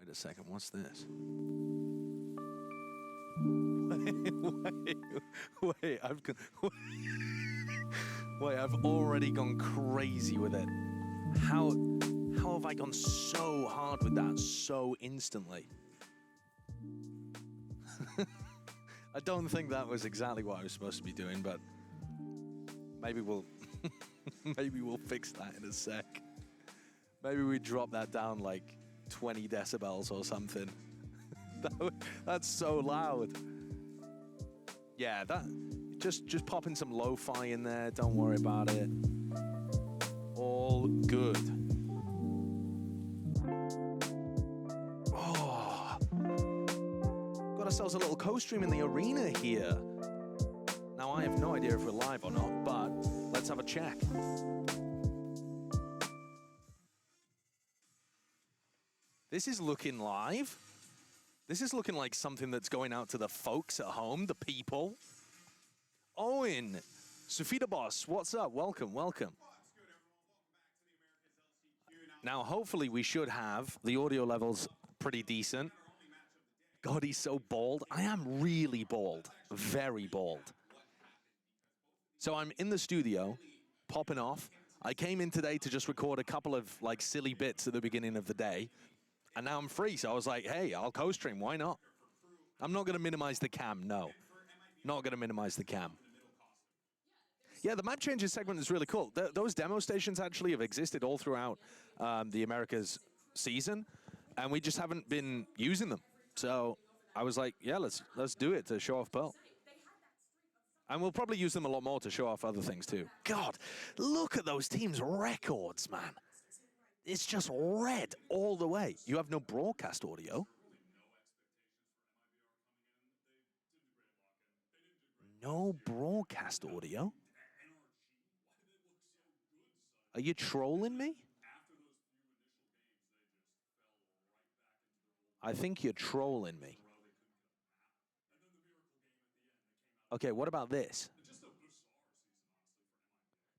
Wait a second, what's this? Wait, I've already gone crazy with it. How have I gone so hard with that so instantly? I don't think that was exactly what I was supposed to be doing, but maybe we'll maybe we'll fix that in a sec. Maybe we drop that down like 20 decibels or something. That's so loud. Yeah, that just pop in some lo-fi in there. Don't worry about it. All good. Oh, got ourselves a little co-stream in the arena here. Now I have no idea if we're live or not, but let's have a check. This is looking live. This is looking like something that's going out to the folks at home, the people. Owen, Sufita Boss, what's up? Welcome, welcome. Now, hopefully we should have the audio levels pretty decent. God, he's so bald. I am really bald, very bald. So I'm in the studio, popping off. I came in today to just record a couple of like silly bits at the beginning of the day. And now I'm free, so I was like, hey, I'll co-stream, why not? I'm not gonna minimize the cam, no. Not gonna minimize the cam. Yeah, the map changes segment is really cool. Those demo stations actually have existed all throughout the Americas season, and we just haven't been using them. So I was like, yeah, let's do it to show off Pearl. And we'll probably use them a lot more to show off other things too. God, look at those teams' records, man. It's just red all the way. You have no broadcast audio. No broadcast audio? Are you trolling me? I think you're trolling me. Okay, what about this?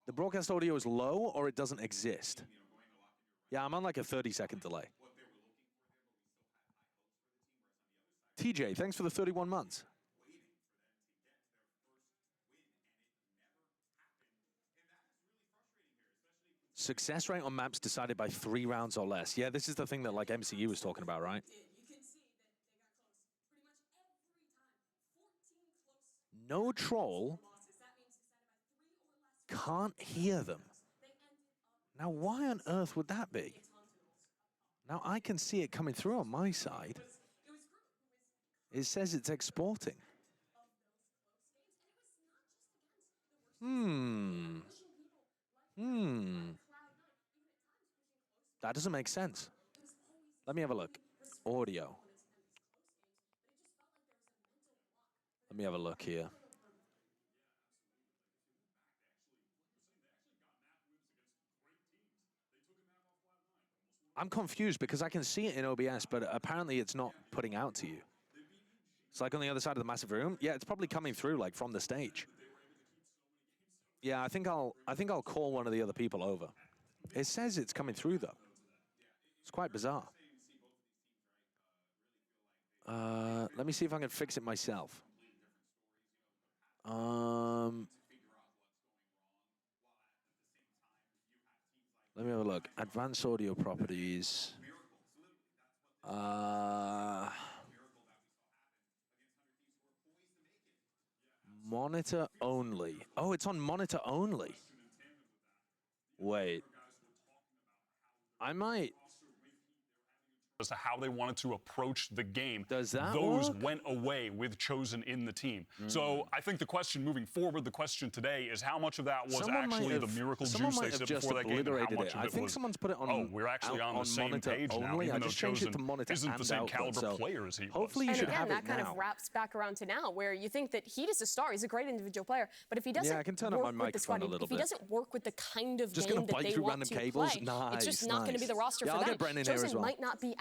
The broadcast audio is low or it doesn't exist? Yeah, I'm on like a 30-second delay. TJ, thanks for the 31 months. Success rate on maps decided by 3 rounds or less. Yeah, this is the thing that like MCU was talking about, right? No troll. Can't hear them. Now, why on earth would that be? Now, I can see it coming through on my side. It says it's exporting. That doesn't make sense. Let me have a look. Audio. Let me have a look here. I'm confused because I can see it in OBS, but apparently it's not putting out to you. It's like on the other side of the massive room. Yeah, it's probably coming through like from the stage. Yeah, I think I'll call one of the other people over. It says it's coming through though. It's quite bizarre. Let me see if I can fix it myself. Let me have a look. Advanced audio properties. Monitor only. Oh, it's on monitor only. Wait. I might. As to how they wanted to approach the game. Does that Those work? went away with Chosen in the team. So I think the question moving forward, the question today is how much of that was actually the miracle juice they said before that game, and how much of I it think was, someone's put it on. oh, we're actually on the same page now, only. even I though just changed it to Chosen monitor isn't the and same output, caliber so player as he was. hopefully you and should again, have that it kind now. of wraps back around to now, where you think that he is a star. He's a great individual player, but if he doesn't Yeah, I can turn up my work with the microphone squad, a little if he bit. doesn't work with the kind of Just game gonna that bite they through want random to cables? play, Nice, it's just not going to be the roster Yeah, for I'll them. get Brennan here Chosen as well. might not be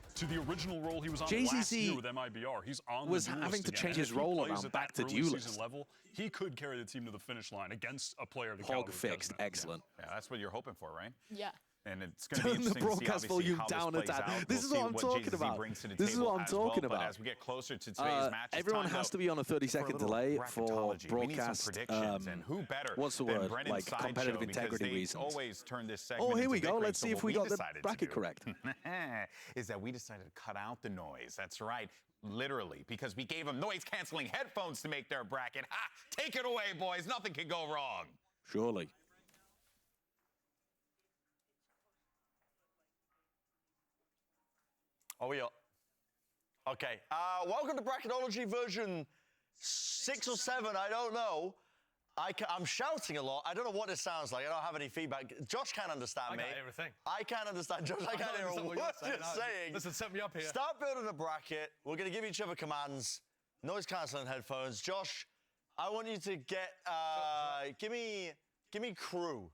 know, to the original role he was on JCC last year with MiBR. He's on was the having duelist to again. change And his if he role plays around at back that to early duelist. season level, he could carry the team to the finish line against a player the Hog caliber of fixed. Desmond. Excellent. Yeah, that's what you're hoping for, right? Yeah. And it's going to be Turn the interesting to see, broadcast obviously, volume how down this a plays tad. out. This is We'll what see I'm what talking Jay-Z about. brings to the This is table what I'm as well. talking But about. as we get closer to today's match, it's Everyone time has to be on a for a 30-second little delay for bracketology. We need some broadcast. predictions, and who better What's the than word? Brennan's Like Sideshow, competitive because integrity they reasons. always turn this segment Oh, here into we go. victory. Let's So see if what we got the decided to bracket do correct. is that we decided to cut out the noise. That's right. Literally, because we gave them noise-canceling headphones to make their bracket. Ha! Take it away, boys. Nothing can go wrong. Surely. Are we up? Okay. Welcome to Bracketology version 6 or 7. I don't know. I'm shouting a lot. I don't know what it sounds like. I don't have any feedback. Josh can't understand me. I got everything. I can't understand Josh. I can't hear a word you're saying. Listen, set me up here. Start building a bracket. We're going to give each other commands. Noise cancelling headphones. Josh, I want you to get. Give me KRU.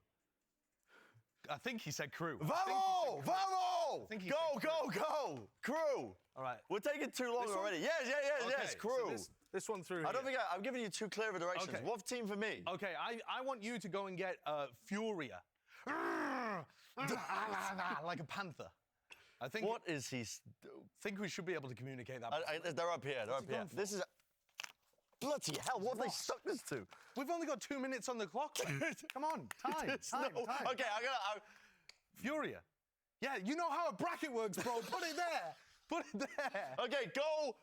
I think he said crew. Vamo! Vamo! think he Go, said go, go! KRU. All right. We're taking too long This one? already. Yes, KRU. So this one through I don't here. think I'm giving you too clear of a directions. Okay. What team for me? Okay, I want you to go and get Furia. Like a panther. I think. What is he? Think we should be able to communicate that. They're up here. They're up he here. going for? This is. Bloody hell! What have they stuck this to? We've only got 2 minutes on the clock. Come on, time. Okay, Furia. Yeah, you know how a bracket works, bro. Put it there. Put it there. Okay, go.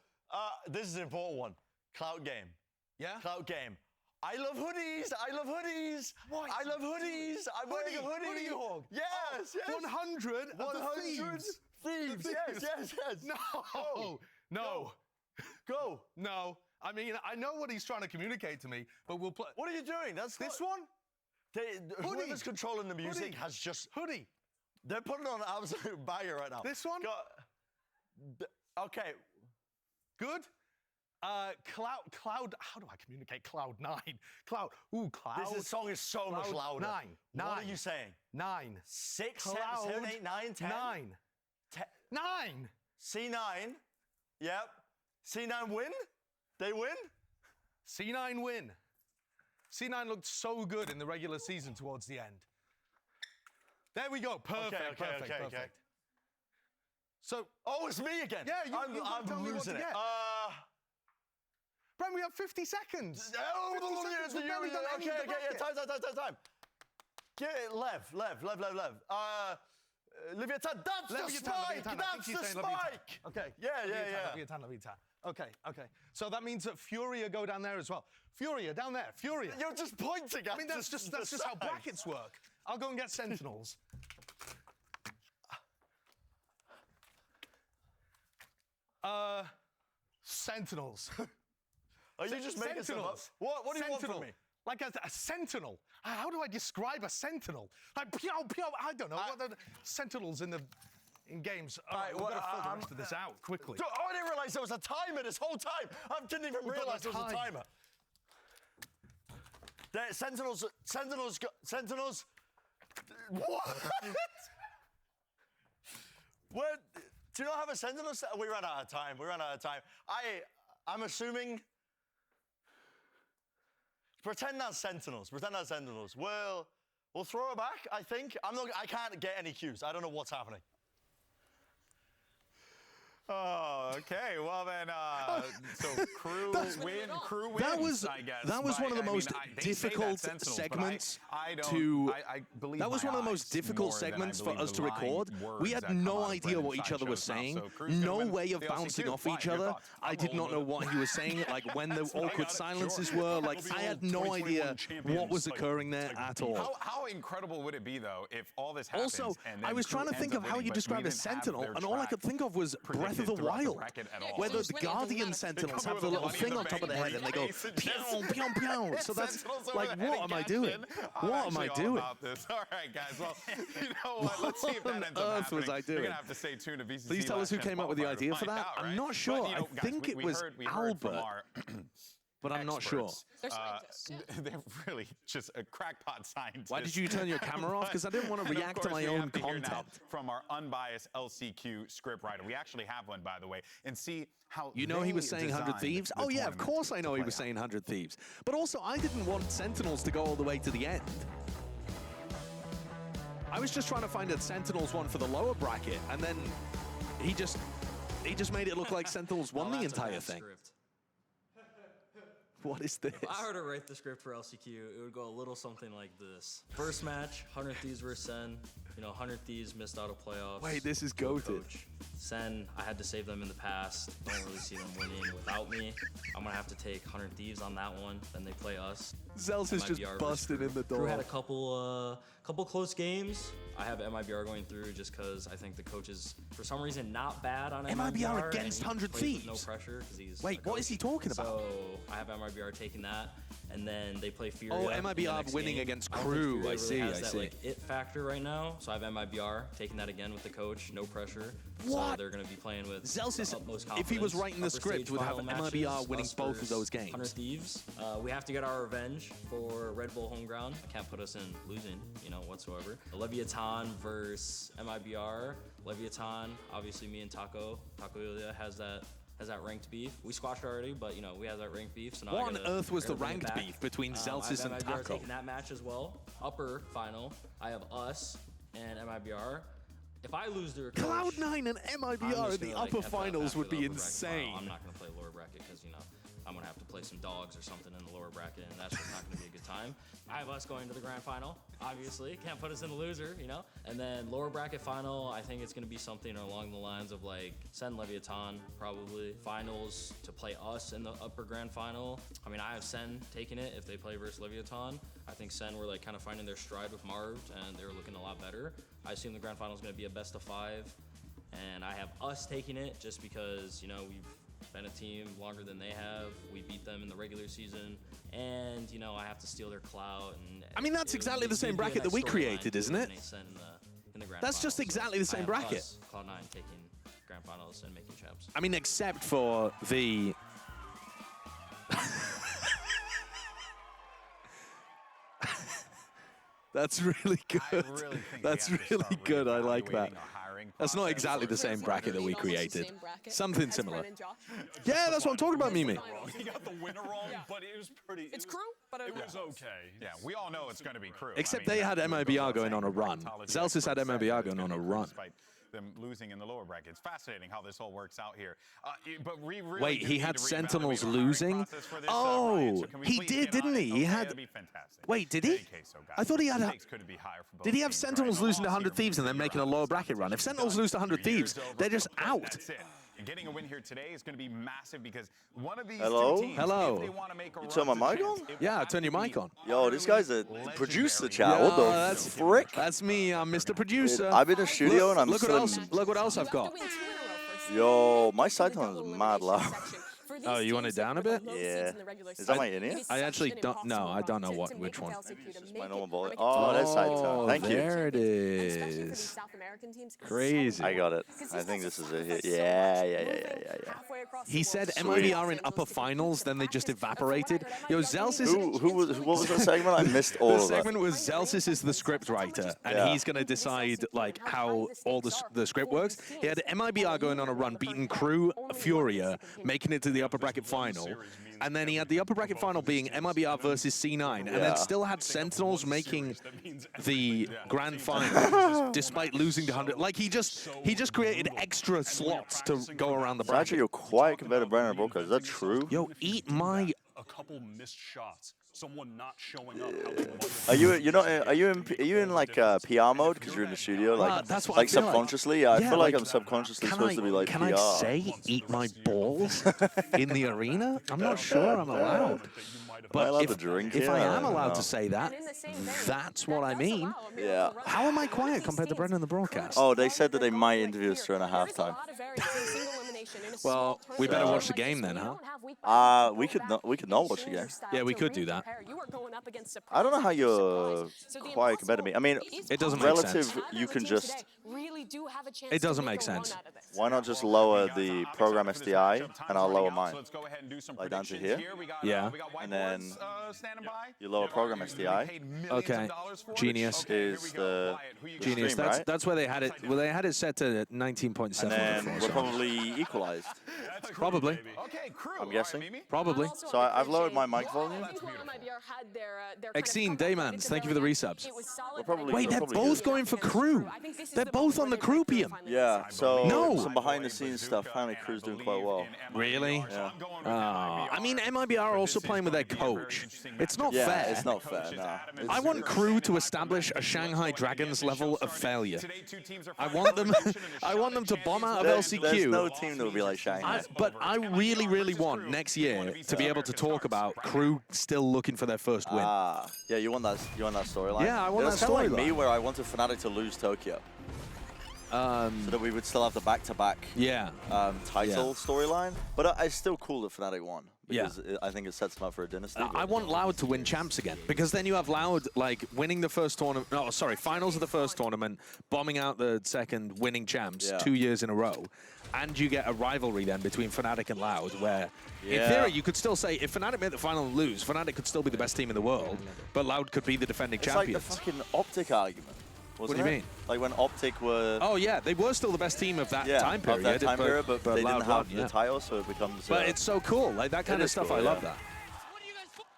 This is an important one. Clout game. Yeah? Clout game. I love hoodies. I love hoodies. What? I love hoodies. I'm wearing a hoodie. Hoodie hog. Yes, yes. 100 of the 100 thieves. thieves. Yes. No. No. Go. No. I mean, I know what he's trying to communicate to me, but we'll play. What are you doing? That's This not- one? Whoever's controlling the music Hoodie. has just. Hoodie. They're putting on an absolute banger right now. This one? Okay. Good. Cloud. How do I communicate? Cloud 9. Cloud. Ooh, Cloud. This song is so much Cloud louder. 9. What are you saying? 9. 6, Cloud 7, 8, 9, 10? 9. 9. C9. Yep. C9 win? They win? C9 win. C9 looked so good in the regular season towards the end. There we go. Perfect. Perfect. So, Oh, it's me again. Yeah, you gotta tell I'm me what losing to it. get. Bram, we have 50 seconds. 50 seconds, we've barely done any of the bracket. Time. Get it, Lev. Leviathan, that's the spike! That's the spike! Okay. Yeah. Leviathan. Okay. So that means that Furia go down there as well. Furia, down there. Furia. You're just pointing at I mean, that's just how brackets work. I'll go and get Sentinels. Sentinels. Are you just making stuff up? Sentinels. What do you want Sentinel. from me? Like a sentinel. How do I describe a sentinel? Like, I don't know. What are the sentinels in games? All right, we've got to fill the rest of this out quickly. I didn't realize there was a timer this whole time. I didn't even realize there was a timer. There, Sentinels. What? What? Do you not have a Sentinel? We ran out of time. I'm assuming. Pretend that's Sentinels. We'll throw it back, I think. I can't get any cues. I don't know what's happening. Oh, okay. Well then, so KRU wins. I guess. That was one of the most difficult segments to. That was one of the most difficult segments for us to record. We had no idea what each other was saying. No way of bouncing off each other. I did not know what he was saying. Like when the awkward silences were. Like I had no idea what was occurring there at all. How incredible would it be though if all this happens? Also, and then I was trying to KRU think ends of up how winning, you but describe we a didn't have sentinel, their and all I could track think of was Breath of predicted the throughout Wild, bracket at all. where who's the winning? Doesn't Guardian matter. Sentinels They come have the with little money in thing the on top of their head, and they go bank, and pew, pew, pew. So that's Sentinels over like, there what am I heading doing? I'm What am I actually all doing? about this. All right, guys. Well, you know what? Let's see if that What on ends up earth happening. was I You're doing? gonna have to stay tuned to VCT. Please tell us who Last came up with the Chance idea for Qualifier to that. find out, I'm right? not sure. But, you know, I guys, think it we was heard from Albert, our but I'm not sure. experts. They're scientists. Yeah. They're really just a crackpot scientist. Why did you turn your camera off? Because I didn't want to And of react to course, my we own have to hear now content. from our unbiased LCQ script writer. We actually have one, by the way, and see how You know he was saying 100 designed Thieves? the Oh yeah, of tournament course I know to he play was out. saying 100 Thieves. But also, I didn't want Sentinels to go all the way to the end. I was just trying to find a Sentinels one for the lower bracket, and then he just made it look like Sentinels won the entire thing. Script. What is this? If I were to write the script for LCQ, it would go a little something like this. First match, 100 Thieves versus Sen. You know, 100 Thieves missed out of playoffs. Wait, this is goated. Sen, I had to save them in the past. Don't really see them winning without me. I'm gonna have to take 100 Thieves on that one. Then they play us. Zels is just MiBR versus busted Crew. in the Crew door. had a couple close games. I have MiBR going through just because I think the coach is, for some reason, not bad on MiBR against and he 100 plays with Thieves? No pressure because he's. Wait, a what is coach. he talking about? So I have MiBR taking that, and then they play Furia. Oh, in the MiBR next winning game. against I don't think Crew. Furia I really see, has I that, see. Like, it factor right now. So I have MiBR taking that again with the coach, no pressure. What? So they're going to be playing with Zels is, the utmost if he was confidence. writing the Upper script, stage would have final MiBR matches, winning us both of those versus 100 games. Thieves. We have to get our revenge for Red Bull home ground. I can't put us in losing, you know, whatsoever. Leviathan versus MiBR. Leviathan, obviously me and Taco Ilya has that ranked beef. We squashed already, but you know, we have that ranked beef. So now What on earth was the bring it ranked back. beef between Zelsis I have and MiBR Taco? taking that match as well. Upper final, I have us and MiBR. If I lose to a coach, Cloud9 and I'm MiBR just in the gonna, like, upper F up finals after would the be upper bracket final. insane. I'm not going to play lower bracket because, you know, I'm going to have to play some dogs or something in the lower bracket, and that's just not going to be a good time. I have us going to the grand final, obviously. Can't put us in the loser, you know? And then lower bracket final, I think it's going to be something along the lines of, like, Sen Leviathan, probably. Finals to play us in the upper grand final. I mean, I have Sen taking it if they play versus Leviathan. I think Sen were, like, kind of finding their stride with Marv, and they were looking a lot better. I assume the grand final is going to be a best of 5. And I have us taking it just because, you know, we've been a team longer than they have. We beat them in the regular season. And, you know, I have to steal their clout. And I mean, that's exactly the same bracket that we created, isn't it? In the grand That's just finals. exactly the I same have bracket. us, Cloud9 taking grand finals and making champs. I mean, except for the... That's really good. I really think That's we have to really start good. I like that. reevaluating our hiring That's not process. exactly the same bracket that we Almost the created. same bracket Something as similar. Bren and Josh. Yeah, that's what I'm talking about, Mimi. He got the winner wrong, but it was pretty. It's it was, Crew, but it was okay. Yeah, we all know it's going to be Crew. Except I mean, they had that goes MiBR without going on a saying. run. Bracketology Zelsis had experts said MiBR it was going on gonna a be Crew run. despite them losing in the lower bracket. It's fascinating how this all works out here. But we really Wait, do he need had to reevaluate Sentinels our hiring losing? process for this, Ryan. So Oh, can we he please did, get on didn't it? he? He Okay, had- that'd be fantastic. Wait, did In he? any case, though, guys, I thought he had the a- stakes couldn't be higher for both Did he have teams, Sentinels right? losing to Loss 100 here Thieves and then means making a you're lower out. bracket run? If It's Sentinels done. lose to 100 Your year's Thieves, over. they're just out. That's it. And getting a win here today is going to be massive because one of these Hello? two teams, Hello. if they want to make a You run turn my to mic chance, on? it will Yeah, have turn to your mic be on. Yo, this guy's a legendary. producer, chat. What the that's frick? That's me. I'm Mr. Producer. I've been in the studio and I'm Look what still else. Look what else I've got. Yo, my side tone is mad loud. Oh, you want it down a bit? Yeah. Is that my in-ear? I actually don't know. I don't know which one. My normal volume. Oh, that's side tone. Thank you. There it is. Crazy. I got it. I think this is a hit. Yeah. He said MiBR in upper finals, then they just evaporated. Yo, Zelsis. What was that segment? I missed all The of that. segment was Zelsis is the script writer, and Yeah. he's going to decide like how all the script works. He had MiBR going on a run, beating Crew, Furia, making it to the upper bracket final. And then he had the upper bracket final being MiBR versus C9, and Yeah. then still had Sentinels making the grand final, despite losing to 100. Like he just created extra slots to go around the It's actually bracket. you're quite competitive brand in broadcast. Is that true? Yo, eat my. A couple missed shots, someone not showing up. How they might Are you in like PR mode because you're in the studio like that's what I like feel like. subconsciously? Yeah, I Yeah, feel like like, I'm subconsciously Can supposed to be like can PR. I say eat my balls in the arena? I'm not sure I'm allowed. Am I allowed But to drink if here? I I am don't allowed know. to say that, that's what I mean. Yeah. How am I quiet compared to Brendan in the broadcast? Oh, they said that they might interview us during a halftime. Well, we better watch the game then, huh? We could not watch the game. Yeah, we could do that. I don't know how you're quite competitive. I mean, It doesn't make relative, sense. you can just we do have a chance. It doesn't to make a run sense. out of this. Why not just lower the program SDI and I'll lower mine? Let's go ahead and do some Like down to predictions here? We got, Yeah. we got And then whiteboards, standing by. you lower program SDI. Okay. Genius. Is the Genius. stream, That's right? that's where they had it. Well, they had it set to 19.7. And then before, we're so- probably equalized. Probably. Okay, crew. I'm guessing. Probably. Also, So I've lowered my mic I volume. think while MiBR had their kind of Exene, comeback Daymans, ready to thank you go for the again, resubs. it was solid, We're but I probably think Wait, good. they're Probably both good. going for against crew. I think this is They're the both moment on the where they break Croupium. through finally. Yeah, so No. some behind the scenes stuff. Apparently Crew's doing quite well. Really? Yeah. I mean, MiBR are also playing with their coach. It's not Yeah, fair. it's not fair, no. I want Crew to establish a Shanghai Dragons level of failure. I want them. I want them to bomb out of There's LCQ. no team that will be like Shanghai. But I really, really want next year to be able to talk about Crew still looking for their first win. Ah, yeah, you want that storyline? Yeah, I want That's that kinda like storyline. me, where I wanted Fnatic to lose Tokyo, so that we would still have the back-to-back Yeah. title storyline. But it's still cool that Fnatic won, Yeah. because I think it sets them up for a dynasty. I want Loud to win champs again, because then you have Loud like winning the first tournament. No, sorry, finals of the first tournament, bombing out the second, winning champs Yeah. 2 years in a row, and you get a rivalry then between Fnatic and Loud, where in Yeah. theory you could still say if Fnatic made the final and lose, Fnatic could still be the best team in the world, but Loud could be the defending It's champions. like the fucking Optic argument. Wasn't do you it? mean? Like when Optic were Oh yeah, they were still the best team of that time of period. that time period, but they Loud didn't won, have the yeah. title, so it becomes. But it's so cool, like that kind It of is stuff. cool, I love yeah. that.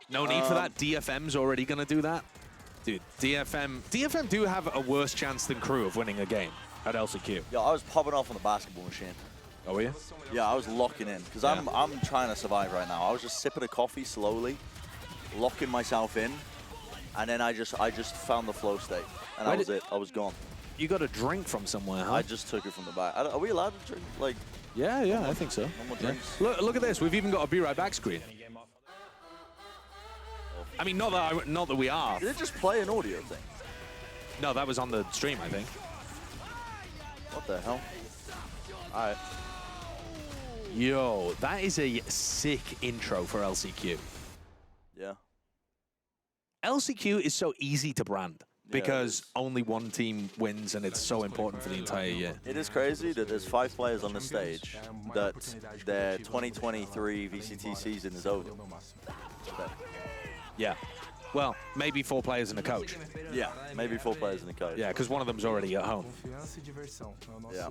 No need for that. DFM's already gonna do that, dude. DFM do have a worse chance than Crew of winning a game at LCQ. Yeah, I was popping off on the basketball machine. Oh, were you? Yeah, I was locking in because Yeah. I'm trying to survive right now. I was just sipping a coffee slowly, locking myself in, and then I just found the flow state, and that was it. I was gone. You got a drink from somewhere, huh? I just took it from the back. Are we allowed to drink? Like, Yeah, I think so. no more Yeah. drinks? Look at this. We've even got a Be Right Back screen. I mean, not that we are. Did it just play an audio thing? No, that was on the stream, I think. What the hell? All right. Yo, that is a sick intro for LCQ. Yeah. LCQ is so easy to brand because is. only one team wins, and it's so important for the entire year. It is crazy that there's 5 players on the stage that their 2023 VCT season is over. Yeah. Well, maybe 4 players and a coach. Yeah, maybe 4 players in the coach. Yeah, because one of them's already at home. Yeah.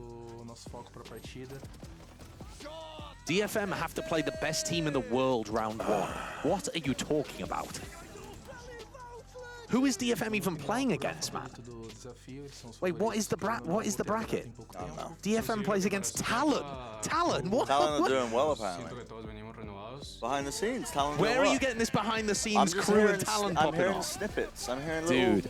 DFM have to play the best team in the world round 1. What are you talking about? Who is DFM even playing against, man? Wait, what is the bracket? I don't know. DFM plays against Talon. Talon? What? Talon are doing well, apparently. Behind the scenes, Talon. Where doing are well. you getting this behind the I'm scenes just Crew hearing, and Talon I'm popping hearing off? snippets. I'm hearing Dude.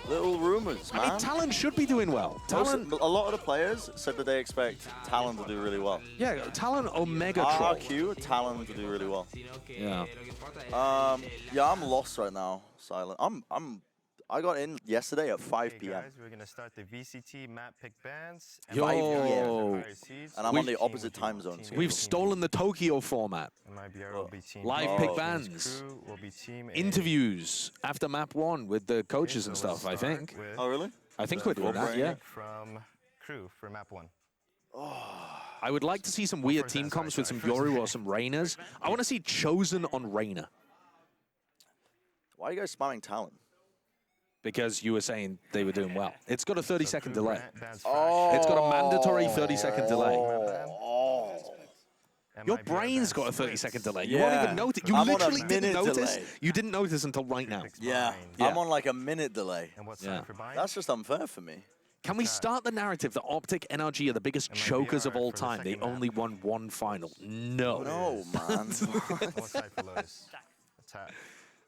little rumors, man. I mean, Talon should be doing well. Talon, A lot of the players said that they expect Talon to do really well. yeah, Talon Omega Troll. RRQ, Talon to do really well. Yeah. Yeah, I'm lost right now, Silent. I got in yesterday at 5 p.m. Guys, we're gonna start the VCT map pick bands. Yo. 5 p.m. And And I'm on the opposite time zone. So We've stolen the Tokyo format. MiBR will be team Live A, pick King's bands. Crew will be team A. Interviews after map 1 with the coaches and So we'll stuff, I start think. with Oh, really? I think we're doing that, Wolverine. yeah. From Crew for map 1. I would like to see some weird team comps with some Yoru or some Reyners. I want to see Chosen on Reyna, Why are you guys spamming Talon? because you were saying they were doing well. It's got a 30-second Crew delay. bans It's got a mandatory 30-second delay. Oh. Your MiBR brain's got a bans 30-second splits. delay. You won't Yeah. even notice. You I'm on a literally didn't minute notice. delay. You didn't notice until right now. Picks Yeah, bind. Yeah. I'm on like a minute delay. And what's Yeah. sign for bind? That's just unfair for me. Can we start the narrative that Optic NRG are the biggest MiBR chokers of all for the time? They second map. only won 1 final. No. No, man. And what's side for Lotus? Attack.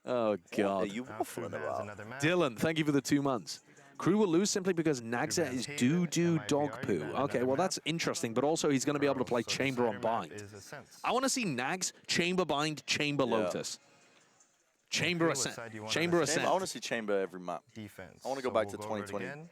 Oh, What are God. you Crew waffling bans about? another map. Dylan, thank you for the 2 months. Crew will lose simply because Nagza bans is Haven, doo-doo MiBR dog poo. ban Okay, another well, map. that's interesting, but also he's going to be able to play So the Chamber on center map Bind. is Ascent. I want to see Nags, Chamber Bind, Chamber Yeah. Lotus. Chamber Crew, what Ascent. side do you want on Chamber this? I want to Ascent. see Chamber every map. Defense. I wanna go So back we'll to over it 2020. again.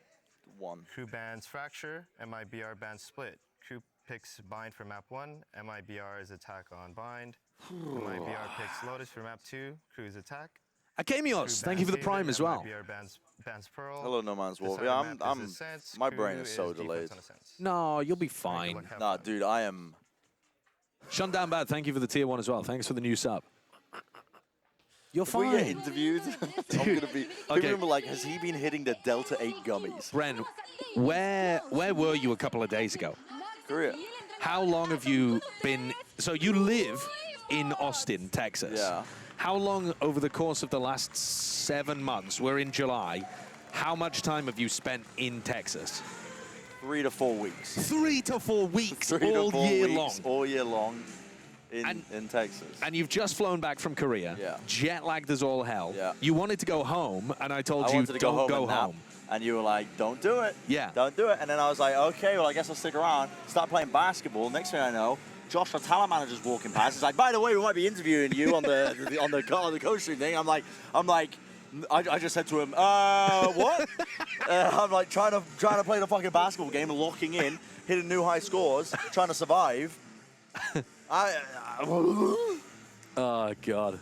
1. Crew bans Fracture, MiBR bans Split. Crew picks Bind for map 1, MiBR is attack on Bind. MiBR picks Lotus for map 2, Crew's attack. Akemios, thank you for the prime as well. MiBR bans Pearl. Hello, No Man's Wolf. Decided Yeah, map I'm is Ascent, my brain KRU is so defense delayed. on Ascent. No, you'll be fine. Have Nah, fun. dude, I am. Shundown Bad, thank you for the tier 1 as well. Thanks for the new sub. You're If we get fine. interviewed, I'm gonna be. Okay. People are like, has he been hitting the Delta 8 gummies? Bren, where were you a couple of days ago? Korea. How long have you been? So you live in Austin, Texas. Yeah. How long over the course of the last 7 months? We're in July. How much time have you spent in Texas? 3 to 4 weeks. 3 to 4 weeks 3 to all 4 year weeks, long. all year long, in Texas. And you've just flown back from Korea. Yeah. Jet lagged as all hell. Yeah. You wanted to go home, and I told I you wanted to don't go home. And you were like, don't do it. Yeah. Don't do it. And then I was like, okay, well, I guess I'll stick around. Start playing basketball. Next thing I know, Josh, our talent manager's walking past. He's like, by the way, we might be interviewing you on the coaching thing. I'm like, I just said to him, what? I'm like trying to play the fucking basketball game, locking in, hitting new high scores, trying to survive. Oh, God.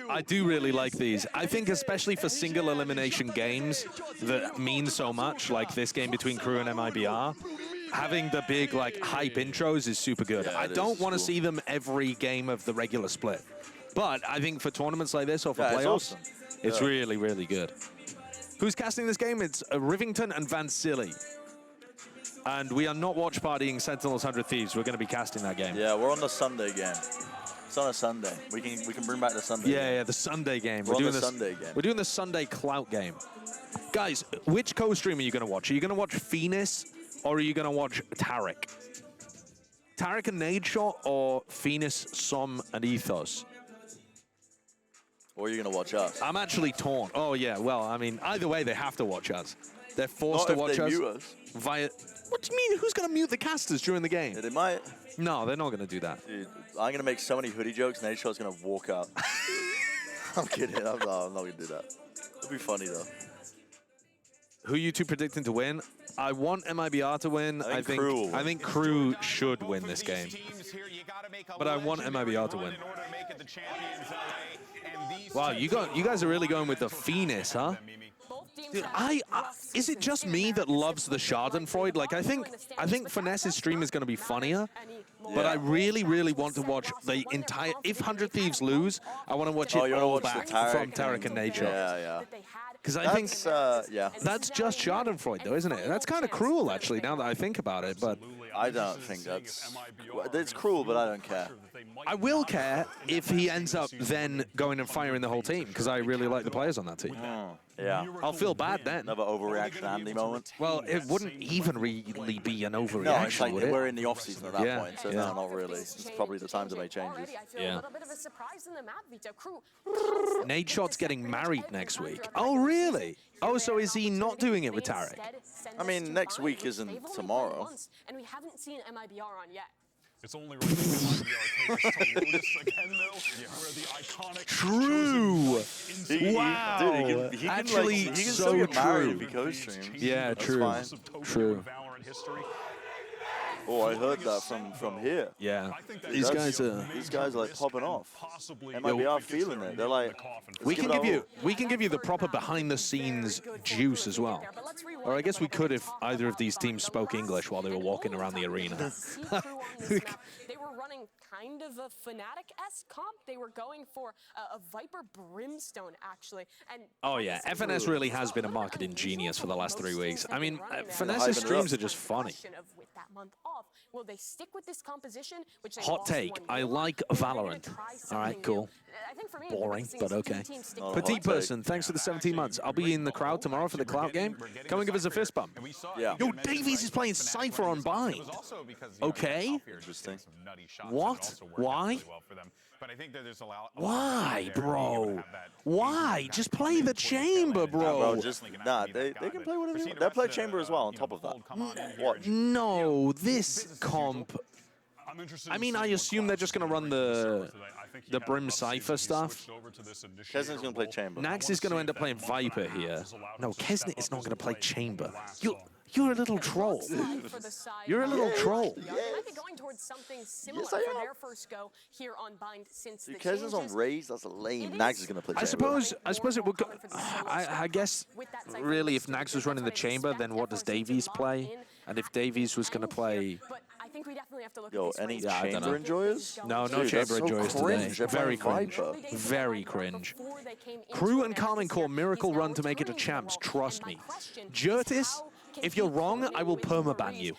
I do really like these. I think especially for single elimination games that mean so much, like this game between KRU and MiBR, having the big like hype intros is super good. Yeah, I it don't is want to cool. see them every game of the regular split. But I think for tournaments like this or for Yeah, it's playoffs, awesome. it's Yeah. really, really good. Who's casting this game? It's Rivington and Van Silly. And we are not watch partying Sentinels 100 Thieves. We're going to be casting that game. Yeah, we're on the Sunday game. It's on a Sunday. We can bring back the Sunday. Yeah, game. yeah, the Sunday game. We're on doing the this, Sunday game. We're doing the Sunday clout game. Guys, which co-stream are you going to watch? Are you going to watch Phoenix or are you going to watch Tarek? Tarek and Nadeshot or Phoenix, Som, and Ethos? Or are you gonna watch us? I'm actually torn. Oh, yeah, well, I mean, either way, they have to watch us. They're forced Not to if watch they us. mute us. Via. What do you mean? Who's going to mute the casters during the game? Yeah, they might. No, they're not going to do that. Dude, I'm gonna make so many hoodie jokes. Nate Shot's gonna walk out. I'm kidding. I'm not gonna do that. It'll be funny though. Who are you two predicting to win? I want MiBR to win. I think KRU will win. I think KRU should win this game. But I want MiBR to win. Wow, you guys are really going with the Phoenix, huh? Dude, is it just me that loves the Schadenfreude? Like, I think Finesse's stream is going to be funnier, but I really, really want to watch the entire. If 100 Thieves lose, I want to watch it you wanna all watch back the Tarek from Tarek and Nature. Yeah. Because I think Yeah. that's just Schadenfreude, though, isn't it? That's kind of cruel, actually, now that I think about it. But I don't think that's. It's cruel, but I don't care. I will care if he ends up then going and firing the whole team, because I really like the players on that team. Yeah. I'll feel bad then. Another overreaction Andy moment. Well, it wouldn't even really be an No, it's overreaction, like would it? we're in the off season at that Yeah, point, so yeah. no, not really. It's probably the time to make changes. Yeah. Yeah. Nate Shot's getting married next week. Oh, really? Oh, so is he not doing it with Tarek? I mean, next week isn't tomorrow. And we haven't seen MiBR on yet. It's only right that MiBR takes to Lotus again, though, where the iconic True. Wow. Dude, he can Actually, he can so still get married true. if he co-streams. Yeah, That's true. fine. True. Valorant history. Oh, I heard that from here. Yeah. I think that These that's guys are. These guys are like popping off. possibly MiBR feeling it. They're like, We give can it give you the proper behind the scenes juice as well. Or I guess we could if either of these teams spoke English while they were walking around the arena. They were running kind of a Fnatic-esque comp. They were going for a Viper Brimstone, actually. And Oh yeah, FNS really has been a marketing genius for the last 3 weeks. I mean, Finesse's hyping it streams up. are just funny. With that month off, will they stick with this composition? Which they Hot lost take, 1-0 I on, like or are they gonna Valorant. try All right, something cool. new? I think for me, the Boring, biggest thing but is okay. two teams stick Not a with hot Petite take. person, thanks for the 17 months. I'll be in the crowd tomorrow for the Clout game. Come and give us a fist bump. Yeah. Yo, Davies is playing Cypher on Bind. Okay. Interesting. What? Why? But I think that there's a lot. Why, bro? Why? Just play the chamber, Bro, bro. just they can play whatever they want. They'll play chamber as well on top of that. Watch. No, this comp. I mean, I assume they're just going to run the Brim Cypher stuff. Kesnet's gonna play chamber. Nax is going to end up playing Viper here. No, Kesnet is not going to play chamber. You're a little troll. You're a little troll. They might be going towards something similar Yes, I for am. their first go here on Bind since the Because it's on changes. Raze, that's a lame. Nags is going to play I chamber. suppose it would go. I guess really, if Nags was running the chamber, then what does Davies play? And if Davies was going to play, But I think we definitely have to look Yo, at this any race I don't chamber know. enjoyers? no Dude, chamber that's so enjoyers today. cringe. They're Very playing cringe. Viper. Very cringe. Crew and Carmen Core miracle run to make it a champs. Trust me. Jertis, if you're wrong, I will permaban you.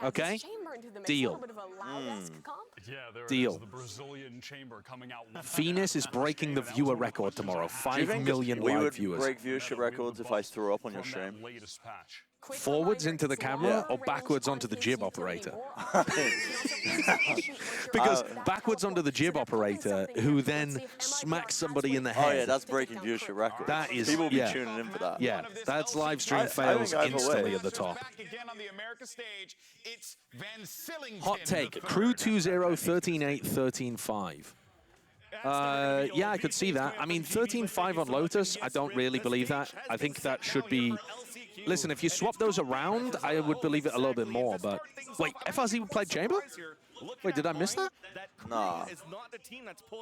Okay? Deal. Yeah, there Deal. is the Brazilian chamber coming out. Venus is breaking the viewer record tomorrow. Do you 5 think million we live would viewers. break viewership records if I threw up on your stream? Latest patch. Forwards into the camera or backwards onto the jib operator? Because backwards onto the jib operator, who then smacks somebody in the head. Oh yeah, that's breaking viewership records. That is- People will be yeah. tuning in for that. Yeah, that's live stream I fails think either instantly way. at the top. Back again on the America stage, it's Van Sillington. Hot take, the Crew third. 2-0, 13-8, 13-5. Yeah, I could see that. I mean, 13-5 on Lotus, I don't really believe that. I think that should be... Listen, if you swap those around, I would believe it a little bit more, but... Wait, FRZ played Chamber? Wait, did I miss that? Nah.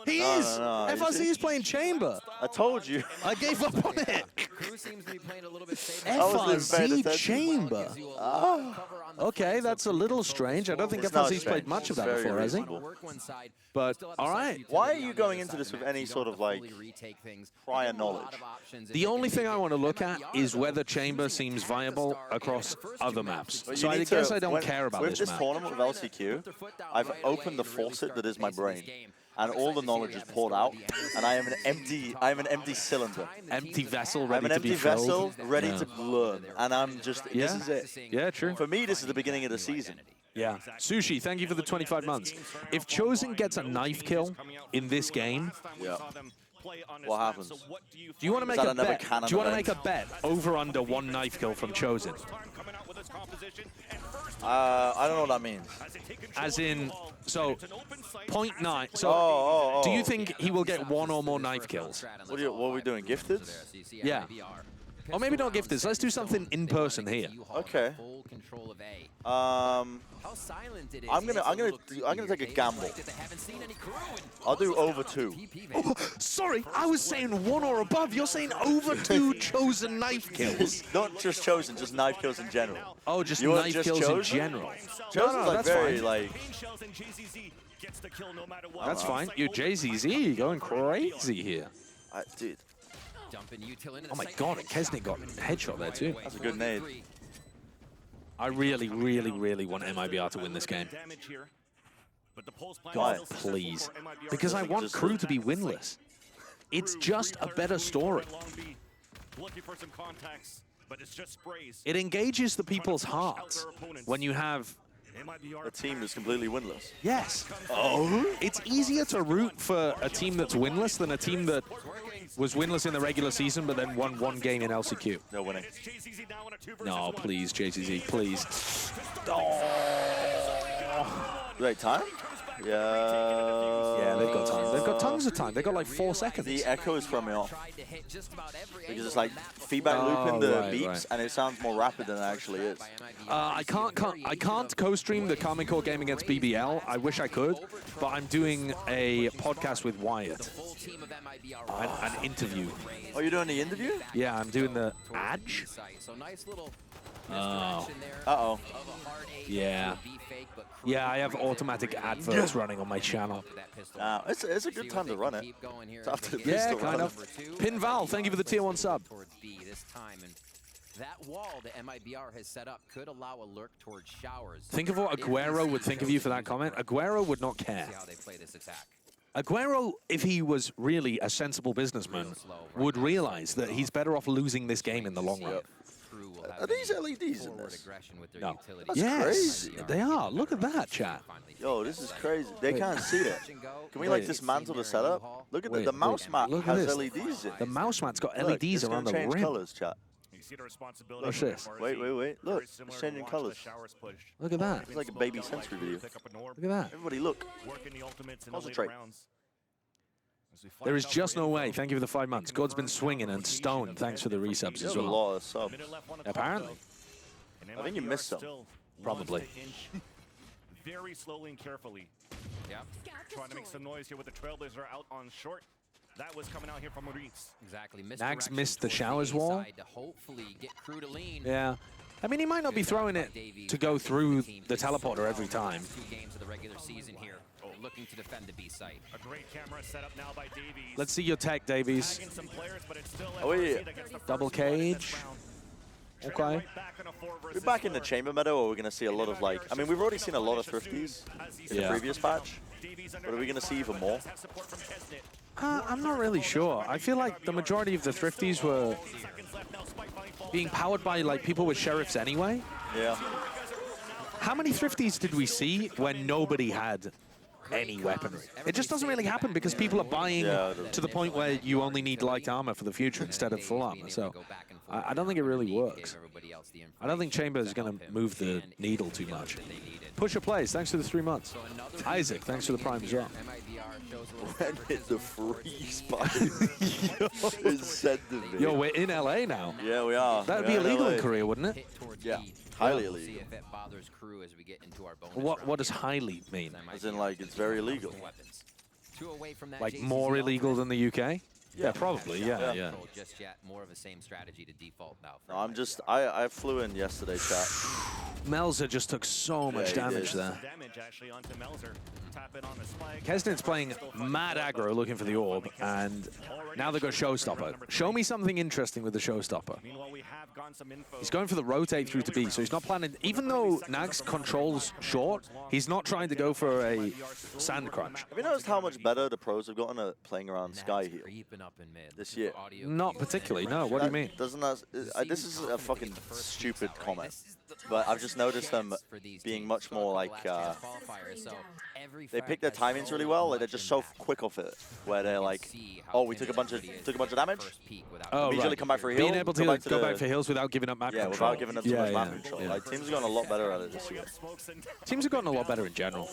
He No, is! no, no, FRZ is playing Chamber! I told you. I gave up on it! Crew seems to be playing a little bit safer. wasn't paying FRZ attention. Chamber! Okay, that's a little strange. I don't think It's not FRZ's played strange. much of It's that very before, has he? reasonable. But, all right. Why are you going into this with any sort of, like, prior knowledge? The only thing I want to look at is whether Chamber seems viable across other maps. But So you I need guess to- I don't when- care about with this this map. tournament with LCQ, I've opened the faucet that is my brain, and all the knowledge is poured out, and I am an empty cylinder. Empty vessel I'm ready an to empty be filled. vessel ready Yeah. to learn, and I'm just, Yeah. this is it. Yeah, true. For me, this is the beginning of the season. Yeah. Sushi, thank you for the 25 months. If Chosen gets a knife kill in this game, Yeah. What happens? do you want to make that a another bet? cannon Do you want to event? make a bet over under 1 knife kill from Chosen? I don't know what that means. As in, so 0.9. So Oh. do you think he will get 1 or more knife kills? What are we doing, gifted? Yeah. Or maybe not gifters. Let's do something in person here. Okay. I'm gonna take a gamble. I'll do over 2. Oh, sorry, I was saying 1 or above. You're saying over 2 Chosen knife kills. Not just Chosen, just knife kills in general. Oh, just You want knife just kills in Chosen? general. Chosen's no, like that's very fine. like. That's fine. You're JZZ going crazy here. Dude, Oh my god, and Kesnick got a headshot there too. that's a good nade. I really, really, really want MiBR to win this game. God, please. Because I want Crew to be winless. It's just a better story. It engages the people's hearts when you have... A team that's completely winless. Yes. Oh. It's easier to root for a team that's winless than a team that was winless in the regular season but then won 1 game in LCQ. No winning. No, please, JCZ, please. Right, time? Yeah. Yeah, they've got time. They've got tons of time. They've got like 4 seconds. The echo is throwing me off. Because it's like feedback looping the right, beeps, right. and it sounds more rapid than it actually is. I can't co-stream the Carmen Core game against BBL. I wish I could, but I'm doing a podcast with Wyatt. An interview. Oh, you're doing the interview? Yeah, I'm doing the Adge. Oh. Uh-oh. Yeah. Yeah, I have automatic adverts running on my channel. It's a good time to run it. It's after the Yeah, pistol kind run. of. Pinval, thank you for the tier 1 sub. That wall that MiBR has set up could allow a lurk towards showers. Think of what Aguero would think of you for that comment. Aguero would not care. See how they play this attack. Aguero, if he was really a sensible businessman, would realize that he's better off losing this game in the long run. Are these LEDs in this? No. That's Yes, crazy. they are. Look at that, chat. Yo, this is crazy. They can't see that. Can we like Wait. dismantle the setup? Look at Wait, the mouse wait. mat Look at has this. LEDs in. The mouse mat's got Look, LEDs it's around gonna the change rim. colors, chat. Watch this. Wait. Look, it's changing colors. Look at that. It's like a baby sensory video. Look at that. Everybody look. Concentrate. There is just no way. Thank you for the 5 months. God's been swinging, and Stone, thanks for the resubs There's as a well. lot of subs. Apparently. I think you missed some. Probably. Very slowly and carefully. Yeah. Trying to make some noise here with the Trailblazer out on short. That was coming out here from Maurice. Exactly. Nags missed the showers wall. To hopefully get Crew to lean. Yeah. I mean, he might not be throwing it to go through the teleporter every time. 2 games of the regular season here. Looking to defend the B site. A great camera set up now by Davies. Let's see your tech, Davies. Tagging some players, but it's still Oh, yeah. FRC that gets the Double first blood in this cage. round. Okay. Right back on a 4 We're versus back in the 4. chamber meta, or we're going to see a lot of like. I mean, we've already seen a lot of thrifties in the Yeah. previous patch, but are we going to see even more? I'm not really sure. I feel like the majority of the thrifties were being powered by like people with sheriffs anyway. Yeah. How many thrifties did we see when nobody had any weaponry? It just doesn't really happen because people are buying to the point where you only need light armor for the future instead of full armor. So I don't think it really works. I don't think Chamber is going to move the needle too much. Pusher plays, thanks for the 3 months. Isaac, thanks for the prime as well. When hit the freeze button? It said to me. Yo, we're in LA now. Yeah, we are. That would be illegal in Korea, wouldn't it? Yeah, highly illegal. What does highly mean? As in, like, it's very illegal. Like more illegal than the UK? Yeah, probably. Yeah. Just yet, more of the same strategy to default now. No, I'm just. I flew in yesterday, chat. Melzer just took so much damage there. Damage actually onto Melzer. Tap it on the spike. Kesnit's playing mad aggro looking for the orb, and now they got Showstopper. Show me something interesting with the Showstopper. Meanwhile, we have gotten some info. He's going for the rotate through to B, so he's not planning. Even though Nags controls short, he's not trying to go for a sand crunch. Have you noticed how much better the pros have gotten at playing around Sky here this year? Not particularly, no. What do you mean? Doesn't that? This is a fucking stupid comment, but I've just noticed them being much more like. They pick their timings really well. Like they're just so quick off it, where they're like, "Oh, we took a bunch of damage." Oh, immediately right. come back for a heal. Being able to go back for heals without giving up map control. Without giving up too much map control. Like teams have gotten a lot better at it this year. Teams have gotten a lot better in general.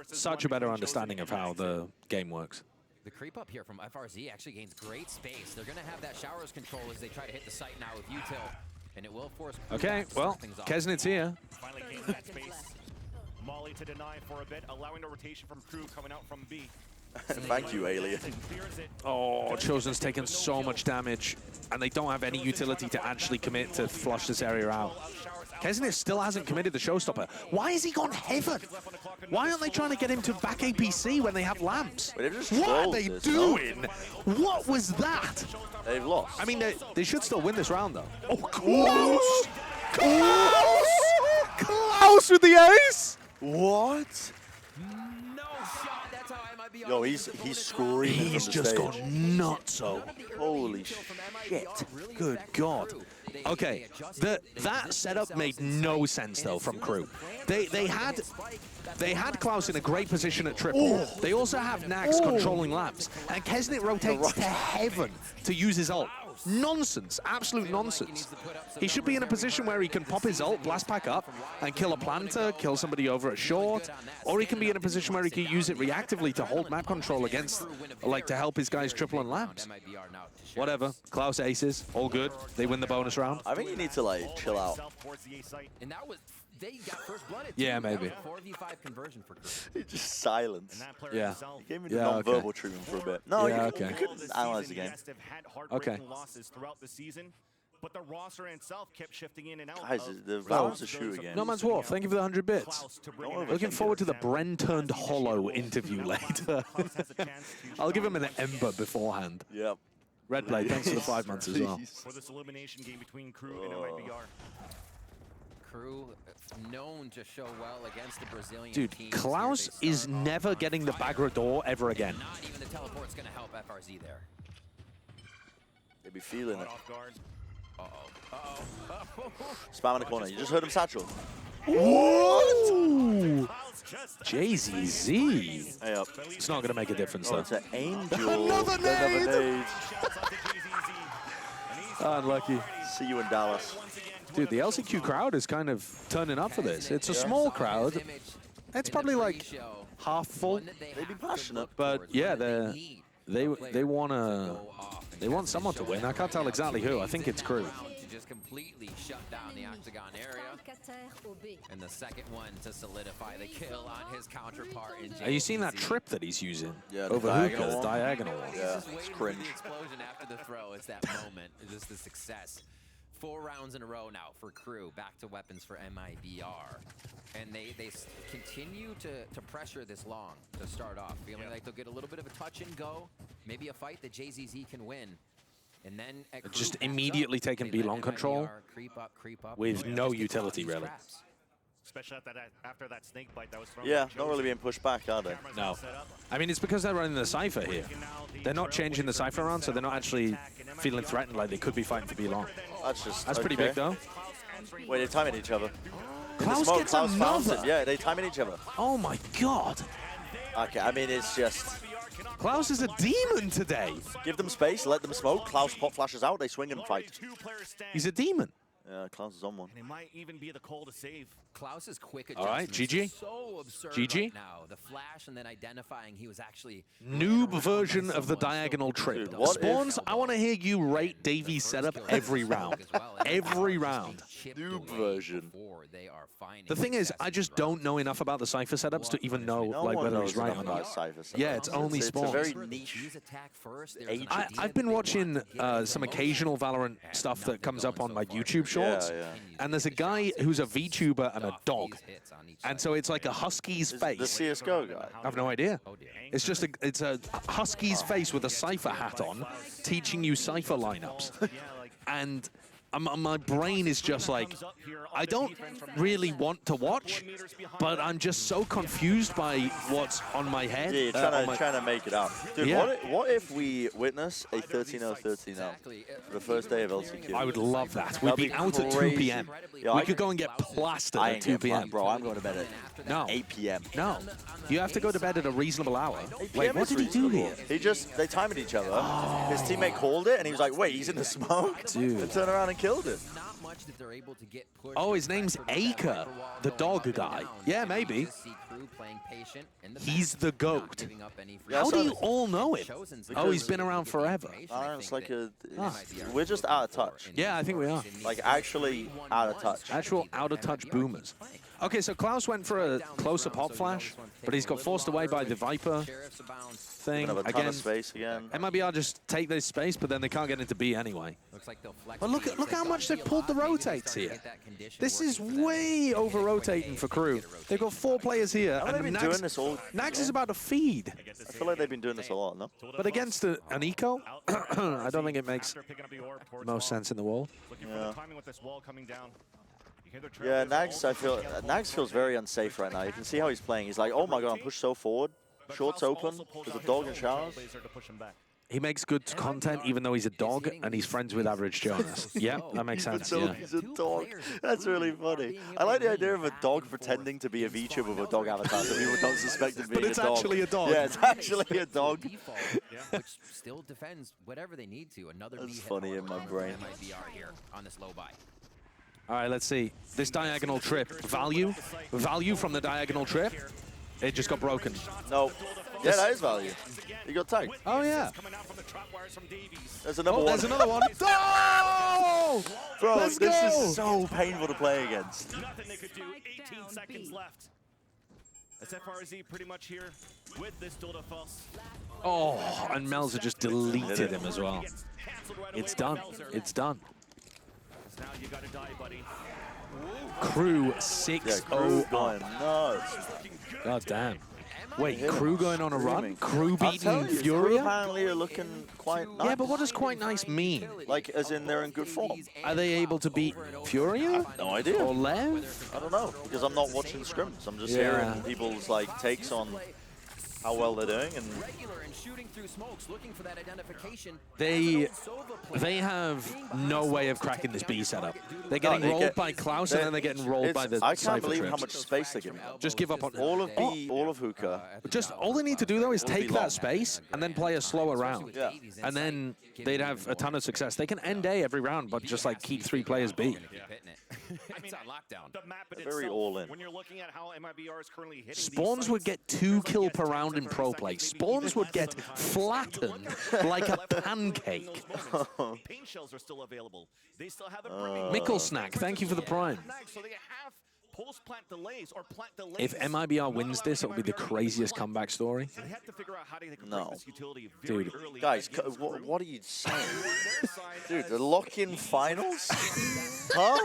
Such a better understanding of how the game works. The creep up here from FRZ actually gains great space. They're going to have that showers control as they try to hit the site now with util, and it will force. Okay, well, Kesnit's here. Finally gains that space. Molly to deny for a bit, allowing the rotation from Crew coming out from B. Thank you, Alien. Oh, Chosen's taken so much damage, and they don't have any utility to actually commit to flush this area out. Kesnit still hasn't committed the Showstopper. Why has he gone Heaven? Why aren't they trying to get him to back APC when they have lamps? What are they doing? What was that? They've lost. I mean, they should still win this round, though. Oh, Klaus! Klaus! Klaus with the ace! What? No shot. That's how MiBR. Yo, he's screaming. He's from the just stage. gone nuts-o. Holy shit. Good God. Okay, that setup made no sense though from Crew. They had Klaus in a great position at triple. They also have Nags controlling lamps, and Kesnit rotates to Heaven to use his ult. Nonsense, absolute nonsense. He should be in a position where he can pop his ult, blast pack up, and kill a planter, kill somebody over at short, or he can be in a position where he can use it reactively to hold map control against, like to help his guys triple and lamps. Whatever, Klaus aces, all good. They win the bonus round. I think you need to like chill out. And that was they got first blooded. Yeah, maybe. 4v5 conversion for Crew. It's just silence. Yeah. He gave me the non-verbal treatment for a bit. No, Yeah, you couldn't analyze the game. Okay. Throughout the season, but the roster itself kept shifting in and out. Guys, the round's a shooter game. No Man's Wharf, thank you for the 100 bits. Looking forward to the Bren turned hollow interview later. I'll give him an ember beforehand. Yep. Red Blade, thanks for the 5 months as well. For this elimination game between Crew and MiBR. Crew known to show well against the Brazilian Dude, teams. Klaus is never getting the Bagra door ever again. Not even the teleport's going to help FRZ there. They be feeling it. Uh-oh. Spam in the corner. You just heard him satchel. What? JZZ. Hey up. It's not going to make a difference, though. It's an angel. Another nade! Unlucky. See you in Dallas. Dude, the LCQ crowd is kind of turning up for this. It's a small crowd. It's probably like half full. They be passionate. But yeah, they want someone to win. I can't tell exactly who. I think it's Crew. just completely shut down the octagon area. And the second one to solidify the kill on his counterpart. Are you seeing that trip that he's using? Yeah, over Hookah, the diagonal one. He's Yeah, just it's waiting for cringe. the explosion after the throw. It's that moment. It's just the success. 4 rounds in a row now for KRU. Back to weapons for MiBR. And they continue to pressure this long to start off. Feeling like they'll get a little bit of a touch and go. Maybe a fight that JZZ can win. And then Just immediately taking B long control creep up, with no utility, really. Especially after that snake bite that was thrown. Yeah, not really being pushed back, are they? No. I mean, it's because they're running the Cypher here. They're not changing the Cypher around, so they're not actually feeling threatened like they could be fighting for B long. That's pretty big, though. Wait, they're timing each other. Klaus smoke, gets Klaus found another. it. Yeah, they timing each other. Oh, my God. Okay, I mean, it's just... Klaus is a demon today. Give them space, let them smoke. Klaus pop flashes out, they swing and fight. He's a demon. Yeah, Klaus is on one. And it might even be the call to save. Klaus's quick All right, adjustments GG. is so absurd GG. right now. The flash and then identifying he was actually Noob version of the diagonal trip. Dude, what Spawns, I want to hear you rate Davies' setup every round. Every round. Noob version. The thing is, I just don't know enough about the Cypher setups to even know No like one whether knows he's right enough or not. about Cypher setups. Yeah, it's only It's a Spawns. very niche age. I've been watching some occasional Valorant stuff that comes up on my YouTube shorts, Yeah. and there's a guy who's a VTuber and a dog, and so it's like a husky's The face. CSGO guy. I have no idea. It's just it's a husky's face with a Cypher hat on, teaching you Cypher lineups, and my brain is just like, I don't really want to watch, but I'm just so confused by what's on my head. Yeah, you're trying to make it out. Dude, Yeah. what if we witness a 13-0, 13-0 for the first day of LCQ? I would love that. We'd That'd be be out at 2 crazy. p.m. Yeah, We I could go and get plastered I at ain't 2 getting p.m. Bro, I'm going to bed at No. 8 p.m. No. You have to go to bed at a reasonable hour. 8 Wait, PM what is did he do reasonable. here? They timed each other. His teammate called it, and he was like, wait, he's in the smoke? Dude. And turned around and killed him. not much that they're able to get pushed. Oh, his name's Acre, the dog guy. Yeah, maybe. He's the GOAT. How do you all know him? Oh, he's been around forever. It's like we're just out of touch. Yeah, I think we are. Like, actually out of touch. Actual out-of-touch boomers. Okay, so Klaus went for a closer pop flash, but he's got forced away by the Viper thing. Gonna have a ton of space again. MiBR just take this space, but then they can't get into B anyway. But look how much they've pulled the rotates here. This is way over-rotating for KRU. They've got 4 players here, Haven't they and been doing this all? Nax is about to feed. I feel like they've been doing this a lot, no? But against an eco, I don't think it makes most sense in the world. Yeah. Yeah, Nags, I feel Nags feels very unsafe right now. You can see how he's playing. He's like, oh my god, I'm pushed so forward. Shorts open. There's a dog in showers. He makes good content even though he's a dog and he's friends with Average Jonas. Yeah, that makes sense. Even though Yeah. he's a dog. That's really funny. I like the idea of a dog pretending to be a VTuber with a dog avatar so people don't suspect it being But it's a dog. actually a dog. Yeah, it's actually a dog. Which still defends whatever they need to. Another That's funny in my brain. MiBR here on this low buy. All right, let's see. This diagonal trip, value from the diagonal trip. It just got broken. No. Yeah, that is value. He got tagged. Oh, yeah. There's another Oh, one. there's another one. Oh! Bro, Let's this go. is so painful to play against. Nothing they could do. 18 seconds left. As FRZ pretty much here with this Dota Fuss. Oh, and Melzer just deleted him as well. It's done. It's done. Now you gotta die, buddy. KRU Yeah, 6-0 KRU up. going nuts. God damn. Wait, Yeah. KRU going on a run? KRU I'm beating telling you, KRU Furia? apparently are looking quite nice. Yeah, but what does quite nice mean? Like, as in they're in good form. Are they able to beat Furia? No idea. Or Lev? I don't know, because I'm not watching scrims. I'm just Yeah. hearing people's like takes on how well they're doing, and Regular and shooting through smokes, looking for that identification. They have no way of cracking this B setup. They're getting they rolled get- by Klaus, and then they're getting rolled by the I can't Cypher believe how trips. much space they're giving. Just give up on All of B, all of Hookah. Just all they need to do though is take be long. that space and then play a slower round. Yeah. And then they'd have a ton of success. They can end A every round, but just like keep 3 players B. Keep hitting it. It's on lockdown. The map in Very itself, all in. when you're looking at how MiBR is currently hitting Spawns these would sites, get 2 there's kill yes, per 10 round to in 30 pro seconds, play. maybe Spawns even would less get sometimes. flattened You look at like a what they're doing in pancake. those moments. Pain shells are still available. They still have the brimming. Mickle Snack, thank you for the prime. So they have post-plant delays or plant delays. If MiBR wins this, it'll be the craziest comeback story. They have to figure out how they can No. break this utility very Dude. early Guys, against Crew. what are you saying? On their side, Dude, as the lock-in finals? Huh?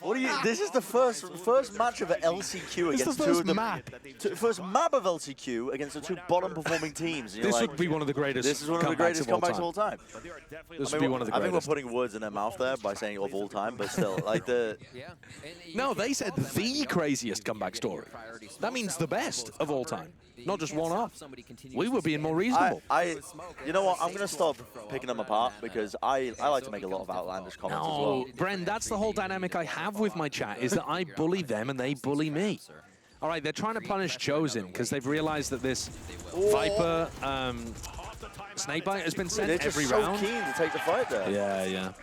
What are you? This is the first match of LCQ It's against the two first of the map. first map of LCQ against the two bottom-performing teams. And you're This like, would be one of the greatest this is one of the greatest comebacks of all time. But they are definitely This I would mean, be one of the I think we're greatest. putting words in their mouth there by saying of all time, but still, like the. Yeah. And you No, can't they said call them the MiBR craziest because comeback you're getting story. your priority That smokes means out the before best it's of all covered. time, You not just can't one stop up. somebody We continuously were being more spam. reasonable. You know what? I'm gonna stop picking them apart because I like to make a lot of outlandish comments as well. No, Bren, that's the whole dynamic I have with my chat, is that I bully them and they bully me. All right, they're trying to punish Chosen because they've realized that this Viper Snakebite has been They're sent just every so round. keen to take the fight there. Yeah, yeah.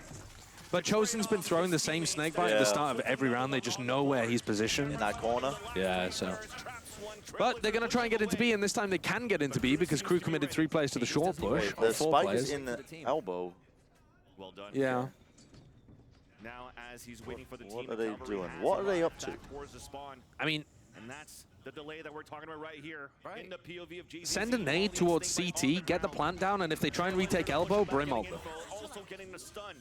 But Chosen's been throwing the same Snakebite at the start of every round. They just know where he's positioned. In that corner. Yeah, so. But they're going to try and get into B, and this time they can get into B because Crew committed 3 players to the short push. The or 4 spike players. is in the elbow. Well done. Yeah. Now, as he's waiting for the What team, are the they cavalry doing? has What are they arrived up to? back towards the spawn, I mean, and that's the delay that we're talking about right here. In the POV of JZZ, send a nade towards CT, get the plant down, and if they try and retake elbow, brim ult them. Also getting the stun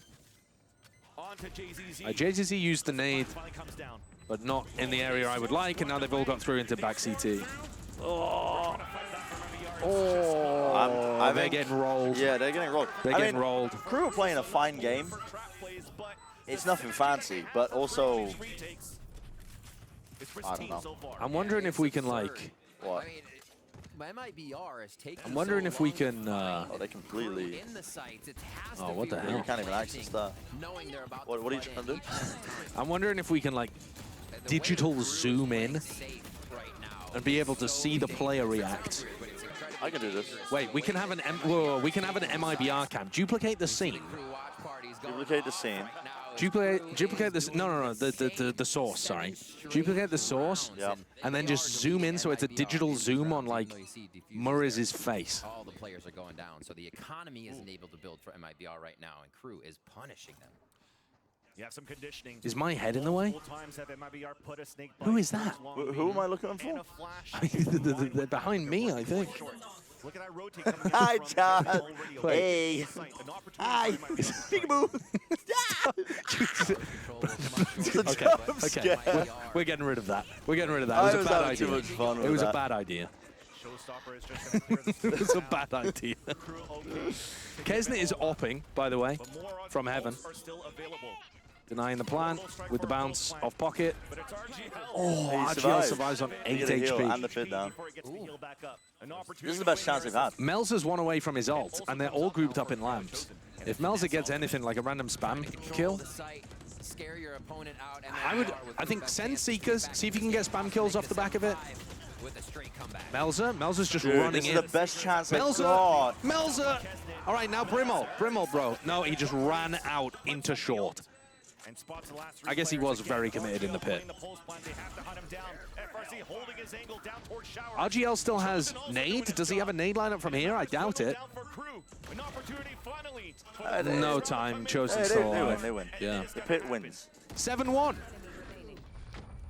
onto JZZ. JZZ used the nade, Finally comes down. but not in the area I would like, and now they've all got through into back CT. Oh, I they're think- getting rolled. Yeah, they're getting rolled. They're I getting mean, rolled. Crew are playing a fine game. It's nothing fancy, but also I don't know. I'm wondering if we can, like... What? I mean, MiBR has taken I'm wondering so if we long can... Oh, they completely. in the sites. It has Oh, to what be the really hell? You can't even access that. knowing they're about What are you to trying to do? I'm wondering if we can, like, digital zoom in and be able to see the player react. I can do this. Wait, we can have an we can have an MiBR cam. Duplicate the scene. Duplicate the scene. Duplicate this. No, the source. Sorry. Duplicate the source. Yep. And then just zoom in so it's a digital zoom on like Murray's face. All the players are going down, so the economy isn't able to build for MiBR right now, and Crew is punishing them. You have some conditioning. Is my head in the way? Multiple times have MiBR put a snake Who bite is that? towards long Who am I range looking and for? a flash. I mean, they're behind me, I think. Look at that rotate coming in Hi, from Chad. already away. Hey. An opportunity Hi. for MiBR. Peekaboo. Okay. We're getting rid of that. We're getting rid of that. It was I a was bad having too idea. much fun It with was a that. bad idea. Showstopper is just going to clear the It was a bad idea. Crew okay. Kesnet is opping, by the way, But more on from the heaven. bolts are still available. Denying the plant with the bounce off pocket. But it's RGL. Oh, He RGL survives on He 8 get a heal and HP. the fit down. Before it gets to heal back up. An This opportunity is the best for chance they've had. Melzer's one away from his ult, and they're all grouped up in lamps. If Melzer gets anything like a random spam kill, The site, scare your opponent out, and I think send Seekers, see if you can get spam kills off the back of it. with a straight comeback. Melzer's just Dude, running this is in. the best chance they've Melzer! got. Melzer! All right, now Brimble, bro. No, he just ran out into short. And spots the last I guess he was very committed in the pit. RGL still has nade. Does he have a nade lineup from here? I doubt it. No time. Chosen Hey, still they win, alive. they win. Yeah. The pit wins. 7-1.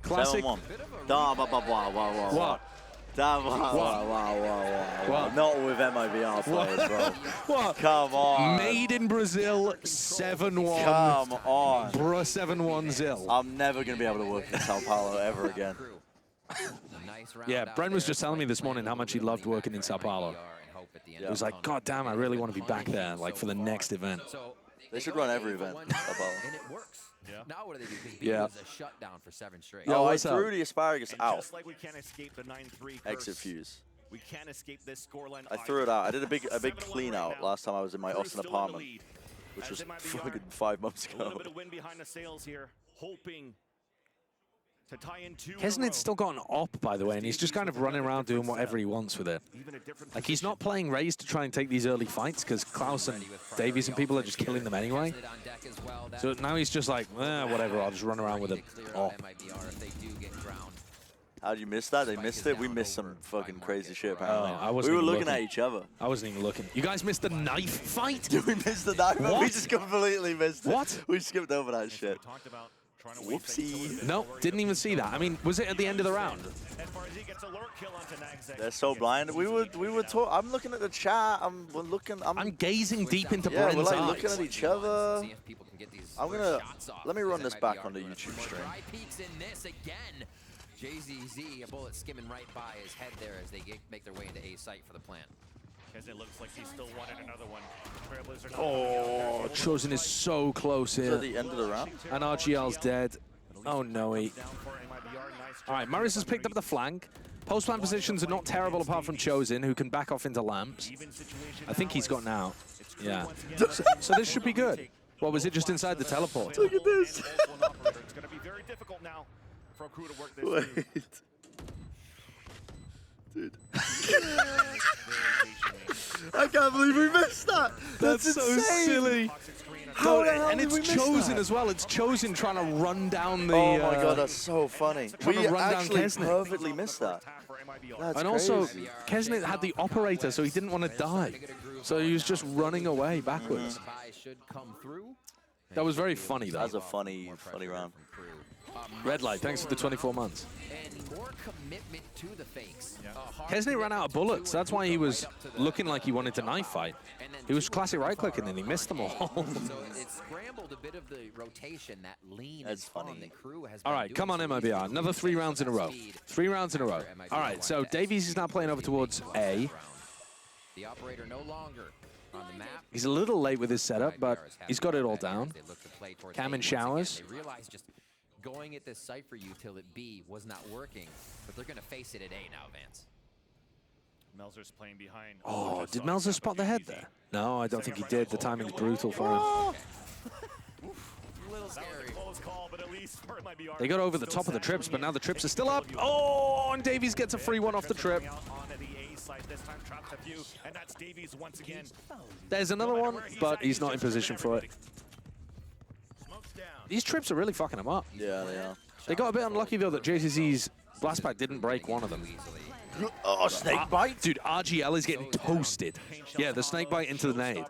Classic. 7-1. Wow, wow, wow, wow. What? Wow, wow, wow, wow. What? Not with MiBR players, bro. What? Come on. Made in Brazil, 7-1. Come on. Bruh, 7-1 Zil. I'm never going to be able to work in Sao Paulo ever again. Nice round Yeah, out Bren was there. just telling me this morning how much he loved working in Sao Paulo. He was like, God damn, I really want to be back there, like for the next event. So They should run every event in Sao Paulo. and it works. Yeah. Now what do they do? Because B Yeah. was a shutdown for 7 straight. Yo, Oh, I what's up? threw the asparagus And out. just like we can't escape the 9-3 Exit curse, fuse. we can't escape this scoreline. I threw it out. I did a big 7-1 clean right out now. last time I was in my Crew's Austin still in the apartment, lead. which As was MiBR, fucking 5 months a little ago. bit of wind behind the sails here, hoping to tie in 2 in a row. Kesnit's still got an op, by the way, and he's just kind of running around doing whatever he wants with it. Even a different Like, he's not playing Raze to try and take these early fights because Klaus and Davies and people are just killing them anyway. So now he's just like, whatever, I'll just run around with an op. How'd you miss that? They missed it? We missed some fucking crazy shit, apparently. I wasn't we were even looking at each other. I wasn't even looking. You guys missed the knife fight? Did we miss the knife? What? We just completely missed it. What? We skipped over that shit. Whoopsie. No, didn't even see that. I mean, was it at the end of the round? They're so blind. We were talking. I'm looking at the chat. I'm gazing deep into yeah, we're Brent's like eyes. looking at each other. I'm gonna let me run this back on the YouTube stream. JZZ, a bullet skimming right by his head there as they make their way into A site for the plant. It looks like he still wanted another one. Trailblazers not Oh, Chosen is so close Is here. at the end of the round. And RGL's dead. Oh, no. All right, Morris has picked up the flank. Post-plant positions are not terrible apart from Chosen, who can back off into lamps. I think he's gotten out. Yeah. So this should be good. What, was it just inside the teleport? Look at this. It's going to be very difficult now for a crew to work this through. Wait. Dude. I can't believe we missed that. That's so insane. silly. How the hell and did it's we miss Chosen that? as well. It's Chosen trying to run down the... Oh my god, that's so funny. trying to We run down actually Kesnit. perfectly missed that. That's And also, crazy. Kesnit had the operator, so he didn't want to die. So he was just running away backwards. That was very funny, though. That's a funny round. Red Light, thanks for the 24 months. And more commitment to the fakes. Kesnit ran out of bullets. That's why he was looking like he wanted to knife fight. He was classic right-clicking, and he missed them all. So it scrambled a bit of the rotation, that lean That's and fun funny. the crew has All been right, doing. come on, So MiBR. Another 3 rounds in a row. 3 rounds in a row. All right, so Davies is now playing over towards A. The operator no longer on the map. He's a little late with his setup, but he's got it all down. They look to play towards Cam A in once again. showers. They realize just going at this site for util at B was not working, but they're going to face it at A now, Vance. Melzer's playing behind. Oh, did Melzer spot the head there? No, I don't think he did. The timing's brutal for him. A little scary. Close call, but at least for MiBR. They got over the top of the trips, but now the trips are still up. Oh, and Davies gets a free one off the trip. This time trapped a few, and that's Davies once again. There's another one, but he's not in position for it. These trips are really fucking him up. Yeah, they are. They got a bit unlucky, though, that JCC's blast pack didn't break one of them. Oh, snake bite. Dude, RGL is getting toasted. Yeah, the snake bite into the nade.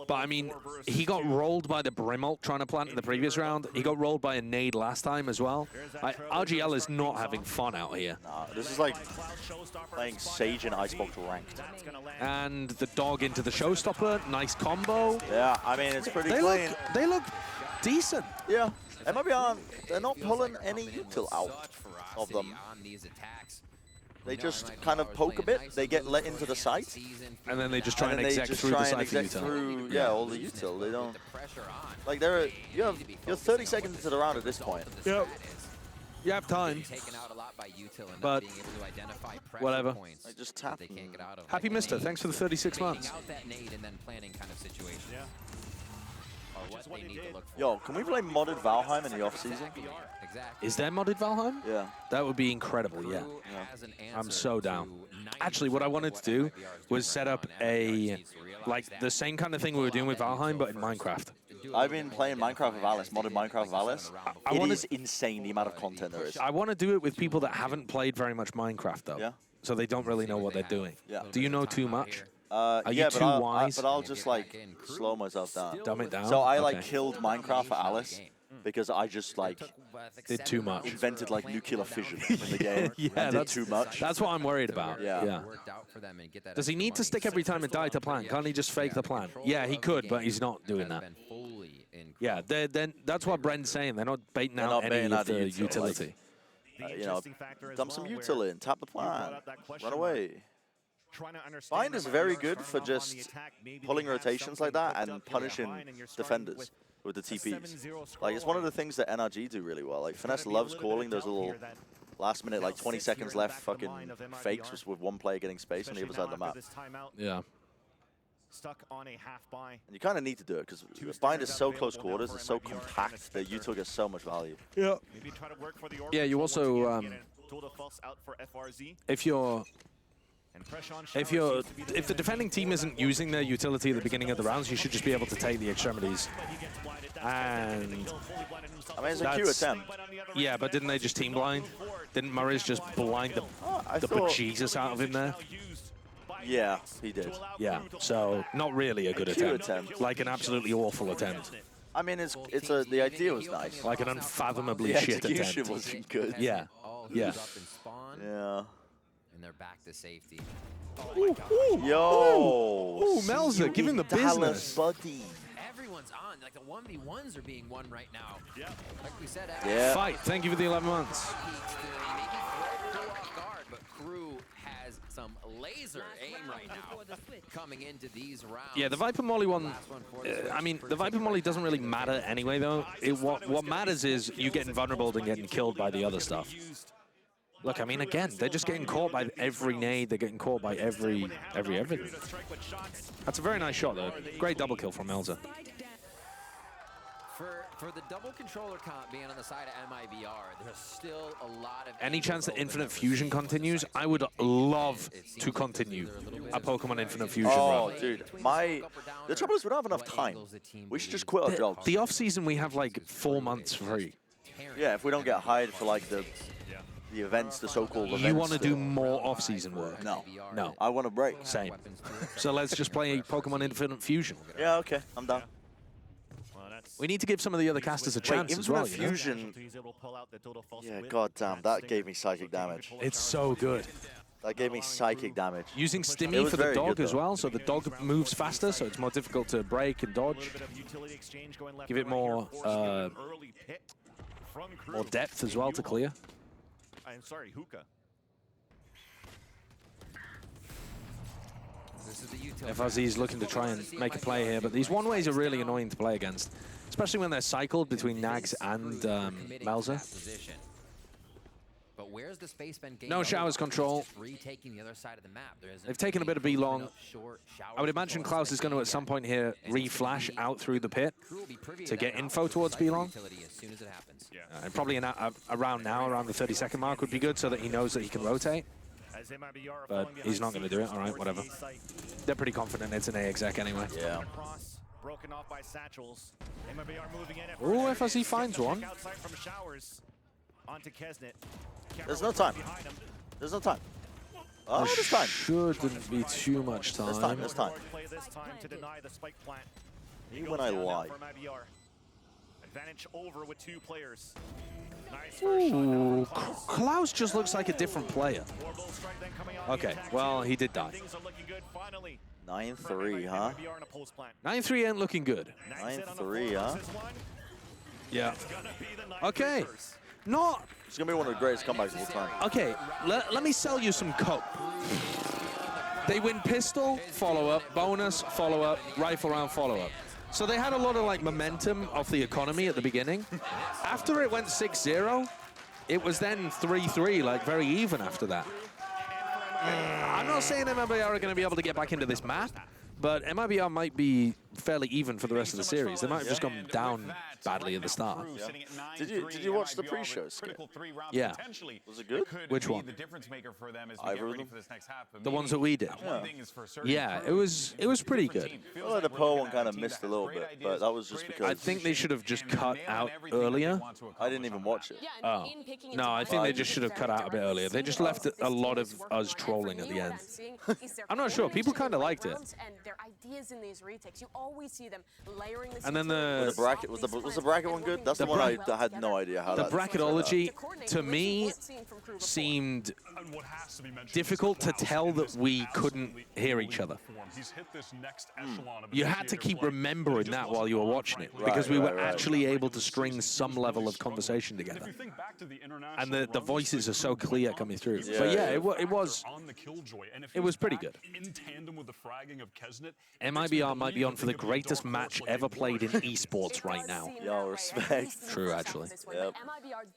But, I mean, he got rolled by the Brimalt trying to plant in the previous round. He got rolled by a nade last time as well. RGL is not having fun out here. Nah, this is like playing Sage and Icebox ranked. And the dog into the showstopper. Nice combo. Yeah, I mean, it's pretty clean. They look decent. Yeah. MiBR, they're not pulling any util out of them. They just kind of poke a bit. They get let into the site. And then they just try and exec through the site for util. Yeah, all the util. They don't. Like, you're 30 seconds into the round at this point. Yep. You have time. But whatever. They just tap. Happy Mister, thanks for the 36 months. Yo, can we play modded Valheim in the off-season? Is there modded Valheim? Yeah. That would be incredible, yeah. I'm so down. Actually, what I wanted to do was set up like the same kind of thing we were doing with Valheim, but in Minecraft. I've been playing Minecraft with Alice, modded Minecraft with Alice. It is insane the amount of content there is. I want to do it with people that haven't played very much Minecraft, though. Yeah. So they don't really know what they're doing. Yeah. Do you know too much? Are you too wise? But I'll just like slow myself down. Dumb it down? So I like Okay. killed Minecraft for Alice because I just like Did too much. invented like nuclear fission in the game Yeah, and did that's too much. That's what I'm worried about. Yeah. Does he need to stick every time and die to plan? Can't he just fake the plan? Yeah, he could, but he's not doing that. Yeah, then that's what Brent's saying. They're not baiting They're out not any baiting of out the the util, utility. You know, dump some util in, tap the plan, run away. Bind is very good for just pulling rotations like that and punishing defenders with the TPs. Like, it's one of the things that NRG do really well. Like, Finesse loves calling those little last minute, like 20 seconds left fucking fakes with one player getting space on the other side of the map. Yeah. stuck on a half buy. And you kind of need to do it because the bind is so close quarters, it's so compact that Yuto gets so much value. Yeah. Maybe try to work for the Yeah, you also out for FRZ. if the defending team isn't using their utility at the beginning of the rounds, you should just be able to take the extremities. And I mean, it's a Q attempt. Yeah, but didn't they just team blind? Didn't Murray's just blind the bejesus out of him there? Yeah, he did. Yeah, so not really a good attempt. Like an absolutely awful attempt. I mean, the idea was nice. Like an unfathomably the shit execution attempt. wasn't good. Yeah, yeah. Yeah. And they're back to safety. Ooh, yo! Ooh, Melza, give him the business. Buddy. Everyone's on. Like the 1v1s are being won right now. Yeah. Like we said, yeah. Fight. Thank you for the 11 months. But KRU has some laser aim right now coming into these rounds. Yeah, the Viper Molly one, I mean, the Viper Molly doesn't really matter anyway, though. What matters is you getting vulnerable and getting killed by the other stuff. Look, I mean, again, they're just getting caught by every nade. They're getting caught by everything. That's a very nice shot, though. Great double kill from Elza. For the double controller comp being on the side of MiBR, there's still a lot of... Any chance that Infinite Fusion continues? I would love to continue a Pokemon Infinite Fusion run. run. Dude, the trouble is we don't have enough time. We should just quit our jobs. The off-season, we have like 4 months free. Yeah, if we don't get hired for like the events, the so-called events. You want to do more off-season work? No. No. I want a break. Same. So let's just play Pokemon Infinite Fusion. Yeah, okay. I'm done. We need to give some of the other casters a chance as well. Infinite Fusion. Yeah, goddamn, that gave me psychic damage. It's so good. That gave me psychic damage. Using Stimmy for the dog as well, so the dog moves faster, so it's more difficult to break and dodge. Give it more depth as well to clear. I'm sorry, Hookah. FRZ is looking to try and make a play here, but these one-ways are really annoying to play against, especially when they're cycled between Nags and Melza. But where's the space been gained? No showers control. Retaking the other side of the map. They've taken a bit of B-long. I would imagine Klaus is going to, at some point here, re-flash out through the pit to get info towards B-long. And probably around now, around the 30-second mark would be good so that he knows that he can rotate. But he's not going to do it. All right, whatever. They're pretty confident it's an A exec anyway. Yeah. Ooh, FRZ finds one. There's no time. There's no time. Oh, there's time. Shouldn't be too much time. There's time. There's time. Even when I lie. Advantage over with 2 players. Ooh, Klaus just looks like a different player. Okay, well, he did die. 9-3, huh? 9-3 ain't looking good. 9-3, huh? Yeah. Okay. Not... It's going to be one of the greatest comebacks of all time. Okay, let me sell you some coke. They win pistol, follow-up, bonus, follow-up, rifle round, follow-up. So they had a lot of like momentum off the economy at the beginning. After it went 6-0, it was then 3-3, like very even after that. I'm not saying MiBR are going to be able to get back into this map, but MiBR might be fairly even for the rest of the series. They might have just gone down badly at the start. Yeah. Did you watch the pre-show skit? Yeah. Was it good? Which one? Either of them? The ones that we did. Yeah, it was pretty good. I feel like the Poe one kind of missed a little bit, but that was just because... I think they should have just cut out earlier. I didn't even watch it. Oh. No, I think they just should have cut out a bit earlier. They just left a lot of us trolling at the end. I'm not sure. People kind of liked it. And then the bracket was the bracket one good? That's the one I had no idea how. The bracketology to me seemed difficult to tell that we couldn't hear each other. You had to keep remembering that while you were watching it, because we were actually able to string some level of conversation together. And the voices are so clear coming through. But yeah, it was pretty good. MiBR might be on for the the greatest match ever played in esports right now. Yo, respect. True, actually. Yep.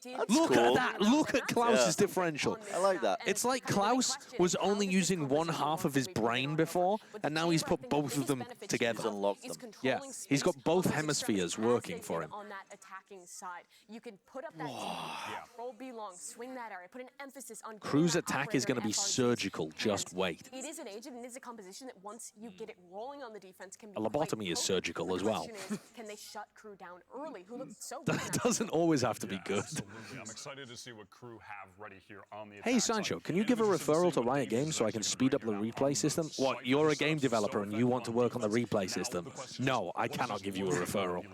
That's Look cool. at that. Look at Klaus's differential. I like that. It's like Klaus was only using one half of his brain before, and now he's put both of them together. He's unlocked them. Yeah, he's got both hemispheres working for him. On that attacking side, you can put up that control B long, swing that area, put an emphasis on Crew's attack is going to be surgical. Just wait. It is an agent and it is a composition that once you get it rolling on the defense can be A lobotomy is surgical as well. Can they shut Crew down early? Who looked so That doesn't always have to be good. Absolutely. I'm excited to see what Crew have ready here on the Hey, attack side. Sancho, can you give a referral to Riot Games so I can speed up the replay system? What, you're a game developer and you want to work on the replay system? No, I cannot give you a referral.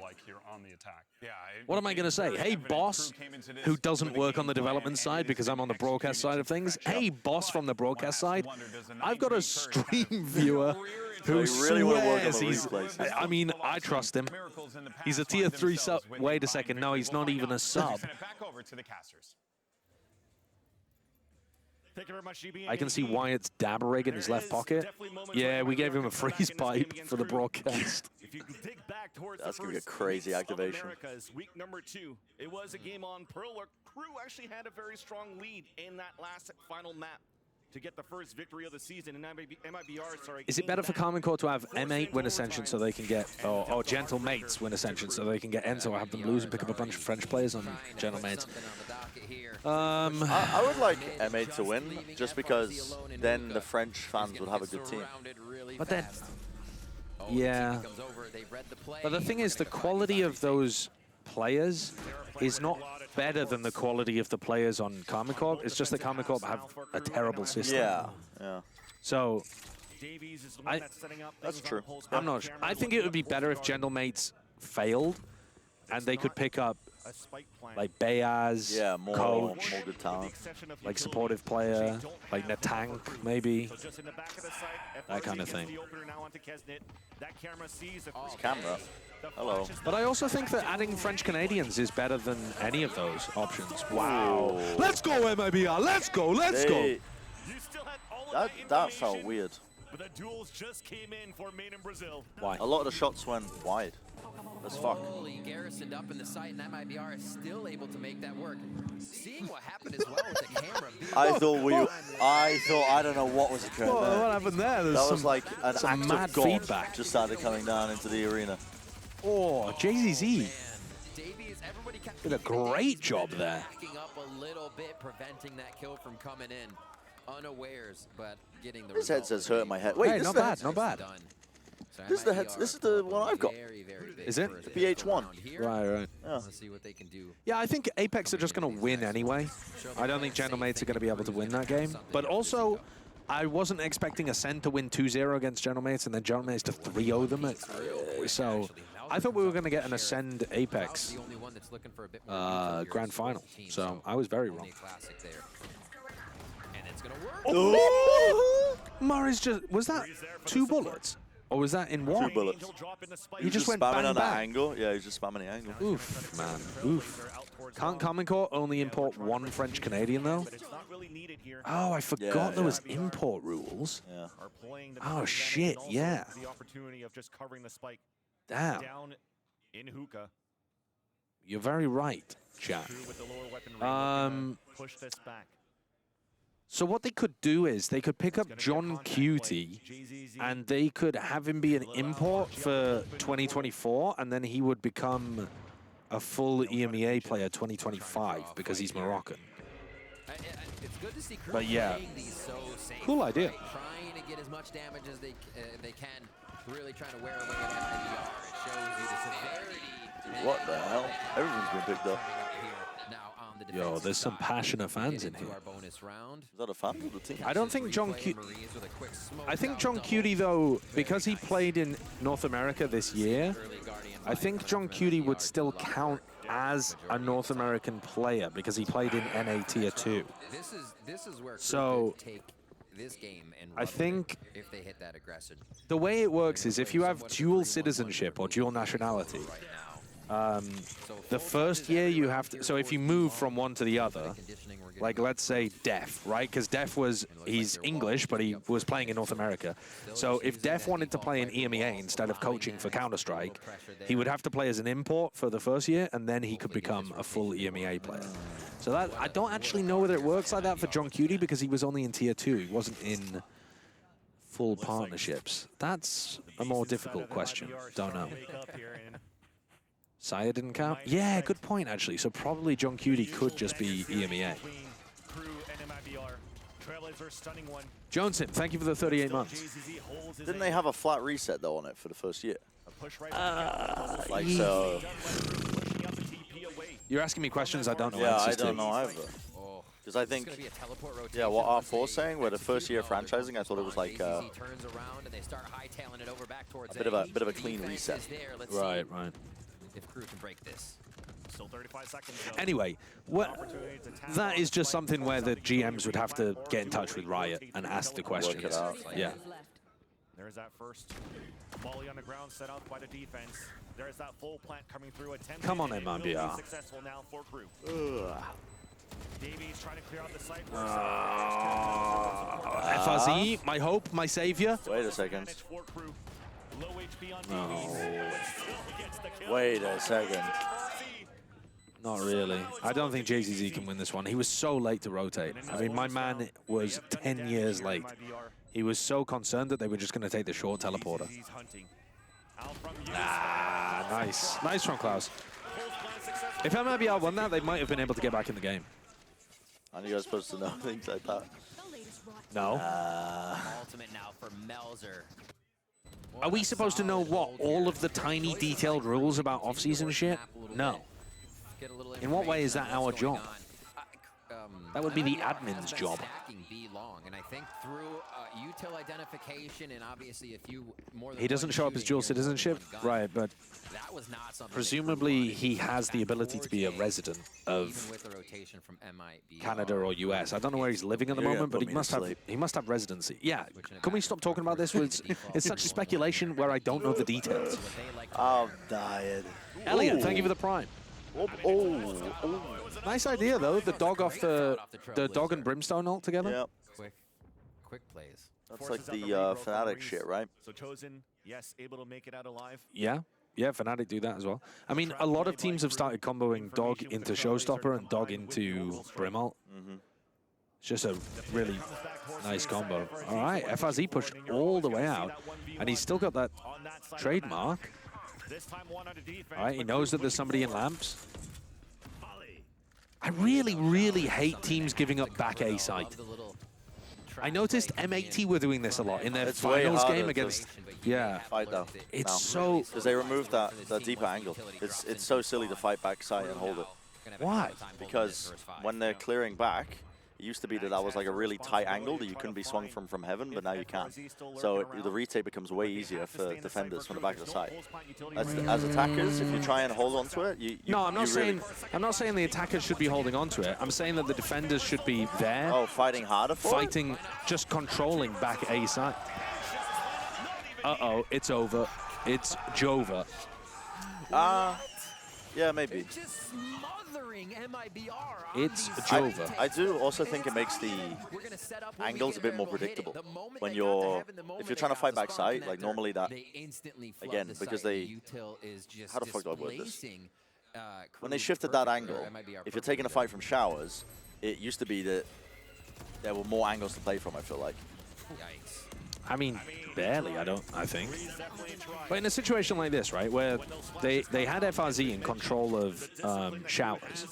What am I going to say? Hey, boss, who doesn't work on the development side because I'm on the broadcast side of things. Hey, boss from the broadcast side, I've got a stream viewer who really wanna work on swears the he's... replay system. I mean, I trust him. He's a tier 3 sub. Wait a second, no, he's not even a sub. Back over to the casters. Thank you very much, GB. I can see Wyatt's dab rig in his left pocket. Yeah, we gave him a freeze pipe for the broadcast. If you dig back towards That's the gonna be a first crazy weeks of activation. America's week number 2. It was a game on Pearl where Crew actually had a very strong lead in that last final map to get the first victory of the season. And MiBR, sorry. Is it better for Common Core to have M8 win Ascension so they can get, or Gentle Mates win Ascension so they can get Enzo, have them lose and pick up a bunch of French players on Gentle Mates? I would like M8 to win, just because then the French fans would have a good team. But then, yeah. But the thing is, the quality of those players is not better than the quality of the players on Common Corp. It's just that Common Corp have a terrible system. Yeah, yeah. So, That's true. I'm not sure. I think it would be better if Gentle Mates failed and they could pick up like Bayaz, Yeah, more Coach, good talent. like supportive player, like Natank maybe, that kind of thing. Camera. Hello. But I also think that adding French Canadians is better than any of those options. Wow. Let's go, MiBR. Let's go. Let's go. That felt weird. But the duels just came in for Main in Brazil. Why? A lot of the shots went wide. As fuck. Garrisoned up in the site, and that MiBR is still able to make that work. Seeing what happened as well with the camera. I don't know what was occurring there. What happened there? There's That was like an some act mad of God feedback. just started coming down into the arena. Oh, JZZ did a great job there. Backing up a little bit, preventing that kill from coming in unawares, but getting the This result. headset's hurting my head. Wait, Hey, this not is the bad, not bad. This is the one I've got. Is it? The PH1. Right, right. Yeah. Let's see what they can do. Yeah, I think Apex are just going to win anyway. I don't think Gentle Mates are going to be able to win that game. But also, I wasn't expecting Ascend to win 2-0 against Gentle Mates and then Gentle Mates to 3-0 them. So I thought we were going to get an Ascend Apex grand final. So I was very wrong. And it's gonna work. Oh! Murray's just... Was that 2 bullets? Or was that in 1? 2 bullets. He just went spamming bang, on that bang. angle. Yeah, he's just spamming the angle. Oof, man. Oof. Can't Common Core only import 1 French Canadian, though? Oh, I forgot there was import rules. Yeah. Oh, shit, yeah. The opportunity of just covering the spike Damn. down in hookah. You're very right, chat. With the lower weaponry, push this back. So what they could do is they could pick up John Cutie and they could have him be an import for 2024 and then he would become a full EMEA player 2025 because he's Moroccan. It's good to see Crew But yeah, playing these so safe, cool idea. right? Trying to get as much damage as they can, really trying to wear away at MiBR. It shows you the severity. What the hell? Everything's been picked up. Yo, there's some passionate fans in here. Is that a fan of the team? I don't think John Cutie... I think John Cutie, though, because he played in North America this year, I think John Cutie would still count as a North American player because he played in NA Tier 2. This is where So, take this game and I think if they hit that aggression. the way it works is if you have dual citizenship or dual nationality, The first year you have to, so if you move from one to the other, like let's say Def, right? Because Def he's English, but he was playing in North America. So if Def wanted to play in EMEA instead of coaching for Counter-Strike, he would have to play as an import for the first year, and then he could become a full EMEA player. So that, I don't actually know whether it works like that for John Cutie because he was only in Tier 2. He wasn't in full partnerships. That's a more difficult question. Don't know. Saya didn't count? Yeah, good point, actually. So probably John Cutie could just be EMEA. Johnson, thank you for the 38 months. Didn't they have a flat reset, though, on it for the first year? Like, so... You're asking me questions I don't know Yeah, answers I don't to. know either. Because I think, yeah, what R4's saying, where the first year of franchising, I thought it was like a bit of a clean reset. Right, right. If Crew can break this. Still 35 seconds. Anyway, that is just something where the GMs would have to get in touch with Riot and ask the questions. Work it out. Yeah. There's that first volley on the ground set out by the defense. There's that full plant coming through. Come on, MiBR. Successful now for Crew. Davies trying to clear out the site. FRZ, my hope, my savior. Wait a second. Low HP on No. Wait a second. Not really. I don't think JZZ can win this one. He was so late to rotate. I mean, my man was 10 years late. He was so concerned that they were just going to take the short teleporter. Ah, nice. Nice from Klaus. If MiBR won that, they might have been able to get back in the game. Aren't you guys supposed to know things like that? No. Ultimate now for Melzer. Are we supposed to know what? All of the tiny detailed rules about off-season shit? No. In what way is that our job? That would be the admin's job. And I think through util identification and obviously if you more than He doesn't show up as dual citizenship, right, but presumably he has the ability to be a resident of Canada or US. I don't know where he's living at the moment, but he must have residency. Yeah, can we stop talking about this? It's such speculation where I don't know the details. I'm dying. Elliot, thank you for the prime. Nice idea though, the dog off the dog and brimstone ult together. Yep. Quick plays. That's like the Fnatic shit, right? So Chosen, yes, able to make it out alive. Yeah, Fnatic do that as well. I mean, a lot of teams have started comboing dog into showstopper and dog into brim ult. It's just a really nice combo. All right, FRZ pushed all the way out, and he's still got that trademark. All right, he knows that there's somebody in lamps. I really, really hate teams giving up back A site. I noticed M80 were doing this a lot in their finals game against. Yeah, fight though. It's so because they removed that deeper angle. It's so silly to fight back side and hold it. Why? Because when they're clearing back, it used to be that was like a really tight angle that you couldn't be swung from heaven, but now you can. So the retake becomes way easier for defenders from the back of the side. As attackers, if you try and hold onto it, no, I'm not saying the attackers should be holding onto it. I'm saying that the defenders should be there. Oh, fighting harder for it? Just controlling back A side. Uh-oh, it's over. It's Jova. Yeah, maybe. It's Jova. I do also think it makes the angles a bit more predictable. When if you're trying to fight back side, like normally that, again, because they, how the fuck do I word this? When they shifted that angle, if you're taking a fight from showers, it used to be that there were more angles to play from, I feel like. I mean, barely, I think. But in a situation like this, right, where they had FRZ in control of showers,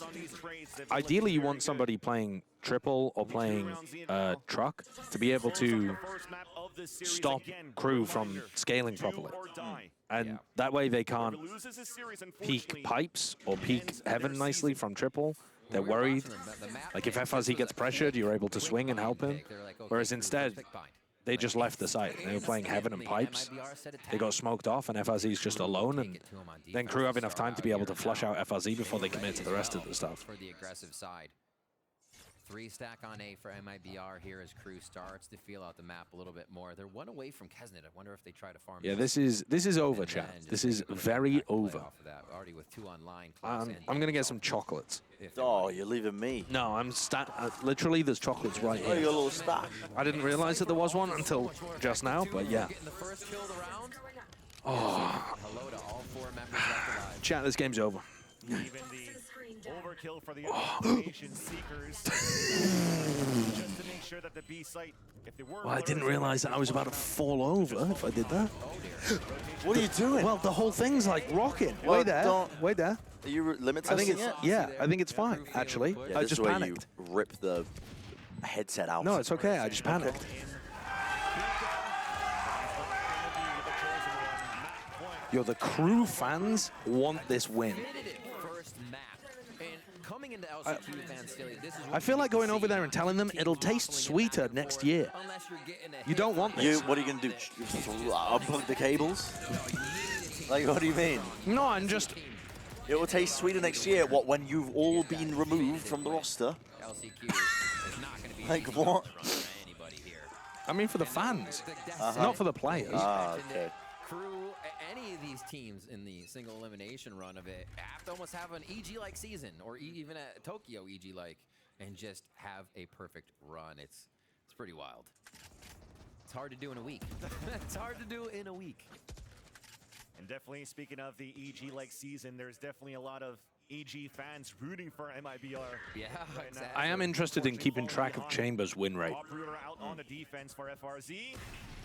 ideally you want somebody playing triple or playing truck to be able to stop crew from scaling properly. And that way they can't peek pipes or peek heaven nicely from triple. They're worried. Like if FRZ gets pressured, you're able to swing and help him. Whereas instead, they just left the site. They were playing heaven and pipes. They got smoked off, and FRZ's just alone. And then crew have enough time to be able to flush out FRZ before they commit to the rest of the stuff. 3-stack on A for MiBR here as Crew starts to feel out the map a little bit more. They're one away from Kesnet. I wonder if they try to farm. Yeah, this is over, chat. This is very over. Off of that. Already with 2 online. I'm gonna get some chocolates. Oh, you're leaving me. No, I'm literally, there's chocolates right Oh, here. your little stack. I didn't realize that there was one until just now, but yeah. Getting the first kill of the round. Oh, Hello to all 4 members left alive. chat, this game's over. Even the overkill for the information seekers. Just to make sure that the B site, if they were. Well, I didn't realize that I was about to fall over if I did that. What are you doing? Well, the whole thing's like rocking. Well, Wait there. don't- Wait there. Are you limit I think testing it's it? yeah. I think it's fine. Actually, Yeah, I this just is where panicked. you rip the headset out. No, it's okay. I just panicked. Yo, the Crew fans want this win. First map. And coming into LCQ fans, this is I feel like going over there and telling them it'll taste sweeter next year. unless you're getting a You don't want this. What are you gonna do? Unplug the cables? Like, what do you mean? No, I'm just. It will taste sweeter next year. What, when you've all been removed from the roster? LCQ is not going to be Like what? for anybody here. I mean, for the fans, not for the players. Ah, okay. Crew, any of these teams in the single elimination run of it have to almost have an EG-like season, or even a Tokyo EG-like, and just have a perfect run. It's pretty wild. It's hard to do in a week. It's hard to do in a week. And definitely, speaking of the EG-like season, there's definitely a lot of EG fans rooting for MiBR. Yeah, exactly. I am interested in keeping track of Chambers' win rate. Uprooter out on the defense for FRZ.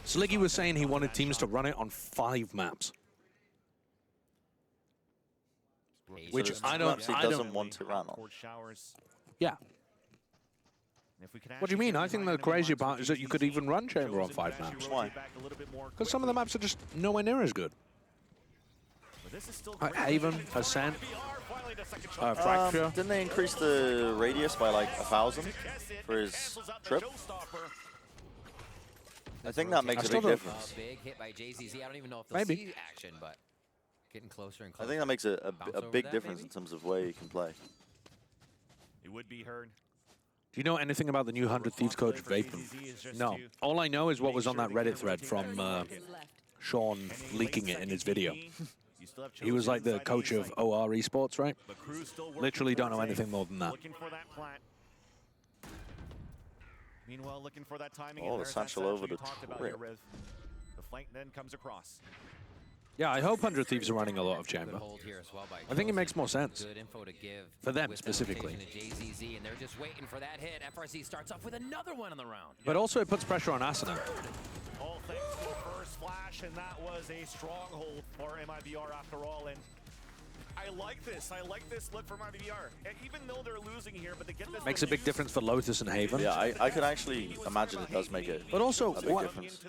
Sliggy was saying he wanted teams to run it on 5 maps. Which there's I two don't. maps he I doesn't don't. want to run on. Court showers. Yeah. If we can What do you actually mean? get I think behind the crazy enemy part is that you could even run Chamber on 5 actually maps. rotate Why? back a little bit more Because some of the quickly. maps are just nowhere near as good. But this is still Haven, Ascent, finally the second shot. Fracture. Didn't they increase the radius by like 1,000 for his trip? I think that makes a still big don't- difference. Big hit by JZZ. I don't even know if they'll Maybe. see action, but getting closer and I closer. think that makes a Bounce over big that, difference maybe? in terms of where you can play. It would be heard. Do you know anything about the new 100 Thieves coach, Vaping? No. All I know is what was on that Reddit thread from Sean leaking it in his video. He was like the coach of OR Esports, right? Literally don't know anything more than that. Looking for that plant. Meanwhile, looking for that timing. Oh, and the there's that satchel over you the talked about trip. here, Riv. The flank then comes across. Yeah, I hope 100 Thieves are running a lot of Chamber. Hold here as well by I think it Chosen. makes more sense. Good info to give For them with that specifically. rotation to JZZ, and they're just waiting for that hit. FRC starts off with another one in the round. But also it puts pressure on Asuna. All thanks to the first flash, and that was a stronghold for MiBR after all. And I like this. I like this look for MiBR. And even though they're losing here, but they get this. Makes a big difference for Lotus and Haven. Yeah, I can actually imagine it does make it But also, a big difference.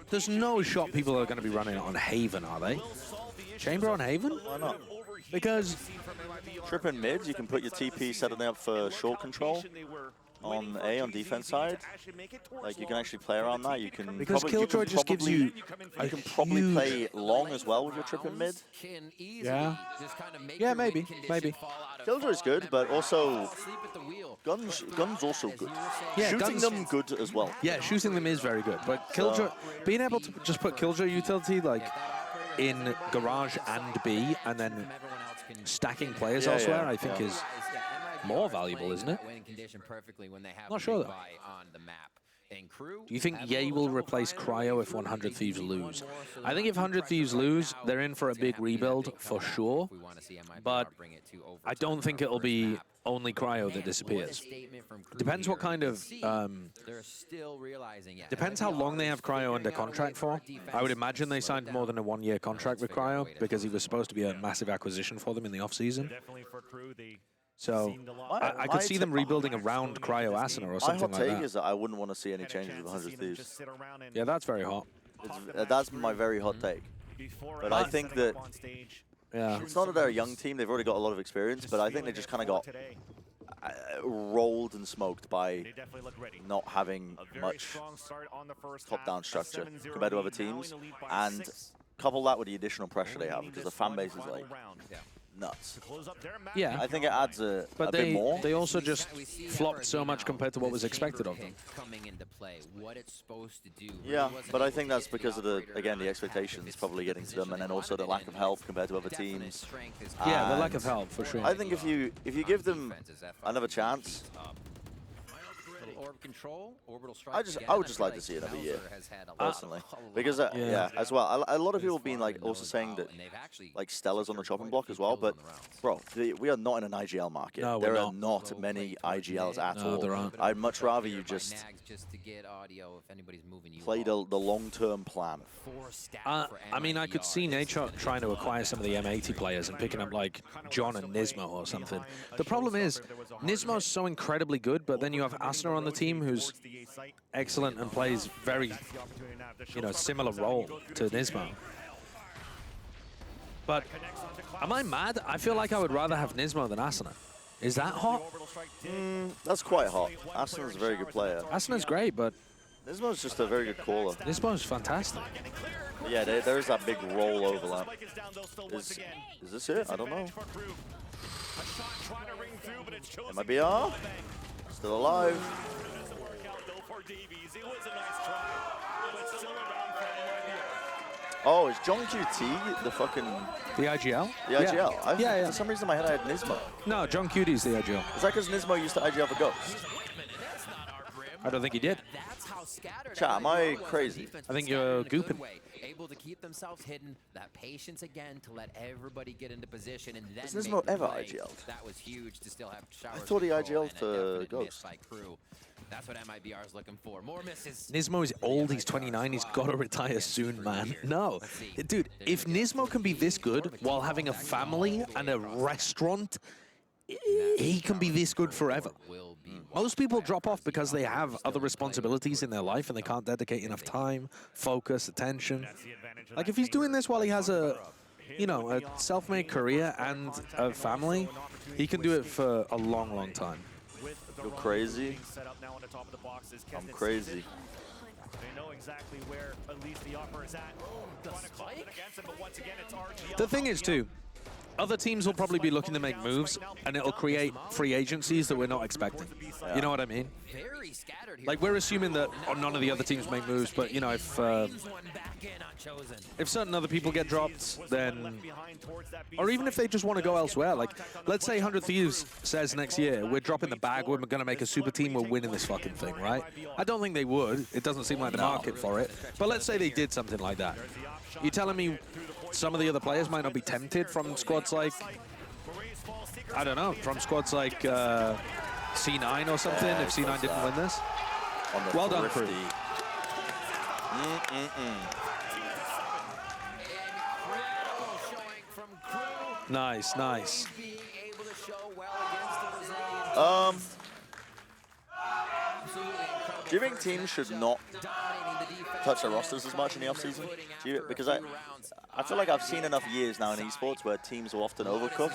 there's no shot people are going to be running it on Haven, are they? Chamber on Haven? Why not? Because Trip in mid, you can put your TP setting up for short control on A on defense side. Like you can actually play around that. You can Because probably, Killjoy just gives you a you can probably huge- play long as well with your trip in mid. Can easily Yeah. just kind of make Yeah, your maybe, win condition maybe. fall out of Killjoy's good, but also sleep at the wheel. guns also good. Yeah, Shooting guns- them good as well. yeah, shooting them is very good. But Killjoy, being able to just put Killjoy utility like in Garage and B, and then Everyone else can stacking players Yeah, elsewhere, yeah, I think yeah. is more valuable, isn't it? Winning condition perfectly when they have Not the sure, big though. buy on the map. And Crew, Do you think have a Ye little will trouble replace finding a way Cryo if through. 100 Thieves They need one lose? more, so I they're think if not 100 Thieves pressured lose, out. they're in for a It's gonna big have to be that rebuild big for comeback sure. if we wanna see MiBR But bring it to I overtime don't on think our it'll first be map. only Cryo Man, that what a disappears. statement from Crew Depends what here. kind You of see they're still realizing, yeah, depends how long they have Cryo under figuring out a way contract for our for. defense I would to imagine they slow signed down. more than a 1-year contract with figure out a Cryo way to because he slow was supposed to be a massive acquisition for them in the offseason. Definitely for Crew, they So seemed a lot I could see them rebuilding around Cryo Asuna or My something hot like take that. is that I wouldn't want to see any had a changes chance with to 100 see them Thieves. just sit around and Yeah, that's very hot. That's my very hot take. before But us I think setting up that on stage. Yeah. it's not that they're a young team. They've already got a lot of experience, but I think they just kind of got Today. rolled and smoked by They definitely look ready. not having A very much strong start on the first top-down half, a structure 7-0 compared to other lead, now teams, in the lead by and 6. couple that with the additional pressure they have Only because this the fan one base is final like round. nuts. Close up their map. Yeah. I think it adds a But bit more. they also We just see that flopped right so much now, compared to what was this expected chamber of them. pick coming into play, what it's supposed to do. really Yeah, wasn't but I able think to that's get to because of the, operator again, the and attack expectations this probably getting to them, position and then they also the wanted lack it of in. health compared to other Definite teams. strength is Yeah, the And lack of help, for sure. I think if you give them another chance, Little orb control, orbital strike I again. would just feel like to see another year, Bowser has had a lot- personally, because lot yeah, as well. A lot of people have been like far also knows saying how, that and they've actually like Stella's on the secured chopping quite block a few as well, kills but on the rounds. bro, we are not in an IGL market. No, we're There not. are not many IGLs at No, all. there aren't. I'd much rather you By just Nags just to get audio if anybody's moving you play off. the long-term plan. I mean, I could see Nature trying to acquire some of the M80 players and picking up like John and Nismo or something. The problem is, Nismo's so incredibly good, but then you have Asuna on the team who's excellent and plays very, similar role to Nismo. But am I mad? I feel like I would rather have Nismo than Asuna. Is that hot? That's quite hot. Asuna's a very good player. Asuna's great, but Nismo's just a very good caller. Nismo's fantastic. Yeah, there is that big roll overlap. Is this it? I don't know. MiBR? Still alive. Oh, is John QT the fucking... The IGL? The IGL? Yeah. Yeah. For some reason in my head I had Nismo. No, John Cuty's the IGL. Is that because Nismo used to IGL for Ghost? I don't think he did. Chat, am I crazy? I think you're gooping. Able to keep themselves hidden, that patience again to let everybody get into position and then Has make Nismo the ever play. IGL'd? That was huge to still have showers. I thought he control IGL'd and a for definite miss Ghost. by KRU. That's what MiBR is looking for. More misses. Nismo is old, he's 29, he's got to retire soon, man. No. Dude, if Nismo can be this good while having a family and a restaurant, he can be this good forever. Most people drop off because they have other responsibilities in their life and they can't dedicate enough time, focus, attention. Like if he's doing this while he has a self-made career and a family, he can do it for a long, long time. You're crazy. I'm crazy. They know exactly where at least the offer is at. But once again, it's RGL. The thing is, too, other teams will probably be looking to make moves, and it'll create free agencies that we're not expecting. You know what I mean? Like, we're assuming that none of the other teams make moves, but, if certain other people get dropped, then... Or even if they just want to go elsewhere. Like, let's say 100 Thieves says next year, we're dropping the bag, we're going to make a super team, we're winning this fucking thing, right? I don't think they would. It doesn't seem like the market for it. But let's say they did something like that. You telling me some of the other players might not be tempted from squads like... I don't know, from squads like C9 or something, if C9 didn't win this? Well done, crew. Nice, nice. Do you think teams should not touch their rosters as much in the offseason? Because I feel like I've seen enough years now in esports where teams will often overcook.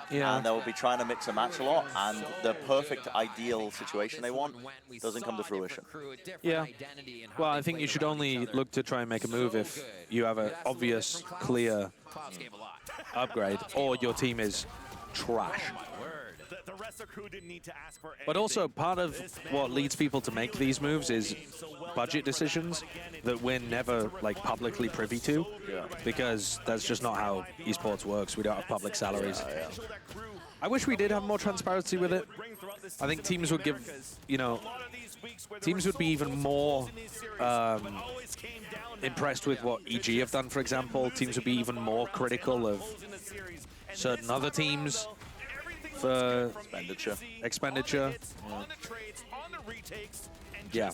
Yeah. And they will be trying to mix and match a lot, and the perfect ideal situation they want doesn't come to fruition. Yeah. Well, I think you should only look to try and make a move if you have an obvious, clear upgrade, or your team is trash. But also, part of what leads people to make these moves is budget decisions that we're never publicly privy to, because that's just not how esports works. We don't have public salaries. I wish we did have more transparency with it. I think teams would give, teams would be even more impressed with what EG have done, for example. Teams would be even more critical of certain other teams for expenditure. Yeah.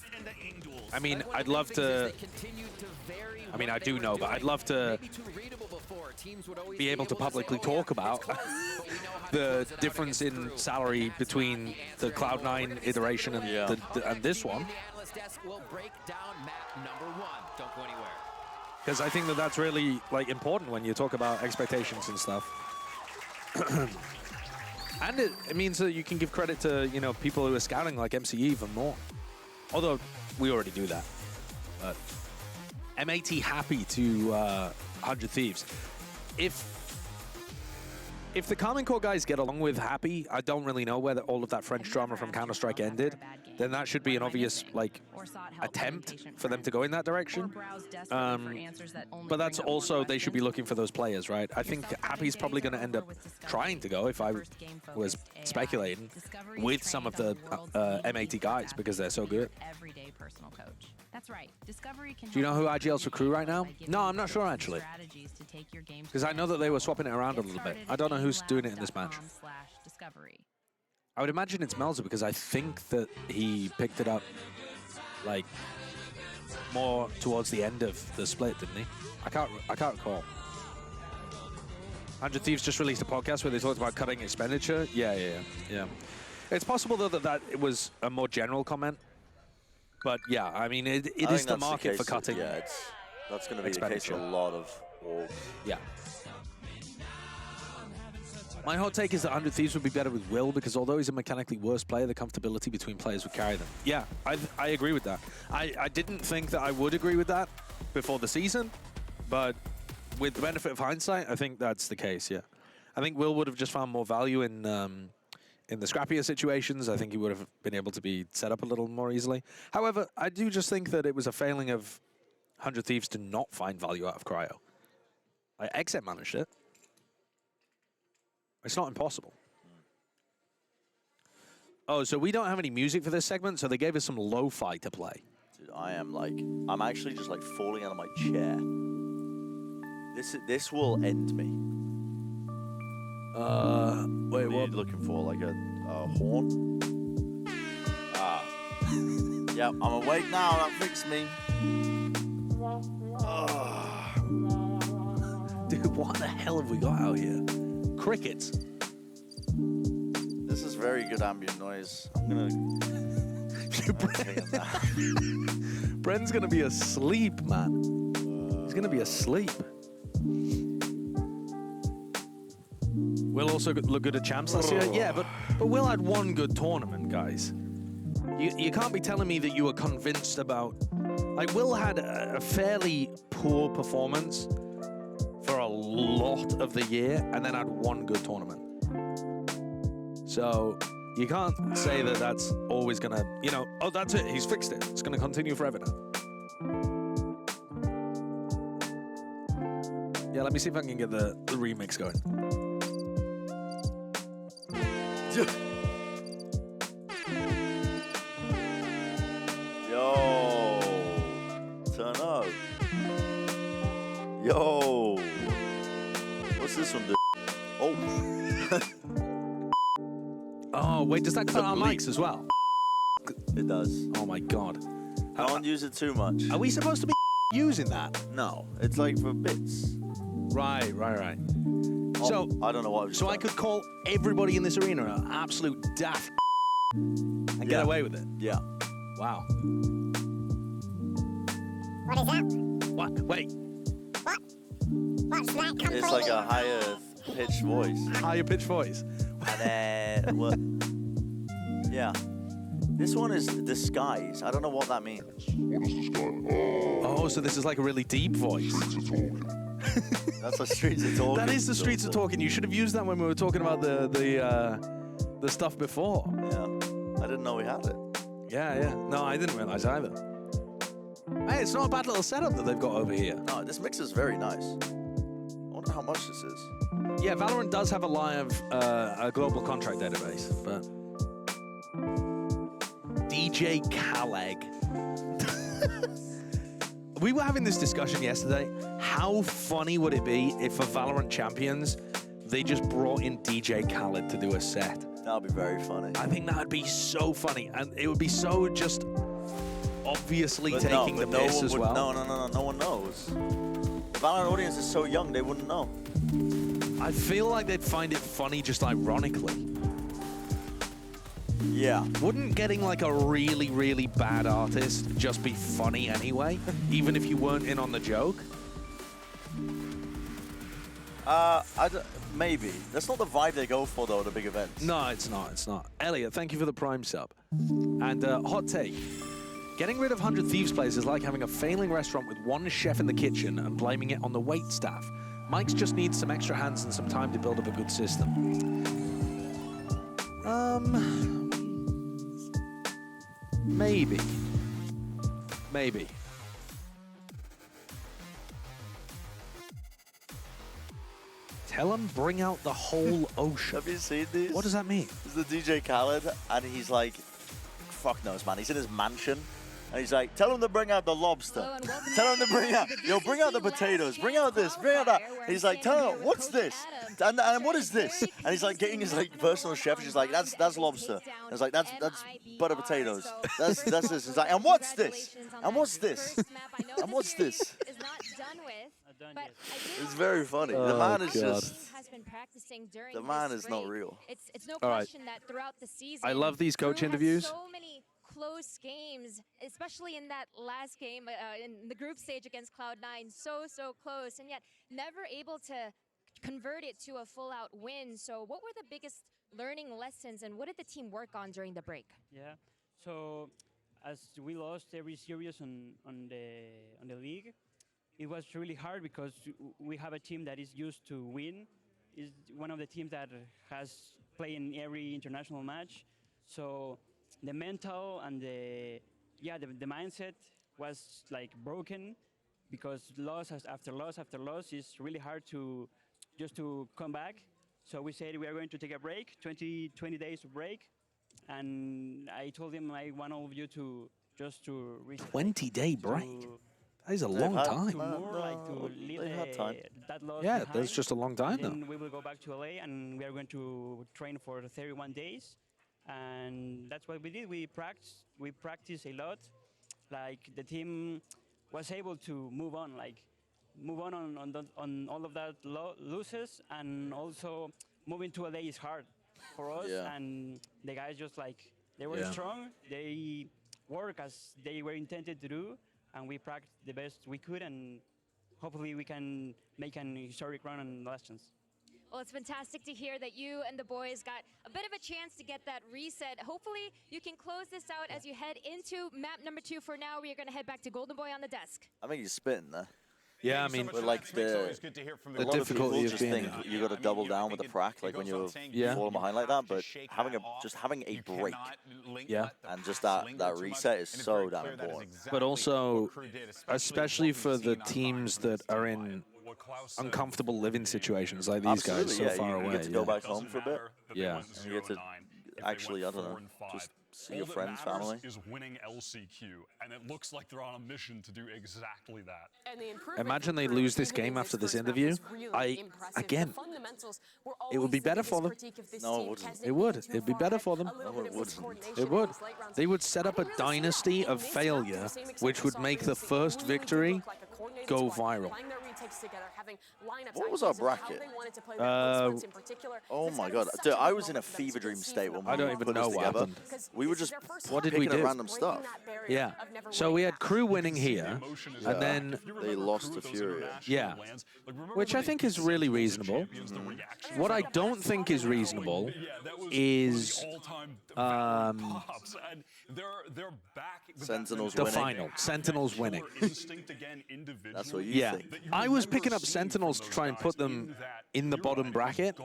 I mean, I'd love to... I mean, I do know, but I'd love to be able to publicly talk about the difference in salary between the Cloud9 iteration and, and this one. Because I think that that's really important when you talk about expectations and stuff. And it means that you can give credit to, people who are scouting like MCE even more. Although we already do that. But M80 happy to 100 Thieves. If If the Carmine Corps guys get along with Happy, I don't really know where all of that French drama from Counter-Strike ended. Then that should be an obvious, like, attempt for them to go in that direction. But that's also, they should be looking for those players, right? I think Happy's probably going to end up trying to go, if I was speculating, with some of the M80 guys because they're so good. That's right. Discovery can Do you know who IGL's for crew right now? No, I'm not sure actually. Because I know that they were swapping it around a little bit. I don't know who's doing it in this match. I would imagine it's Melzer because I think that he picked it up like more towards the end of the split, didn't he? I can't recall. 100 Thieves just released a podcast where they talked about cutting expenditure. Yeah. It's possible though that it was a more general comment. But yeah, I mean, it is the market for cutting. Yeah, that's going to be the case for a lot of orgs. Yeah. My hot take is that 100 Thieves would be better with Will because although he's a mechanically worse player, the comfortability between players would carry them. Yeah, I agree with that. I didn't think that I would agree with that before the season, but with the benefit of hindsight, I think that's the case, yeah. I think Will would have just found more value in the scrappier situations. I think he would have been able to be set up a little more easily. However, I do just think that it was a failing of 100 Thieves to not find value out of Cryo. Like, Exit managed it. It's not impossible. Oh, so we don't have any music for this segment, so they gave us some lo-fi to play. Dude, I'm actually just like falling out of my chair. This will end me. Wait, what? Are you looking for? Like a horn? Yeah, I'm awake now. That fixed me. Dude, what the hell have we got out here? Crickets. This is very good ambient noise. I'm gonna. Bren's gonna be asleep, man. He's gonna be asleep. Will also look good at champs last year. Yeah, but Will had one good tournament, guys. You can't be telling me that you were convinced about... Like, Will had a fairly poor performance for a lot of the year and then had one good tournament. So you can't say that that's always going to, you know, oh, that's it. He's fixed it. It's going to continue forever now. Yeah, let me see if I can get the remix going. Yo, turn up. Yo, what's this one do? Oh. Oh, wait, does that cut our mics as well? It does. Oh my God. I don't use it too much. Are we supposed to be using that? No, it's like for bits. Right. Oh, So I don't know what I've just So I done. could call everybody in this arena an absolute daft and get away with it. Yeah. Wow. What is that? What? Wait. What? What's that completely? It's like a higher pitched voice. Higher pitched voice. And then what? Yeah. This one is disguise. I don't know what that means. Oh, so this is like a really deep voice. That's the streets of talking. That is the streets of talking. You should have used that when we were talking about the stuff before. Yeah. I didn't know we had it. Yeah. No, I didn't realize either. Hey, it's not a bad little setup that they've got over here. No, this mix is very nice. I wonder how much this is. Yeah, Valorant does have a live a global contract database, but DJ Khaled. We were having this discussion yesterday. How funny would it be if for Valorant Champions, they just brought in DJ Khaled to do a set? That would be very funny. I think that would be so funny. And it would be so just obviously taking the piss as well. No one knows. The Valorant audience is so young, they wouldn't know. I feel like they'd find it funny just ironically. Yeah. Wouldn't getting like a really, really bad artist just be funny anyway, even if you weren't in on the joke? Maybe. That's not the vibe they go for, though, at a big event. No, it's not. Elliot, thank you for the Prime sub. And hot take. Getting rid of 100 Thieves players is like having a failing restaurant with one chef in the kitchen and blaming it on the wait staff. Mike's just needs some extra hands and some time to build up a good system. Maybe. Maybe. Tell him bring out the whole ocean. Have you seen these? What does that mean? It's the DJ Khaled, and he's like, fuck knows, man. He's in his mansion, and he's like, tell him to bring out the lobster. Tell him to bring out, bring out the potatoes. Bring out this, bring out that. And he's like, tell him, what's this? And what is this? And he's like getting his like personal chef. She's like, that's lobster. And it's like, that's butter potatoes. That's this. He's like, and what's this? And what's this? And what's this? It's very funny. The man is just. The man is not real. It's no All right. question that throughout the season, I love these coach Crew has interviews. so many close games, especially in that last game in the group stage against Cloud9. So close, and yet never able to convert it to a full-out win. So what were the biggest learning lessons, and what did the team work on during the break? Yeah, so as we lost every series on the league, it was really hard because we have a team that is used to win. Is one of the teams that has played in every international match. So the mental and the mindset was like broken because loss after loss after loss is really hard to come back. So we said we are going to take a break, 20 days of break. And I told him I want all of you to just to 20-day break. That is a long time. Yeah, that's just a long time now. Then we will go back to LA and we are going to train for 31 days. And that's what we did. We practiced a lot. Like the team was able to move on all of that losses, and also moving to LA is hard for us. Yeah. And the guys just like they were strong. They work as they were intended to do. And we practiced the best we could, and hopefully we can make an historic run on lessons. Well, it's fantastic to hear that you and the boys got a bit of a chance to get that reset. Hopefully you can close this out as you head into map number 2. For now, we are going to head back to Golden Boy on the desk. I think he's spitting there. Yeah, I mean, but like the difficulty of being you got to double down with the prac, like when you're falling behind like that. But having a break, and just that reset is so damn important. But also, especially for the teams that are in uncomfortable living situations like these guys so far away. You get to go back home for a bit. Yeah. And you get to actually, I don't know, just see your friends, family. Is winning LCQ, and it looks like they're on a mission to do exactly that. And Imagine they lose this game after this interview. Again, it would be better for them. No, it wouldn't. It would. It'd be better for them. No, it wouldn't. It would. They would set up a dynasty of failure, which would make the first victory go viral. What was our bracket? Oh my god, dude, I was in a fever dream state when we put this together. We were just picking at random stuff. Yeah. So we had Crew winning here, and then they lost to Furia. Yeah. Which I think is really reasonable. What I don't think is reasonable is Sentinels the winning. final. Sentinels winning. That's what you think. I was picking up Sentinels to try and put them in the bottom bracket,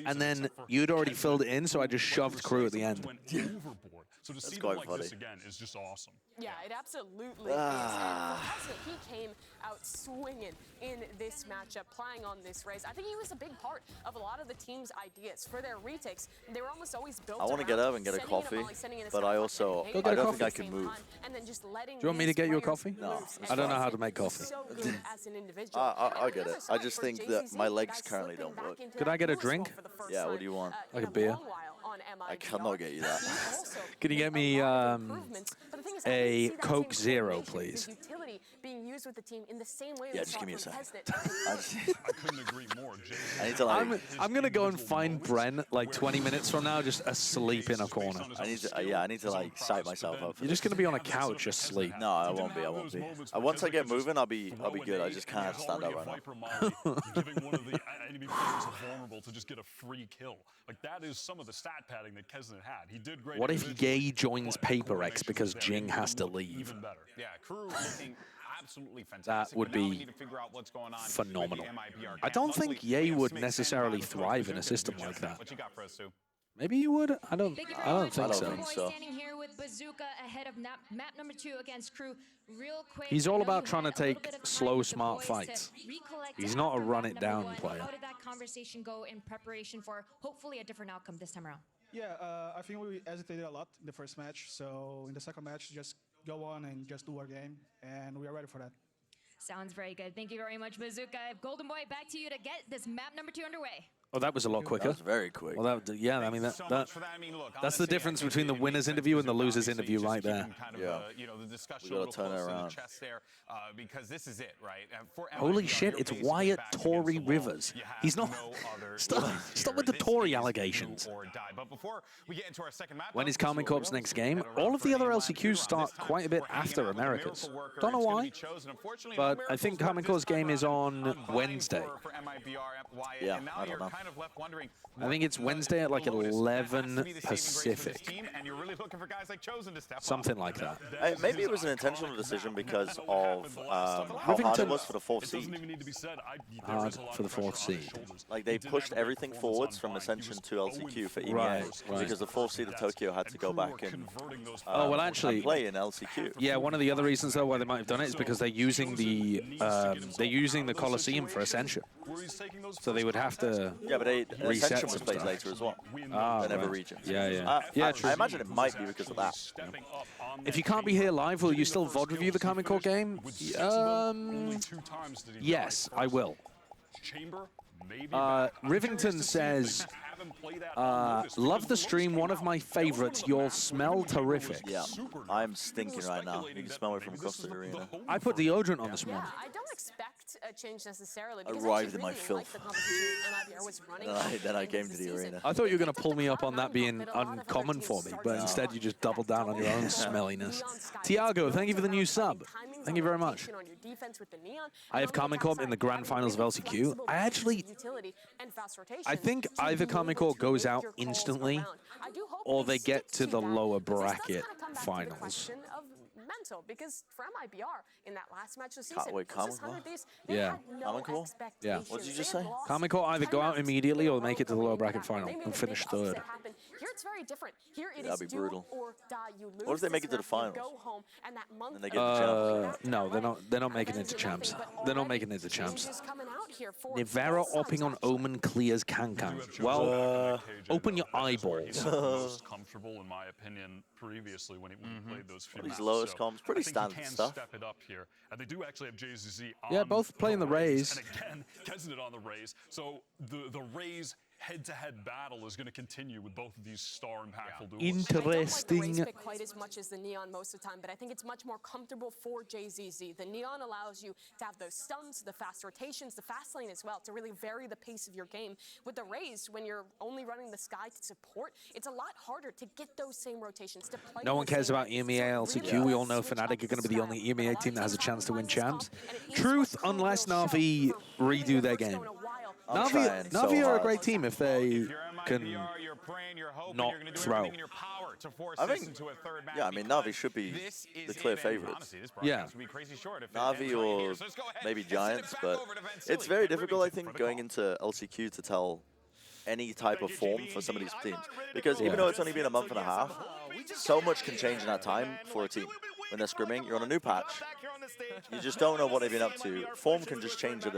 and then you'd already filled it in, so I just shoved Crew at the end. So to That's see quite them like funny. this again is just awesome. Yeah, it absolutely is. And for Hudson, he came out swinging in this matchup, playing on this race. I think he was a big part of a lot of the team's ideas for their retakes. They were almost always built I want to get up and get a coffee, but I also I don't think I can move. Do you want me to get you a coffee? No. I don't know how to make coffee. I get it. I just think that my legs currently don't work. Could I get a drink? Yeah, what do you want? Like a beer? I cannot get you that. Can you get me a Coke Zero, please? Yeah, just give me a second. I couldn't agree more. I need to like. I'm gonna go and find Brent like 20 minutes from now, just asleep in a corner. I need to. I need to like psych myself up. You're just gonna be on a couch asleep. No, I won't be. I won't be. Once I get moving, I'll be good. I just can't stand up right now. Giving one of the enemy players vulnerable to just get a free kill. Like that is some of the stat padding that Kesnet had. He did great. What if Gay joins Paper X because Jing has to leave? Even better. Yeah, Crew looking absolutely fantastic. That would But now we be need to figure out what's going on with phenomenal. the MiBR I camp. don't think Luckily, we Ye have would Smith necessarily and thrive in a Bazooka system to do like just that. What you got for us, Sue? Maybe you would. I don't think so. Standing here with Bazooka ahead of map number 2 against Crew. Real quick. He's I all know about you trying to had a little take bit of time slow, with the smart boys to fights. recollect He's not a after run map it number down 1. player. How did that conversation go in preparation for hopefully a different outcome this time around? Yeah, I think we hesitated a lot in the first match. So in the second match, just go on and just do our game, and we are ready for that. Sounds very good. Thank you very much, Bazooka. Golden Boy, back to you to get this map number 2 underway. Oh, that was a lot quicker. That was very quick. Well, yeah, I mean, that's the difference between the winner's interview and the loser's interview right there. Yeah. You know, the discussion We gotta turn it close to the around. chest there, because this is it, right? For Holy MiBR, shit, you're it's basically Wyatt back against Tory the wall. Rivers. You have He's not... no other Stop choice with here. the Tory This is allegations. do or die. But before we get into our second match, When is Carmen Corp's next game? All of the other LCQs start quite a bit after America's. Don't know why, but I think Carmen Corp's game is on Wednesday. Yeah, I don't know. I think it's Wednesday at like 11 Pacific. Something like that. Maybe it was an intentional decision because of how hard it was for the 4th seed. Hard for the 4th seed. Like they pushed everything forwards from Ascension to LCQ for EMEA Right. because the 4th seed of Tokyo had to go back and actually, play in LCQ. Yeah, one of the other reasons though why they might have done it is because they're using the Coliseum for Ascension, so they would have to. Yeah, but reset Ascension was some played stuff. later as well than every region. Yeah, true. I imagine it might be because of that. If you can't be here live, will you still VOD review the Carmen Corp game? Yes, I will. Rivington says, love the stream, one of my favorites. You'll smell terrific. Yeah, I'm stinking right now. You can smell it from across the arena. I put deodorant on this morning. I don't expect a change necessarily. Arrived in my filth. Then I came to the arena. I thought you were going to pull me up on that being uncommon for me, but instead you just doubled down on your own smelliness. Tiago, thank you for the new sub. Thank you very much. I have Carmen Corp in the grand finals of LCQ. I think either Carmen Corp goes out instantly, or they get to the lower bracket finals. Because for MiBR in that last match of the season, Wait, Carmen Corp? Yeah. Carmen Corp? Yeah. What did you just say? Carmen Corp either go out immediately or make it to the lower bracket final and finish third. Here it's very different. Here it That'd is be brutal. do or die. You lose What if they make it to the this match, finals? you go home, and that month And they get the champs. No, they're not making it to champs. They're not making it to champs. Nivera opping on Omen clears Kankan. Well, open your eyeballs. Most comfortable, in my opinion, previously when he played those few These maps. lowest So comps, pretty I think standard he can stuff. step it up here, and they do actually have JZZ on. Yeah, both playing the Rays. And again, Kesnet on the Rays. So the Rays head-to-head battle is going to continue with both of these star impactful duels. Interesting. I don't like the race pick quite as much as the Neon most of the time, but I think it's much more comfortable for JZZ. The Neon allows you to have those stuns, the fast rotations, the fast lane as well, to really vary the pace of your game. With the Rays, when you're only running the Sky to support, it's a lot harder to get those same rotations, to play No one the cares same about way. EMEA So it LCQ. really We does all know switch Fnatic up are going to be the only style. EMEA A team that has a lot of chance to win teams have champs. to run this comp, and it is Truth, what unless Carmen will Navi show for really redo the their first game. go in a while. I'm trying so Navi are a hard. great team if they can You're praying, you're hoping, not you're going to do throw. everything in your power to force I this think, into a third match. yeah, I mean, Navi should be This is the clear it, and favorites. honestly, this Yeah. broadcast would be crazy short if it Navi ends right or here. So let's go ahead maybe and send it Giants, back but over to Vansili it's very and difficult, I Rivington think, for the going call. into LCQ to tell any type of form for some of these teams. Because even though it's only been a month and a half, so much can change in that time for a team. When they're scrimming, you're on a new patch. You just don't know what they've been up to. Form can just change at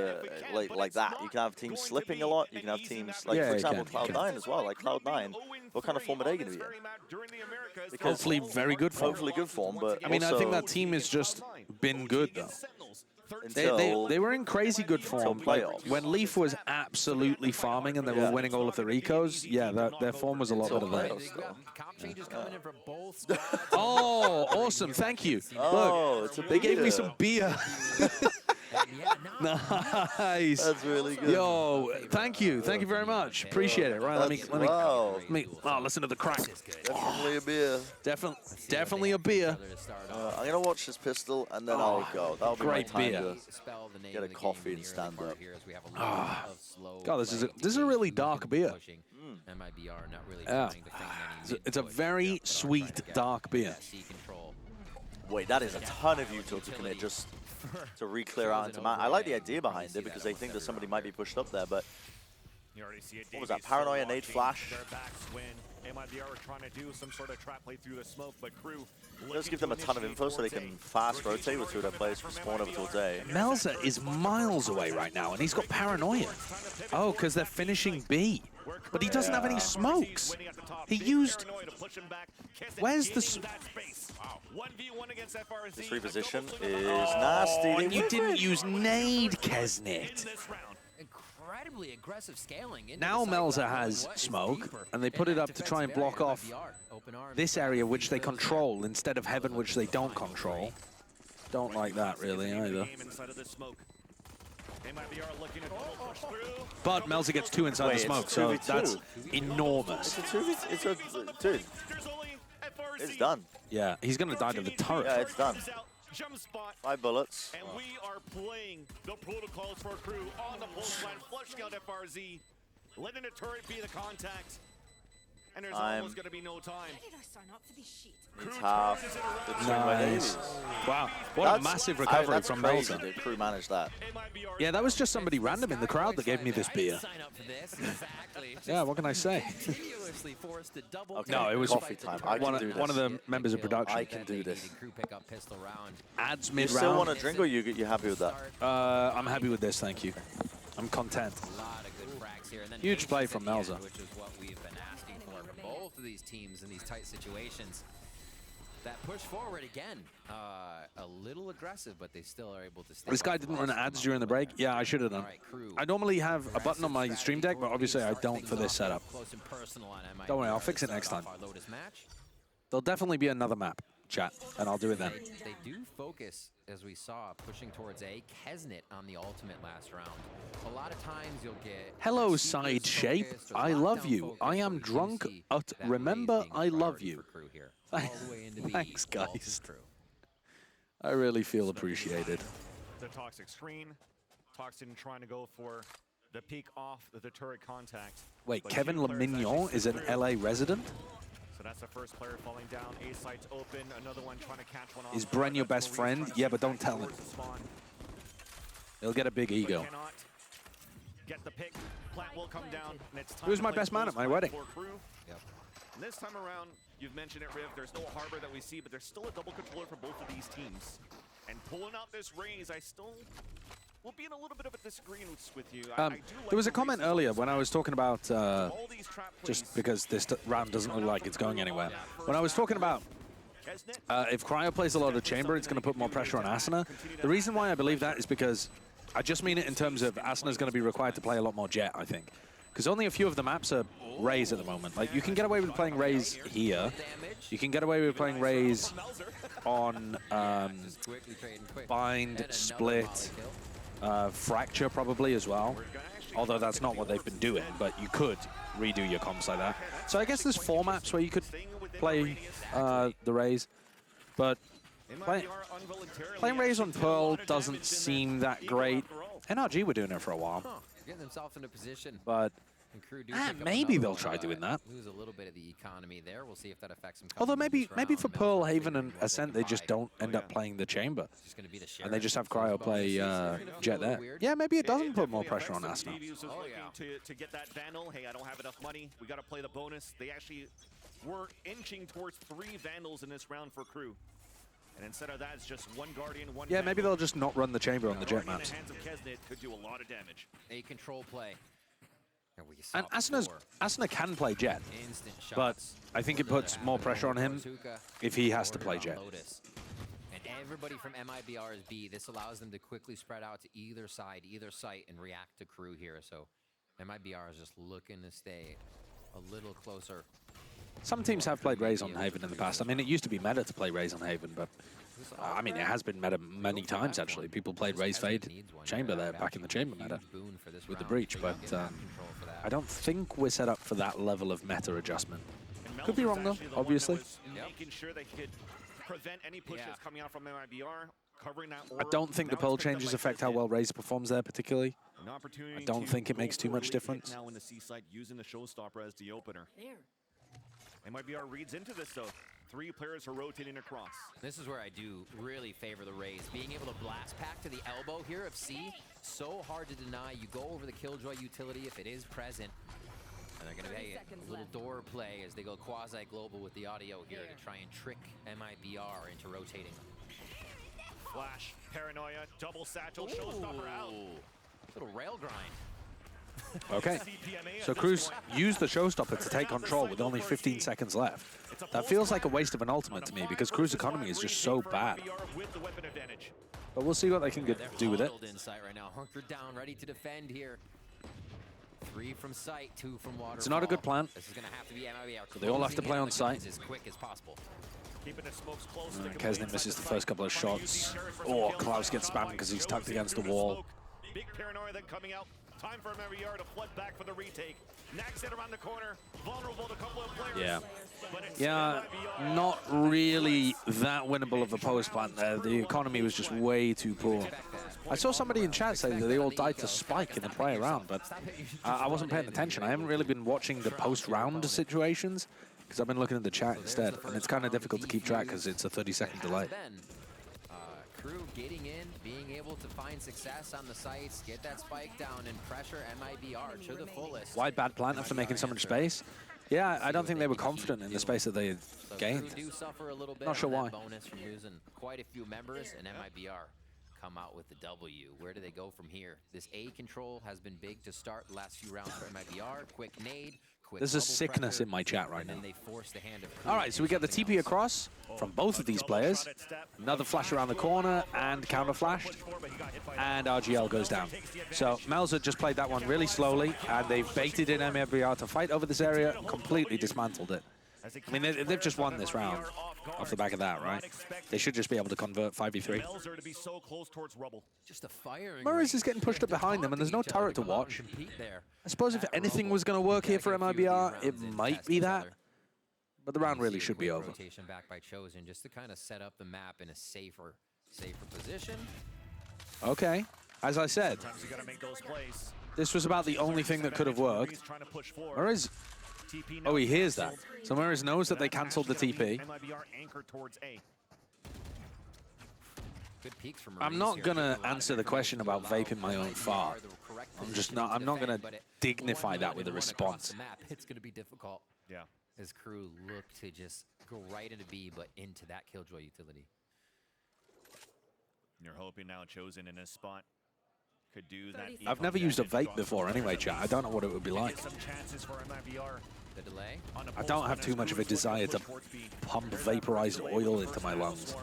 like that. You can have teams slipping a lot. You can have teams, like, Yeah, for you example, can. Cloud9 as well. Like Cloud9, what kind of form are they going to be in? Because Hopefully very good form. Hopefully good form, but I mean, I also think that team has just been good, though. until They were in crazy good form. Like, playoffs. when Leaf was absolutely farming and they were winning all of their ecos, yeah, their form was a lot better then. Comp changes coming in from both. Oh, awesome. Thank you. Oh, Look, it's a they gave me beer. some beer. Nice. That's really good. Yo, thank you. Thank you very much. Appreciate it. Right, Wow. let me listen to the crack. Definitely a beer. Definitely a beer. I'm gonna watch this pistol and then I'll go. That'll be Great my time beer. to get a coffee and stand up. God, this is a really dark beer. MiBR not really Yeah. trying to find any It's a very sweet dark beer. control. Wait, that is a ton of util to commit just to re-clear out into man. I like the idea behind it because they think that somebody might be pushed up there, but You already see it. what was that? Paranoia, nade, flash. Their backswing. MiBR are trying to do some sort of trap play through the smoke, but Crew Let's give them a ton of info so they can fast rotate with two of their players from spawn over towards A. Melza is miles away right now, and he's got paranoia. Oh, because they're finishing B. But he doesn't have any smokes. He used... Where's the... This reposition is nasty. And you didn't use nade, Kesnet. Incredibly aggressive scaling. Now Melza has smoke, and they put it up to try and block off this area which they control instead of heaven which they don't control. Don't like that really either. But Melza gets 2 inside the smoke, so that's enormous. It's a dude. It's done. Yeah, he's gonna die to the turret. Yeah, it's done. Jump spot. 5 bullets. And we are playing the protocols for Crew on the pole line, flushing out FRZ, letting the turret be the contact. And there's almost going to be no time. It's half. Nice. Wow, what a massive recovery from Melza. Dude. Crew managed that. Yeah, that was just somebody random in the crowd that gave me this beer. Yeah, what can I say? Okay, No, it was coffee time. one of the members of production. I can do this. Adds You mid-round. still want a drink, or you happy with that? I'm happy with this, thank you. I'm content. Huge play from Melza. Which is what we've been asking for both of these teams in these tight situations. That push forward again, a little aggressive, but they still are able to stay. This guy didn't run ads during the break. Yeah, I should have done. I normally have a button on my stream deck, but obviously I don't for this setup. Don't worry, I'll fix it next time. There'll definitely be another map, chat, and I'll do it then. They do focus, as we saw, pushing towards A. Kesnet on the ultimate last round. A lot of times you'll get... Hello, side shape. I love you. I am drunk, but remember, I love you. Thanks, guys. I really feel appreciated. The toxic screen. Toxin trying to go for the peek off the turret contact. Wait, But Kevin two players Lemignon actually is an through. LA resident? So that's the first player falling down. A site's open. Another one trying to catch one off. Is Bren your best friend? Yeah, but don't tell him. He'll get a big ego. Get the pick. Plant will come down. And it's time Who's to my play best man at my close wedding? for Crew. And this time around, you've mentioned it, Riv, there's no harbor that we see, but there's still a double controller for both of these teams. And pulling out this raise, I still will be in a little bit of a disagreement with you. There was a comment earlier when I was talking about, just because this round doesn't look like it's going anywhere. When I was talking about if Cryo plays a lot of chamber, it's going to put more pressure on Asuna. The reason why I believe that is because I just mean it in terms of Asuna's going to be required to play a lot more Jet, I think. Because only a few of the maps are Raze at the moment. Like, you can get away with playing Raze here. You can get away with playing Raze on Bind, Split, Fracture probably as well. Although that's not what they've been doing, but you could redo your comps like that. So I guess there's 4 maps where you could play the Raze. But playing Raze on Pearl doesn't seem that great. NRG were doing it for a while. Getting themselves into position. But maybe they'll try doing that. Lose a little bit of the economy there. We'll see if that affects them. Although maybe for Pearl, Haven, and Ascent, they just don't end up playing the chamber. And they just have Cryo play Jet there. Yeah, maybe it doesn't put more pressure on Asuna. To get that Vandal, hey, I don't have enough money. We got to play the bonus. They actually were inching towards 3 Vandals in this round for Crew. And instead of that, it's just 1 Guardian, 1 Yeah, maybe they'll just not run the chamber on the Jet maps. In the hands of Kesnet could do a lot of damage. A control play. And Asuna can play Jet, but I think it puts more pressure on him if he has to play Jet. And everybody from MiBR is B. This allows them to quickly spread out to either side, either site, and react to Crew here. So MiBR is just looking to stay a little closer. Some teams have played Raze on Haven in the past. I mean, it used to be meta to play Raze on Haven, but I mean, it has been meta many times, actually. People played Raze Fade Chamber there back in the Chamber meta with the Breach, but I don't think we're set up for that level of meta adjustment. Could be wrong, though, obviously. Making sure they could prevent any pushes coming out from MiBR, covering that I don't think the Pearl changes affect how well Raze performs there, particularly. I don't think it makes too much difference. Now in the C side, using the Showstopper as the opener. MiBR reads into this, though. 3 players are rotating across. This is where I do really favor the Rays. Being able to blast pack to the elbow here of C, so hard to deny. You go over the Killjoy utility if it is present. And they're going to be a little door play as they go quasi-global with the audio here to try and trick MiBR into rotating. Flash, Paranoia, double satchel, showstopper out. Little rail grind. Okay, so KRU's used the showstopper to take control with only 15 seconds left. That feels like a waste of an ultimate to me because KRU's economy is just so bad. But we'll see what they can do with it. Inside right now, hunkered down, ready to defend here. 3 from site, 2 from water. It's not a good plan. This is going to have to be MiBR. So they all have to play on site. As quick as possible. Kesney misses the first couple of shots. Oh, Klaus gets spammed because he's tucked against the wall. Big Paranoia then coming out. Time for MiBR to flood back for the retake. Nags it around the corner, vulnerable to a couple of players. Yeah. Yeah, not really that winnable of a post plant there. The economy was just way too poor. I saw somebody in chat say that they all died to Spike in the prior round, but I wasn't paying attention. I haven't really been watching the post-round situations because I've been looking at the chat instead, and it's kind of difficult to keep track because it's a 30-second delay. KRU getting in, being able to find success on the sites, get that spike down, and pressure MiBR to the fullest. Wide bad plant after making so much space. Yeah, I don't think they were confident in the space that they gained. Do suffer a little bit Not sure why. Bonus from losing quite a few members, and MiBR come out with the W. Where do they go from here? This A control has been big to start the last few rounds for MiBR. Quick nade. There's a sickness in my chat right now. They force the hand of all right, so we get the TP across from both of these players. Another flash around the corner and counter flashed. And RGL goes down. So Melza just played that one really slowly, and they've baited in MiBR to fight over this area, completely dismantled it. I mean, they've just won this round off the back of that, right? They should just be able to convert 5v3. Just a firing. Murray's is getting pushed up behind them, and there's no turret to watch. I suppose if anything was going to work here for MiBR, it might be that. But the round really should be over. Rotation back by Chosen just to kind of set up the map in a safer position. Okay, as I said, this was about the only thing that could have worked. Murray's... Oh, he hears that. So Murray's knows that they cancelled the TP. I'm not going to answer the question about vaping my own fart. I'm not going to dignify that with a response. It's going to be difficult. Yeah. As KRU look to just go right into B, but into that Killjoy utility. You're hoping now Chosen in a spot could do that. I've never used a vape before anyway, chat. I don't know what it would be like. Some chances for MiBR. The delay. I don't have too much of a desire to pump vaporized oil into my lungs.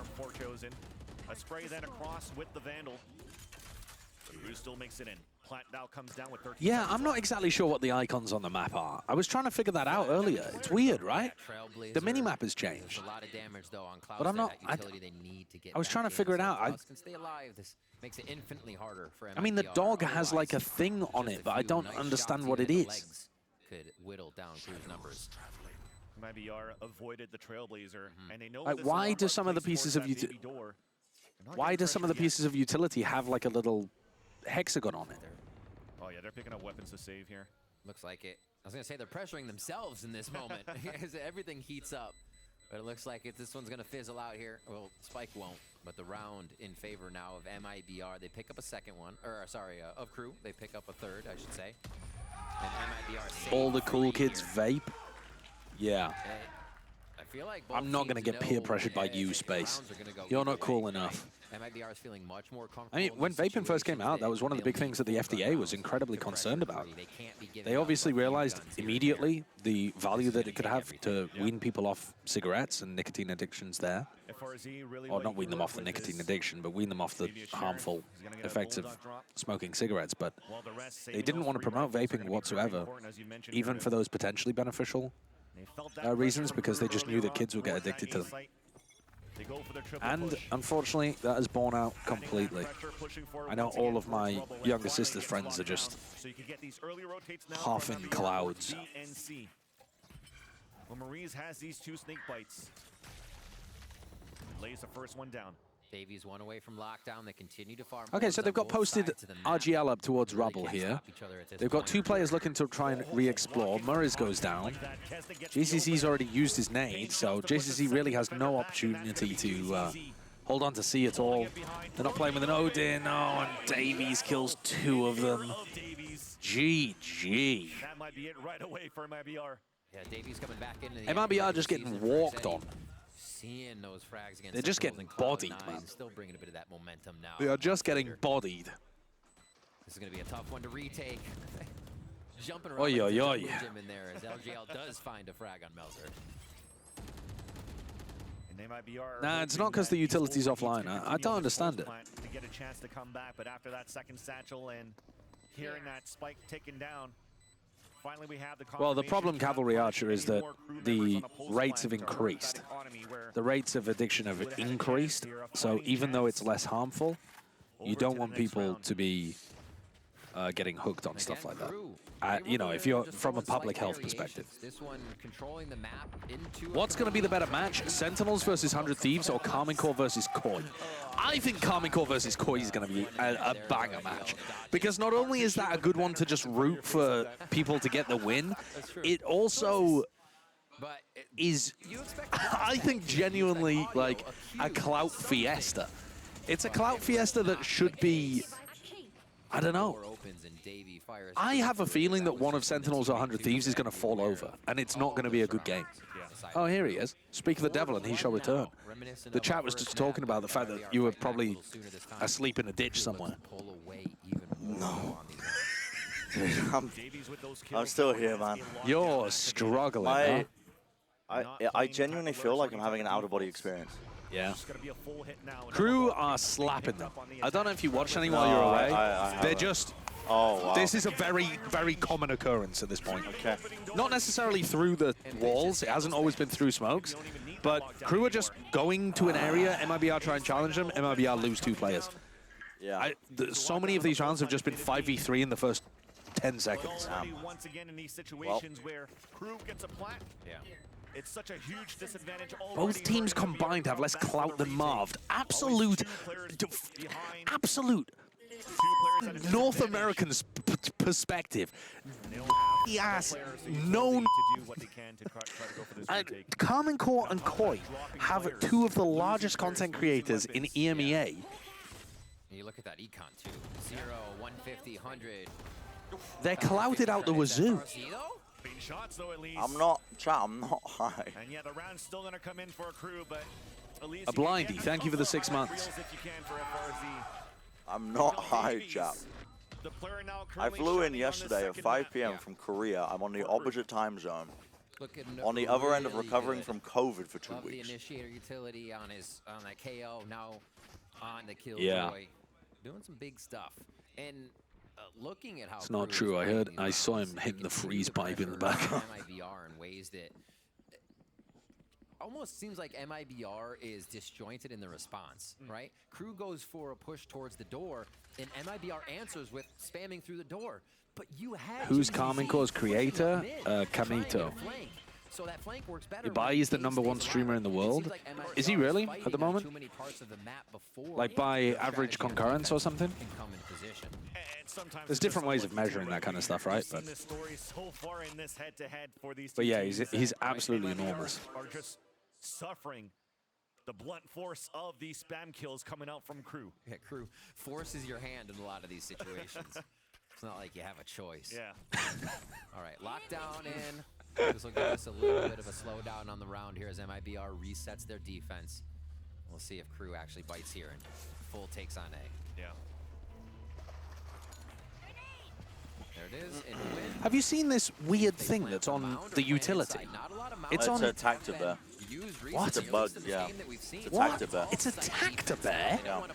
A spray then across with the Vandal. KRU still makes it in. Plant now comes down with 13. Yeah, I'm not exactly sure what the icons on the map are. I was trying to figure that out earlier. It's weird, right? The mini-map has changed. A lot of damage though on Cloud. But I'm not... I was trying to figure it out. Can stay alive. This makes it infinitely harder for MiBR. I mean, the dog has like a thing on it, but I don't understand what it is. Could whittle down KRU's numbers. MiBR avoided the Trailblazer, and they know like, why do some of the pieces of utility have like a little hexagon on it? Oh yeah, they're picking up weapons to save here. Looks like it. I was gonna say they're pressuring themselves in this moment as everything heats up. But it looks like if this one's gonna fizzle out here, well, Spike won't. But the round in favor now of MiBR. They pick up a second one, or sorry, of KRU. They pick up a third, I should say. And MiBR all the cool kids vape. Yeah. I feel like I'm not going to get peer pressured by you, Space. You're not cool enough. MiBR is feeling much more comfortable. I mean, when vaping first came out, that was one of the big things that the FDA was incredibly concerned about. They obviously realized immediately the value that it could have to wean people off cigarettes and nicotine addictions there. Or not wean them off the nicotine addiction, but wean them off the harmful effects of smoking cigarettes. But they didn't want to promote vaping whatsoever, even for those potentially beneficial reasons, because they just knew that kids would get addicted to them. And unfortunately, that has borne out completely. I know all of my younger sister's friends are just half in clouds. Well, Maurice has these 2 snake bites. Lays the first one down. Davies one away from lockdown. They continue to farm. Okay, so they've got posted RGL up towards Rubble here. They've got 2 players looking to try and re-explore. Murray's goes down. JCC's already used his nade, so JCC really has no opportunity to hold on to C at all. They're not playing with an Odin. Oh, and Davies kills 2 of them. GG. That might be it right away for MiBR. Yeah, Davies coming back into the MiBR just getting walked on. Seeing those frags against They're just getting bodied, man. Still bringing a bit of that momentum now. They are just getting bodied. This is going to be a tough one to retake. Jumping around Oi, like oi, oi. the jungle gym in there as LGL does find a frag on Melzer. And MiBR Nah, it's not because the utility's offline. I don't understand it. to get a chance to come back, but after that second satchel and hearing that spike taken down, finally we have the Well, the problem, Cavalry Archer, is that the rates have increased. The rates of addiction have increased, so even though it's less harmful, you don't want people to be getting hooked on stuff like that. You know, if you're from a public health perspective. This one controlling the map into What's going to be the better match? Sentinels versus 100 Thieves or Carmine Corps versus Koi? I think Carmine Corps versus Koi is going to be a banger match. Because not only is that a good one to just root for people to get the win, it also is, I think, genuinely like a clout fiesta. It's a clout fiesta that should be, I don't know. I have a feeling that one of Sentinels or 100 Thieves is going to fall over, and it's not going to be a good game. Oh, here he is. Speak of the devil, and he shall return. The chat was just talking about the fact that you were probably asleep in a ditch somewhere. No. Dude, I'm still here, man. You're struggling, huh? I genuinely feel like I'm having an out-of-body experience. Yeah. KRU are slapping them. I don't know if you watched any while you're away. They're just... Oh, wow. This is a very, very common occurrence at this point. Okay. Not necessarily through the walls. It hasn't always been through smokes. But KRU are just going to an area. MiBR try and challenge them. MiBR lose 2 players. Yeah. So many of these rounds have just been 5v3 in the first 10 seconds. Once again in these situations where KRU gets a plant. Yeah. It's such a huge disadvantage. Both teams combined have less clout than Marv. Absolute North American perspective. Yes, no. Carmine Corps and Koi have 2 of the largest content creators in EMEA. You look at that econ too. 0, 150, 100. They're clouted out the wazoo. Shots, though, at least. I'm not high. And yeah, the round's still going to come in for a KRU, but at least A blindy, thank you for the 6 months. if you can for FRZ. I'm not high, chap. I flew in yesterday at 5 p.m. from Korea. I'm on the opposite time zone. On the other end of recovering from COVID for 2 weeks. The initiator utility on that KO, now on the Killjoy. Yeah. Doing some big stuff. And looking at how It's not true. I saw him hitting the freeze pipe in the back. MiBR in ways that almost seems like MiBR is disjointed in the response, right? KRU goes for a push towards the door, and MiBR answers with spamming through the door. But you had Who's Carmine Corps' creator? Kamito. So that flank works better. Ibai is the #1 streamer in the world. Is he really at the moment? Like by average concurrence or something? There's different ways of measuring that kind of stuff, right? But yeah, he's absolutely enormous. Are just suffering the blunt force of these spam kills coming out from KRU. Yeah, KRU forces your hand in a lot of these situations. It's not like you have a choice. Yeah. All right, lockdown in. This will give us a little bit of a slowdown on the round here as MiBR resets their defense. We'll see if KRU actually bites here and full takes on A. Yeah. There it is. Have you seen this weird thing that's on the utility? It's on a Tactibear. What? It's a bug, yeah. It's a What? Tactibear. It's a Tactibear? Yeah.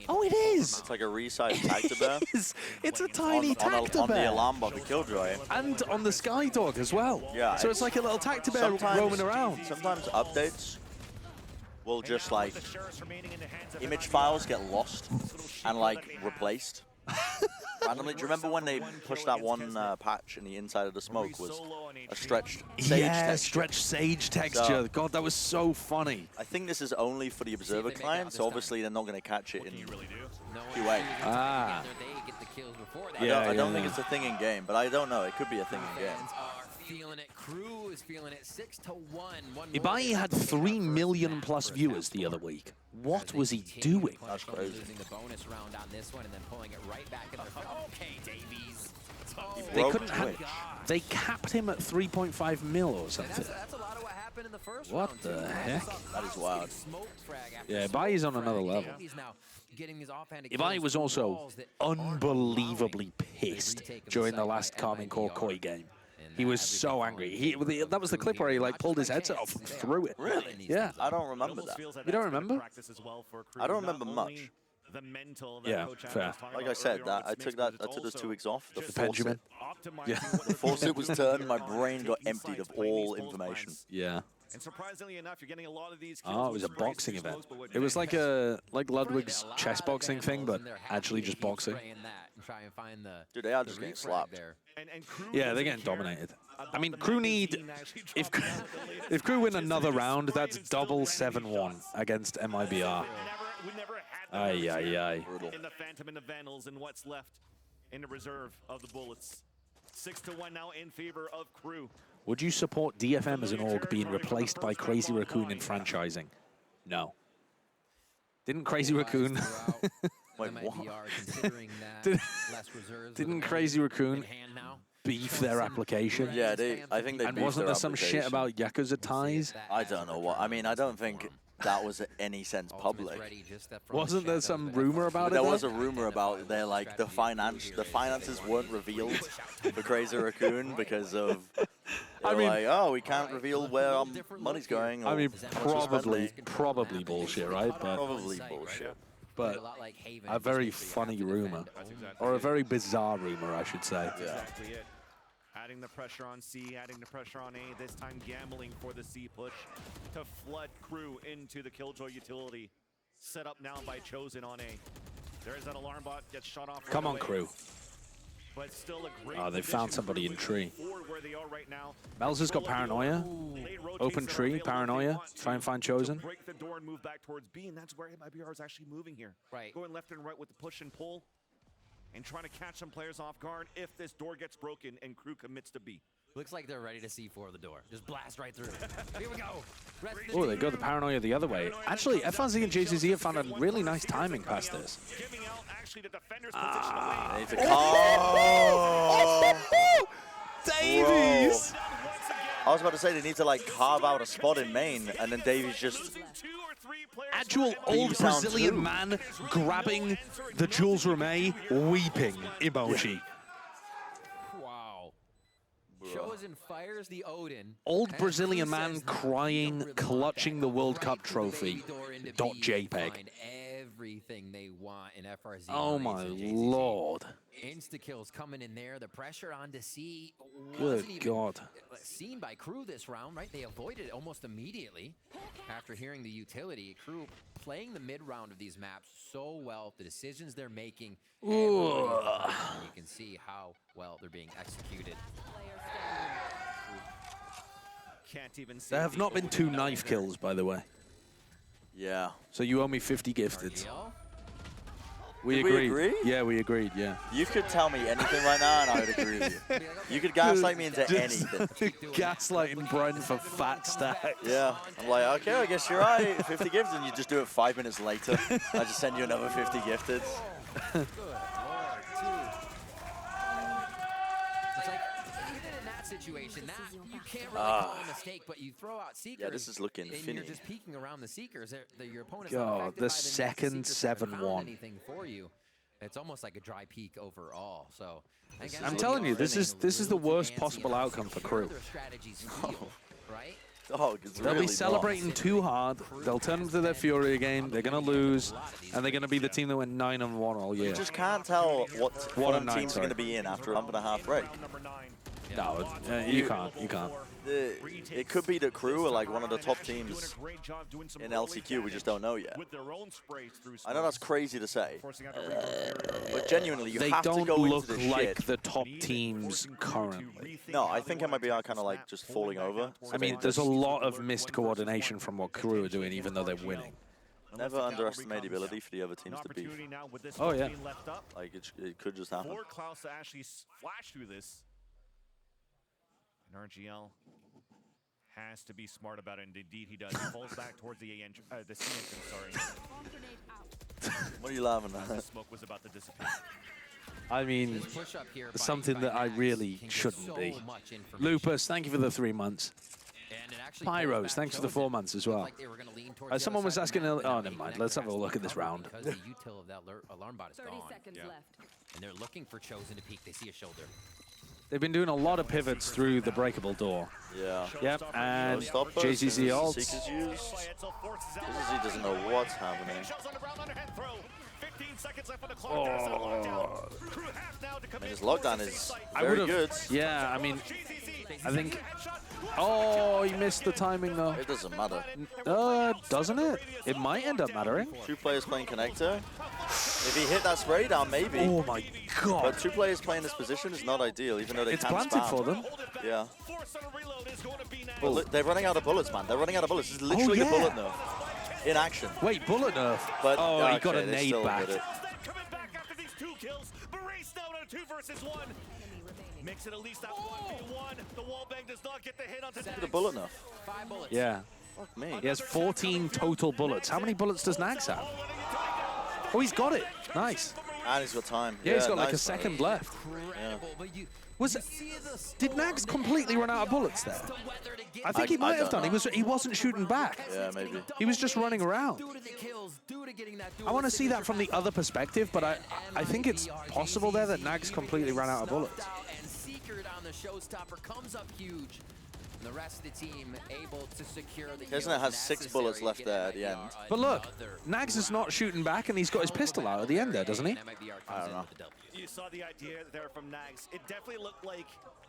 Oh, it is. It's like a resized Tactibear. It's a tiny Tactibear. On the alarm bot, the Killjoy. And on the Skydog as well. Yeah. So it's like a little Tactibear roaming around. Sometimes updates will just like image files get lost and like replaced. Randomly, do you remember when they pushed that one patch in the inside of the smoke was a stretched sage texture? Stretched sage texture. So, God, that was so funny. I think this is only for the observer client, so obviously they're not going to catch it in QA. Ah. I don't think it's a thing in game, but I don't know. It could be a thing in game. Feeling it. Crew is feeling it. 6-1. Ibai had 3 million plus viewers the other week. What was he doing? That's crazy. Losing the bonus round on this one and then pulling it right back in their Okay, Davies. They couldn't have, they capped him at 3.5 mil or something. That's a lot of what happened in the first What round. the heck? That is wild. Yeah, Ibai's on another level. Ibai was also unbelievably pissed during the last Carmine Core Koi game. He was so angry. That was the clip where he like pulled his headset off and threw it. Really? Yeah. I don't remember that. You don't remember? I don't remember much. Yeah, fair. Like I said, I took those 2 weeks off. The Benjamin. Yeah. The faucet was turned. My brain got emptied of all information. Yeah. And surprisingly enough, you're getting a lot of these Oh, it was a boxing event. It was like Ludwig's chess boxing thing, but actually just boxing. Dude, they are just getting slapped. Yeah, they're getting dominated. I mean, Crew need... If Crew win another round, that's double 7-1 against MiBR. Aye. In the Phantom and the Vandals and what's left in the reserve of the Bullets. 6-1 now in favor of Crew. Would you support DFM as an org being replaced by Crazy Raccoon in franchising? No. Didn't Crazy Raccoon... Wait, what? Didn't Crazy Raccoon beef their application? Yeah, I think they And beefed wasn't their there some shit application. about Yakuza ties? I don't know what. I mean, I don't think that was in any sense public. Wasn't there some rumor about it? There was a rumor about their like the finances weren't revealed for Crazy Raccoon because of I mean, like, oh, we can't reveal where our money's going. I or mean, how much we're spending. probably bullshit, right? But Probably bullshit. But a very funny rumor, or a very bizarre rumor, I should say. Yeah. Exactly it. Adding the pressure on C, adding the pressure on A, this time gambling for the C push to flood Crew into the Killjoy utility. Set up now by Chosen on A. There is that alarm bot, gets shot off. Come right on, away. Crew. But still a great Oh, they found position. somebody in tree. Forward where they are right now. Mel's got Paranoia. Open tree, Paranoia. Try and find Chosen. Break the door and move back towards B, and that's where MiBR is actually moving here. Right. Going left and right with the push and pull, and trying to catch some players off guard if this door gets broken and Crew commits to B. Looks like they're ready to C4 the door. Just blast right through. Here we go. Oh, they go the Paranoia the other way. Actually, FRZ and JCZ have found a really nice timing past this. Giving out actually the defender's They position need away. to Davies! I was about to say they need to like carve out a spot in main, and then Davies just Actual old beams down Brazilian two. man grabbing the Jules Rimet, weeping emoji. Wow. Chosen fires the Odin. Old Brazilian man crying, clutching the World Cup trophy. .jpg. Find everything they want in FRZ. Oh my lord. Insta kills coming in there. The pressure on to C. Good God. Seen by Crew this round, right? They avoided it almost immediately after hearing the utility. Crew playing the mid round of these maps so well. The decisions they're making. You can see how well they're being executed. Can't even see. There have not been 2 knife kills, by the way. yeah. So you owe me 50 gifted. We Did we agreed. agree? Yeah, we agreed, yeah. You could tell me anything right now, and I would agree with you. You could gaslight me into anything. Gaslighting Brent for fat stacks. Yeah. I'm like, okay, I guess you're right. 50 gifted, and you just do it 5 minutes later. I just send you another 50 gifted. It's like, even in that situation, that you can't really call a mistake, but you throw out Seekers. Yeah, this is looking and finny. you're just peeking around the Seekers. Your opponent's God, not affected the by second next Seekers haven't found 7-1. anything for you. It's almost like a dry peak overall. So again, I'm so telling you, are this is the losing worst Ansi possible and outcome for how Crew. their strategies feel, right? Dog, it's They'll really be celebrating too hard. They'll turn into their Fury again. They're going to lose. And they're going to be the team that went 9-1 all year. You just can't tell what What a form night, teams are sorry. going to be in after a month and a half break. No, you can't. You can't. It could be that KRU are like one of the top teams in LCQ. We just don't know yet. I know that's crazy to say, but genuinely, you They have to don't go look into this like shit. the top teams currently. No, I think MiBR kind of like just falling over. I mean, there's a lot of missed coordination from what KRU are doing, even though they're winning. Never underestimate the ability for the other teams to beef. Oh, yeah. Like, it could just happen. For Klaus to actually flash through this. And RGL has to be smart about it, and indeed he does. He falls back towards the C entrance, sorry. What are you laughing As the at? smoke was about to disappear. I mean, something that I really shouldn't be. Lupus, thank you for the 3 months. Pyros, thanks for the 4 months as well. Someone was asking, oh, never mind. Let's have a look at this round. Because the util of that alarm bot is gone. And they're looking for Chosen to peek. They see a shoulder. They've been doing a lot of pivots through the breakable door. Yeah. Yep, and Showstopper, JCC ult. Seekers use. JCC doesn't know what's happening. Oh. I mean, his lockdown is I very would've- good. Yeah, I mean, I think... Oh, he missed the timing, though. It doesn't matter. Doesn't it? It might end up mattering. 2 players playing connector. If he hit that spray down, maybe. Oh my god. But 2 players playing this position is not ideal, even though they It's can planted spam. for them. Yeah. Well, they're running out of bullets, man. They're running out of bullets. It's literally the bullet nerf in action. Wait, bullet nerf? But, oh, he got a they nade still back. hit it. Makes it at least that 1v1. The wall bang does not get the hit onto Look at the bullet nerf. 5 bullets. Yeah. Fuck me. He has 14 total bullets. How many bullets does Nags have? Oh, he's got it. Nice. And he's got time. Yeah, he's got like a nice. second left. Yeah. Did Nags completely run out of bullets there? I think he might have done. He wasn't shooting back. Yeah, maybe. He was just running around. I want to see that from the other perspective, but I think it's possible there that Nags completely ran out of bullets. And Secret on the showstopper comes up huge. And the rest of the team able to secure the Kesnet has 6 bullets left there at the end. But look, Nags is not shooting back, and he's got his pistol out at the end there, doesn't he? I don't know. You saw the idea there from Nags. It definitely looked like,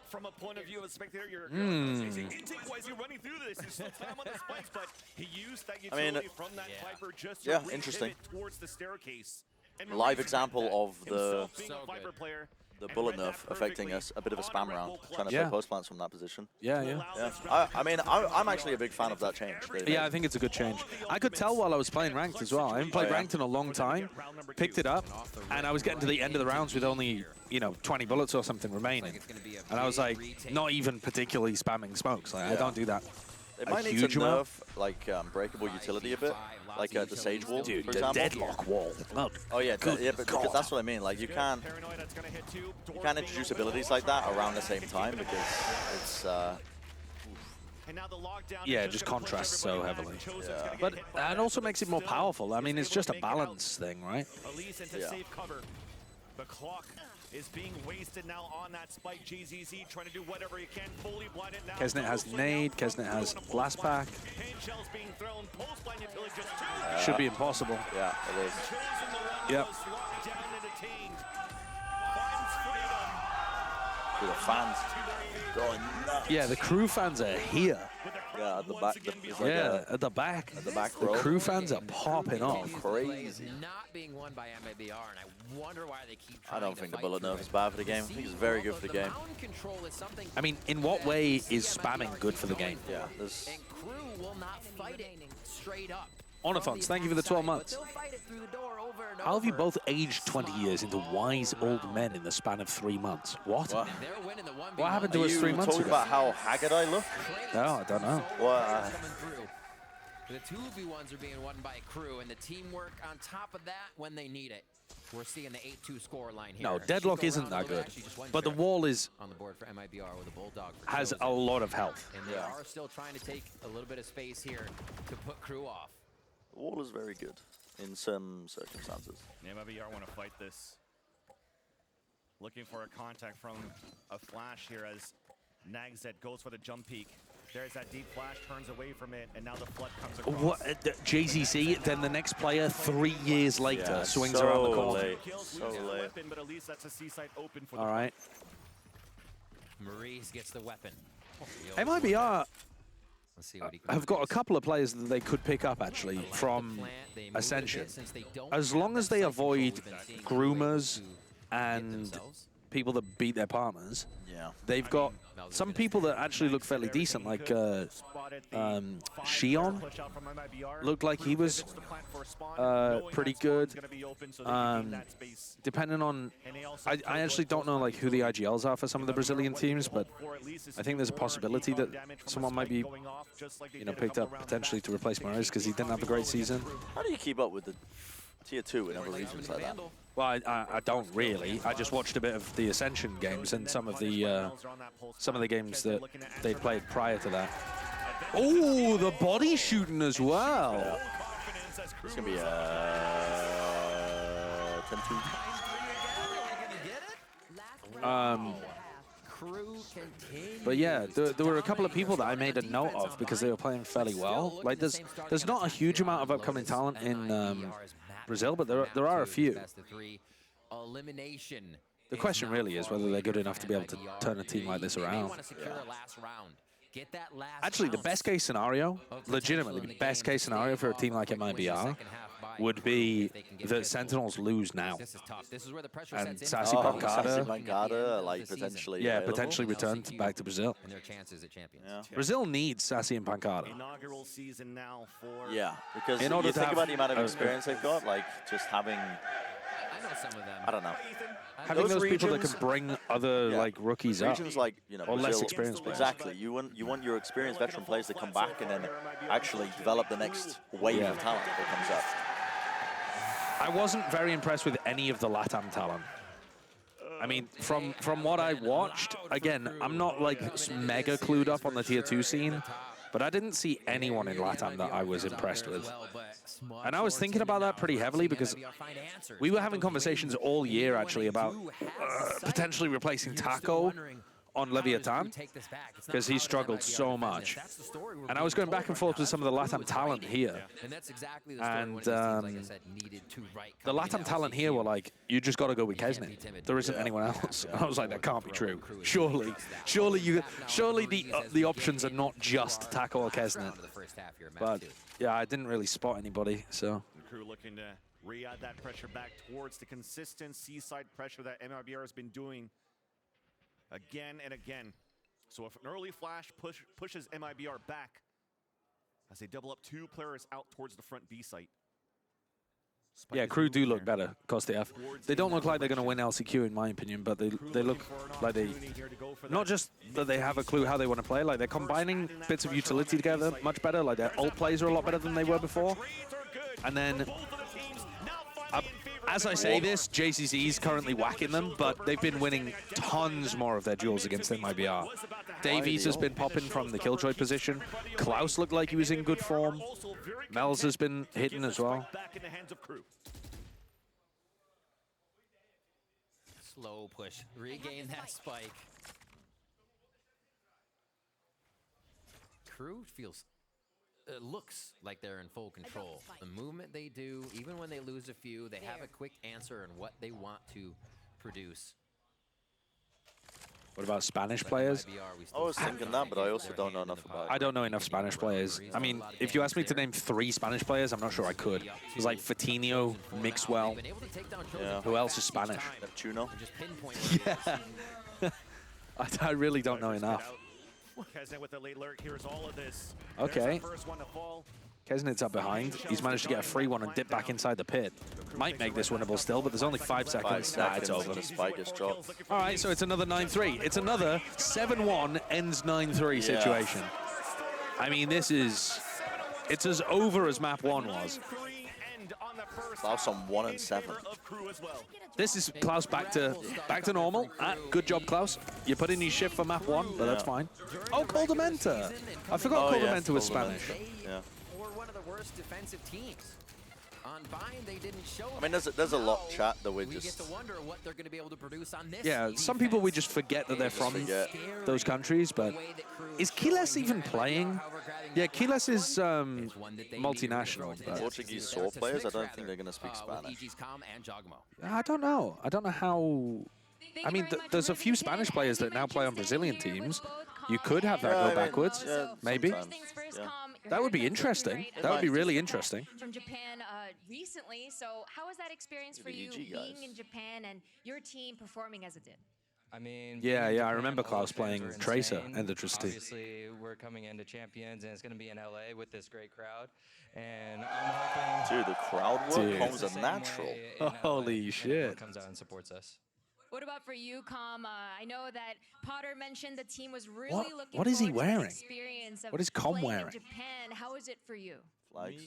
from a point of view of a spectator, you're why is he running through this? There's still time on the spikes, but he used that utility from that Viper just to interesting. towards the staircase. And Live example of the player. the bullet nerf affecting us. A bit of a spam round, trying to play post plants from that position. Yeah. I mean, I'm actually a big fan of that change. Yeah, I think it's a good change. I could tell while I was playing ranked as well. I haven't played ranked in a long time. Picked it up, and I was getting to the end of the rounds with only, 20 bullets or something remaining. And I was like, not even particularly spamming smokes. Like, I don't do that. It might need to nerf like breakable utility a bit, like the Sage Wall, Dude, for the example. deadlock wall. Oh yeah, but because that's what I mean. Like you can't introduce abilities like that around the same time because it's. Yeah, it just contrasts so heavily. Yeah. But it also makes it more powerful. I mean, it's just a balance thing, right? Yeah. The clock is being wasted now on that spike. JZZ trying to do whatever he can, fully blinded now. Kesnet has nade, Kesnet has blast pack. Shells being thrown, post blind utility just Should be impossible. Yeah, it is. Yep. For the fans going nuts. Yeah, the KRU fans are here. Yeah, at the back. At the back. At the back The row. KRU fans are popping off. Crazy. Not being won by MiBR, and I wonder why they keep I don't think the bullet nerf is bad for the game. I think it's very good for the game. I mean, in what way is spamming good for the game? Yeah, there's. And KRU will not fight it straight up. Onathons, thank you for the 12 months. How have you both aged 20 years into wise old men in the span of 3 months? What? What happened to us 3 months Talking ago? about how haggard I look? No, I don't know. What? The 2v1s are being won by KRU, and the teamwork on top of that when they need it. We're seeing the 8-2 score line here. No, Deadlock isn't that good. But the wall is on the board for MiBR with a Bulldog. has a lot of health. And they are still trying to take a little bit of space here to put KRU off. The wall is very good in some circumstances. Yeah, MiBR want to fight this. Looking for a contact from a flash here as Nagzet goes for the jump peek. There's that deep flash, turns away from it, and now the flood comes across. What, JCC, then the next player 3 years later swings around the corner. Late. So late. Weapon, but at least that's a C site open for All right. Maurice gets the weapon. MiBR Let's see what he can have got a couple of players that they could pick up, actually, from Ascension. As long as they avoid groomers and people that beat their partners, they've got some people that actually look fairly decent, like Shion looked like he was pretty good. Depending on, I actually don't know like who the IGLs are for some of the Brazilian teams, but I think there's a possibility that someone might be, picked up potentially to replace Morales because he didn't have a great season. How do you keep up with the Tier 2 in other regions like that? Well, I don't really. I just watched a bit of the Ascension games and some of the games that they played prior to that. Oh, the body shooting as well. It's gonna be 10-2. But yeah, there were a couple of people that I made a note of because they were playing fairly well. Like there's not a huge amount of upcoming talent in Brazil, but there are a few. The question really is whether they're good enough to be able to turn a team like this around. Actually, the best case scenario, legitimately the best case scenario for a team like MiBR would be that Sentinels lose now. And Sassy Pancada, like potentially available. Potentially return back to Brazil. Brazil needs Sassy and Pancada. Yeah, because you think about the amount of experience they've got, like just having, I don't know. Having those people that can bring other like rookies up, like or less Brazil, experienced players. Exactly. You want your experienced veteran players to come back and then actually develop the next wave of talent that comes up. I wasn't very impressed with any of the LATAM talent. I mean, from what I watched, again, I'm not like mega clued up on the Tier 2 scene, but I didn't see anyone in LATAM that I was impressed with. And I was thinking about that pretty heavily because we were having conversations all year, actually, about potentially replacing Taco on Leviathan because he struggled so much. And I was going back and forth with some of the LATAM talent here. And the LATAM talent here were like, you just got to go with Kesnet. There isn't anyone else. And I was like, that can't be true. Surely the options are not just Taco or Kesnet. But yeah, I didn't really spot anybody, so. The crew looking to re-add that pressure back towards the consistent seaside pressure that MiBR has been doing again and again. So if an early flash pushes MiBR back as they double up two players out towards the front B site. Yeah, crew do look better, Kostiev. They don't look like they're going to win LCQ, in my opinion, but they look like they... Not just that they have a clue how they want to play, like they're combining bits of utility together much better, like their ult plays are a lot better than they were before. And then... as I say this, JCC's currently whacking them, but they've been winning tons more of their duels against MiBR. Davies has been popping from the Killjoy position. Klaus looked like he was in good form. Mel's has been hitting as well. Slow push. Regain that spike. Crew feels... It looks like they're in full control. The movement they do, even when they lose a few, they have a quick answer in what they want to produce. What about Spanish players? I was thinking that, but I also don't know enough about it. I don't know enough Spanish players. I mean, if you asked me to name 3 Spanish players, I'm not sure I could. It was like Fatinho, Mixwell. Yeah. Who else is Spanish? Neptuno. Yeah. I really don't know enough. With the late lurk, here's all of this. Okay. First one to fall. Kesnet's up behind. He's managed to get a free one and dip back inside the pit. Might make this winnable still, but there's only 5 seconds. Nah, it's over. The spike is dropped. All right, so it's another 9-3. It's another 7-1 ends 9-3 situation. I mean, this is... It's as over as map 1 was. Klaus on 1 and 7. This is Klaus back to normal. Good job, Klaus. You put in your shift for map 1, but that's fine. Oh, Coldamenta. I forgot Coldamenta was Spanish. Yeah. Or one of the worst defensive teams. On Bind, they didn't show. I mean, there's a lot chat that we get just... to wonder what they're going to be able to produce on this. Yeah, some people we just forget that they're from those countries, but is Kiles even playing? Yeah, Kiles is multinational. But Portuguese SOAR players, I don't think they're going to speak Spanish. I don't know. I don't know how... I mean, there's a few Spanish players that now play on Brazilian teams. You could have that go backwards, maybe. That would be interesting. That would be really interesting. From Japan recently. So how was that experience for you being in Japan and your team performing as it did? I mean, Yeah, I remember Klaus playing Tracer and the Trusty. Obviously, we're coming into Champions, and it's going to be in LA with this great crowd. And I'm hoping... Dude, the crowd work comes a natural. Holy shit. Comes out and supports us. What about for you, Com? I know that Potter mentioned the team was really looking what is he forward to that wearing? experience of What is Com playing wearing? in Japan. How is it for you? Flags.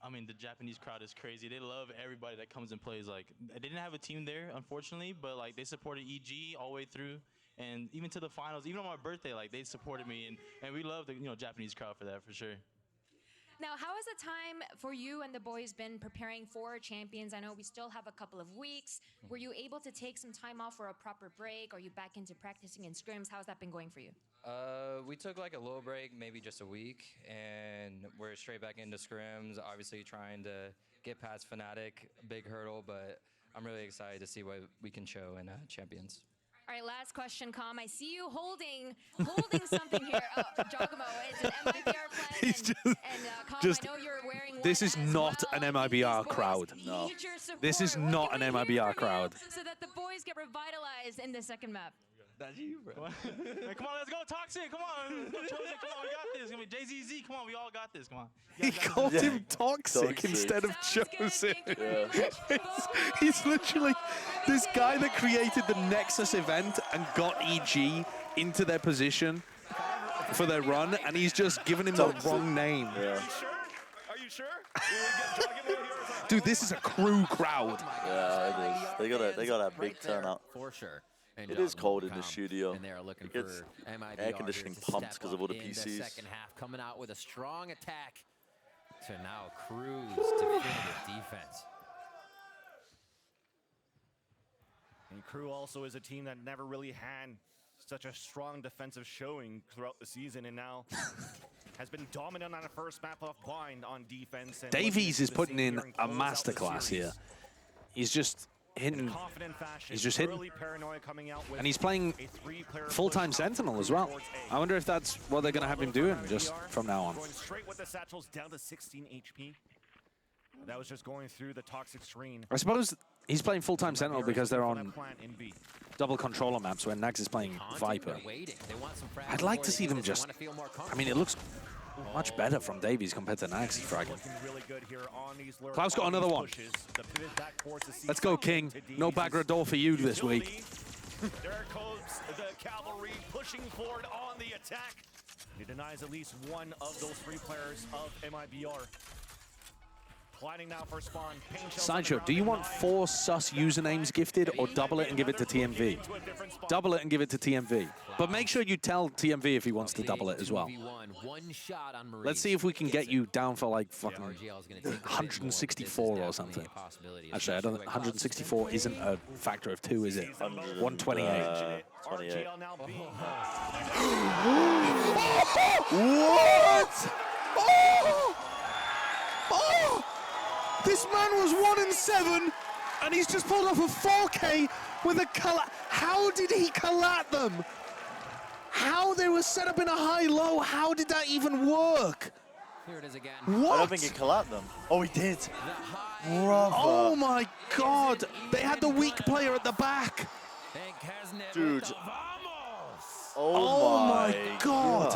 I mean, the Japanese crowd is crazy. They love everybody that comes and plays. Like, they didn't have a team there, unfortunately, but like they supported EG all the way through, and even to the finals. Even on my birthday, like they supported me, and we love the Japanese crowd for that for sure. Now, how has the time for you and the boys been preparing for Champions? I know we still have a couple of weeks. Were you able to take some time off for a proper break? Are you back into practicing in scrims? How's that been going for you? We took like a little break, maybe just a week, and we're straight back into scrims. Obviously trying to get past Fnatic, big hurdle, but I'm really excited to see what we can show in Champions. All right, last question, Com. I see you holding something here. Giacomo, it's an MiBR flag. Just, I know you're wearing one this is as not well. an MiBR crowd. No. This is not an MiBR crowd. So that the boys get revitalized in the second map. That's you, bro. Hey, come on, let's go, Toxic. Come on, let's go, Chosen. Come on, we got this. It's gonna be JZZ. Come on, we all got this. Come on. He called him toxic instead of Chosen. He's literally this guy that created the Nexus event and got EG into their position for their run, and he's just given him the wrong name. Are you sure? Dude, this is a crew crowd. Yeah, it is. They got a big turnout. For sure. And It is cold in the studio. And they are looking It gets for MiBR air conditioning to pumped step because of all the up in PCs. The second half, coming out with a strong attack to now Crew's definitive defense. And Crew also is a team that never really had such a strong defensive showing throughout the season, and now has been dominant on the first map of Blind on defense. And Davies is putting in a masterclass here. He's just hitting. He's just hitting. And he's playing full-time Sentinel as well. I wonder if that's what they're going to have him doing just from now on. Going straight with the satchels down to 16 HP. That was just going through the toxic screen. I suppose he's playing full-time Sentinel because they're on double controller maps when Nags is playing Viper. I'd like to see them just... I mean, it looks much better from Davies compared to Nags' fragging. Klaus got another one. Let's go, King. No Bagra door for you this week. There comes the cavalry pushing forward on the attack. He denies at least one of those three players of MiBR. Planning now for spawn. Sideshow, do you want 4 sus usernames gifted or double it and give it to TMV? Double it and give it to TMV. But make sure you tell TMV if he wants to double it as well. Let's see if we can get you down for like fucking 164 or something. Actually, I don't. 164 isn't a factor of 2, is it? 128. 28. What? Oh! Oh! This man was 1-7, and he's just pulled off a 4K with a collat. How did he collat them? How they were set up in a high-low? How did that even work? Here it is again. What? I don't think he collat them. Oh, he did. Brother. Oh my God! They had the weak player at the back. Dude. Oh my God.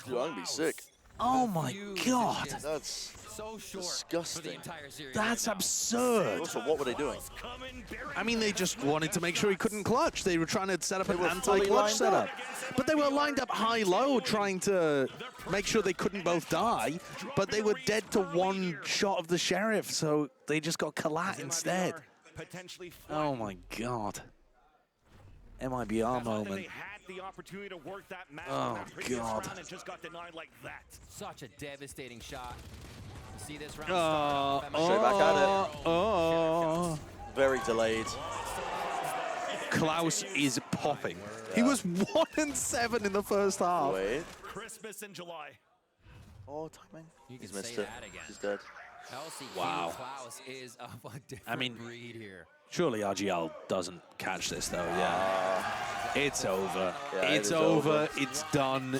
Dude, I'm gonna be sick. Oh my God. That's so short disgusting. That's absurd. Also, what were they doing? I mean, they just wanted to make sure he couldn't clutch. They were trying to set up an were fully anti-clutch lined setup. up. But they were lined up high-low, trying to make sure they couldn't both die. But they were dead to one shot of the Sheriff, so they just got collat instead. Oh my God. MiBR moment. The opportunity to work that match Oh God. and just got denied like that. Such a devastating shot. See this round Straight back at it. Very delayed. Klaus is popping. He was 1-7 in the first half. Wait. Christmas in July. Oh, timing. You He's can missed say it. that again. He's dead. LCQ Wow. Klaus is of a different I mean, breed here. surely RGL doesn't catch this, though. Yeah. It's over. Yeah, it's it is over. It's done.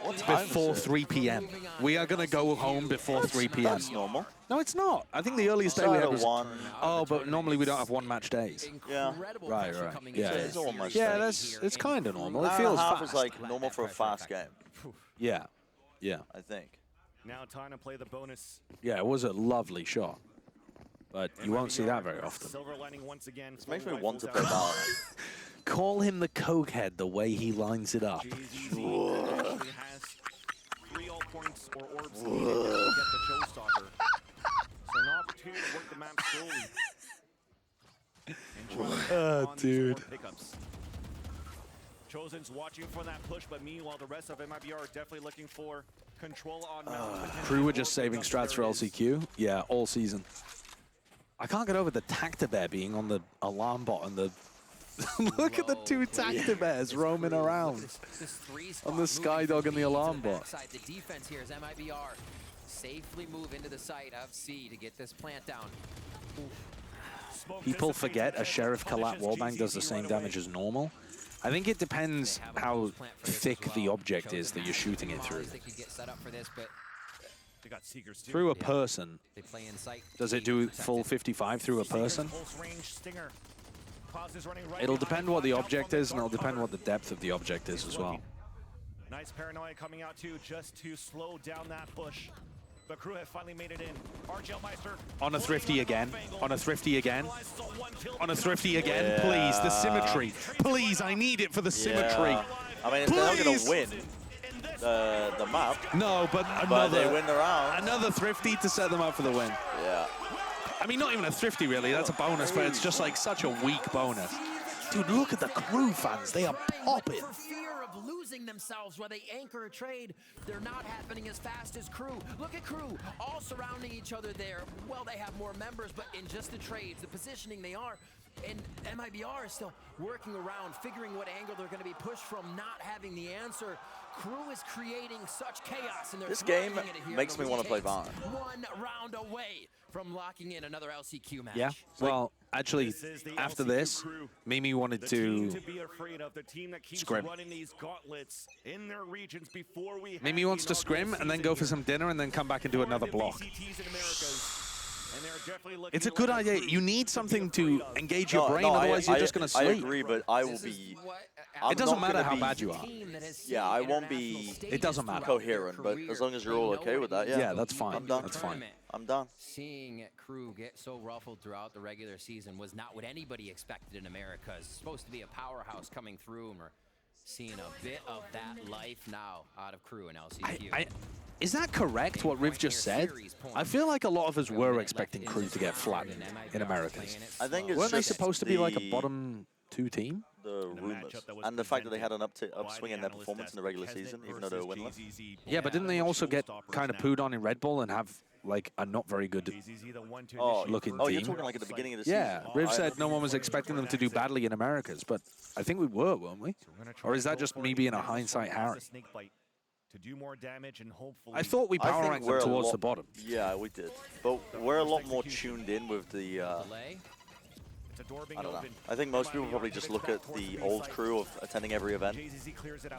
What time Before is it? 3 p.m. We are going to go home before 3 p.m. That's normal. No, it's not. I think the earliest day we had was... one. Oh, but normally we don't have one-match days. Yeah. Right. Yeah, It's almost yeah, like- it's kind of normal. It Hour and a feels half fast. is like normal for a fast game. Yeah. Yeah. I think. Now time to play the bonus. Yeah, it was a lovely shot. But you won't see that very often. Silver lining once again. This makes me want to play Valorant. Call him the cokehead the way he lines it up. Actually has 3 all points or orbs needed to get the showstopper. So an opportunity to work the map slowly. And Oh, on these dude. orb pickups. Chosen's watching for that push, but meanwhile the rest of MiBR are definitely looking for control on map. Crew were just saving strats for LCQ. Yeah, all season. I can't get over the Tactibear being on the alarm bot and the... Look at the two Tactibears roaming around on the Skydog and the alarm bot. The defense here is MiBR safely move into the site of C to get this plant down. People forget a Sheriff Kalat wallbang does the same damage as normal. I think it depends how thick the object is that you're shooting it through. Through a person, does it do full 55 through a person? It'll depend what the object is, and it'll depend what the depth of the object is as well. Nice paranoia coming out too, just to slow down that push. But Crew have finally made it in. RGL Meister On a thrifty again. On a thrifty again. On a thrifty again. Please, the symmetry. Please, I need it for the symmetry. I mean, they're not going to win the map. No, but they win the round. Another thrifty to set them up for the win. Yeah. I mean, not even a thrifty, really. That's a bonus, but it's just like such a weak bonus. Dude, look at the Crew fans. They are popping. For fear of losing themselves while they anchor a trade, they're not happening as fast as Crew. Look at Crew, all surrounding each other there. Well, they have more members, but in just the trades, the positioning they are, and MiBR is still working around, figuring what angle they're going to be pushed from, not having the answer. Crew is creating such chaos, and they're This game thriving it here. makes me want to play Valorant. One round away from locking in another LCQ match. Yeah, well, actually, after this, Mimi wanted to scrim. Mimi wants to scrim and then go for some dinner and then come back and do another block. It's a good idea. You need something to engage your brain, otherwise you're just going to sleep. I agree, but I will be... It doesn't matter how bad you are. Yeah, I won't be... It doesn't matter. Coherent, but as long as you're all okay with that, yeah. Yeah, that's fine. I'm done. That's fine. I'm done. Seeing Crew get so ruffled throughout the regular season was not what anybody expected in America. It's supposed to be a powerhouse coming through, and we're seeing a bit of that life now out of Crew and LCQ. Is that correct, what Riv just said? I feel like a lot of us were expecting Crew to get flattened in Americas. I think it's Weren't they just supposed to be like a bottom 2 team? The rumors. And the fact that they had an upswing in their performance in the regular season, even though they were winless. Yeah, but didn't they also get kind of pooed on in Red Bull and have like a not very good looking team? You're talking like at the beginning of the yeah, season. Riv said no one was expecting them to do badly in Americas, but I think we were, weren't we? Or is that just me being a hindsight Harry? To do more damage and hopefully... I thought we power ranked them towards the bottom. Yeah, we did. But we're a lot more tuned in with the... I don't know. I think most people probably just look at the old Crew of attending every event.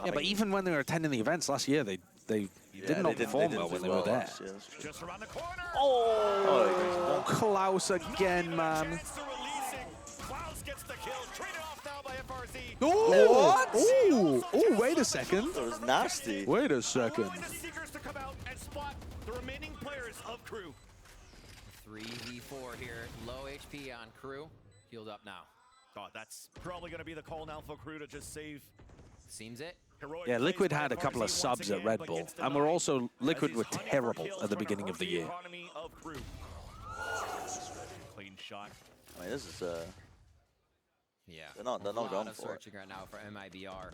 Yeah, but even when they were attending the events last year, they did not perform well when they were there. Just around the corner. Oh, Klaus again, man. Klaus gets the kill. Traded off now by FRZ. Oh, oh, wait a second. That was nasty. Wait a second. The Seekers to come out and spot the remaining players of Crew. 3v4 here. Low HP on Crew. Healed up now. Oh, that's probably going to be the call now for Crew to just save. Seems it. Yeah, Liquid had a couple of subs at Red Bull, and we're also Liquid were terrible at the beginning of the year. Clean shot. I mean, this is yeah. They're not going for searching right now for MiBR.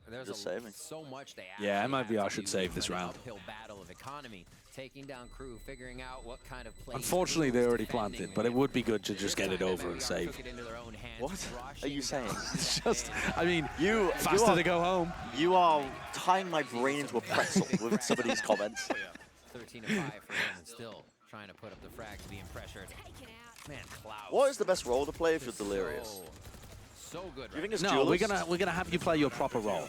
There's just saving. So much they Yeah, MiBR should save this round. Uphill battle of economy, taking down Crew, figuring out what kind of play. Unfortunately, they already planted, but it would be good to just get it over and save. What are you saying? It's just, I mean, you faster to go home. You are tying my brain into a pretzel with some of these comments. 13 and 5 for him, and still trying to put up the frags, being pressured. Man, Cloud. What is the best role to play if you're Delirious? So good. Do you think it's No, Duelist? we're gonna have you play your proper role.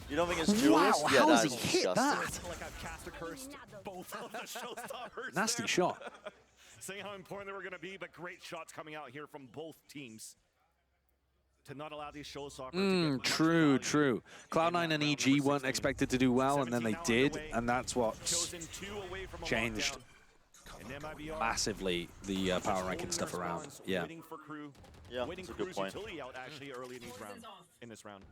You don't think it's Duelist? Wow, Yeah, how does that's he hit disgusting. that? Like I've cast a curse to both of the showstoppers. Nasty there. shot. Saying how important they were going to be, but great shots coming out here from both teams to not allow these showstoppers to get True, true. Cloud9 and EG weren't expected to do well, and then they did, and that's what changed massively the power ranking stuff around. Yeah. Yeah, that's a good point. Out actually early in this round.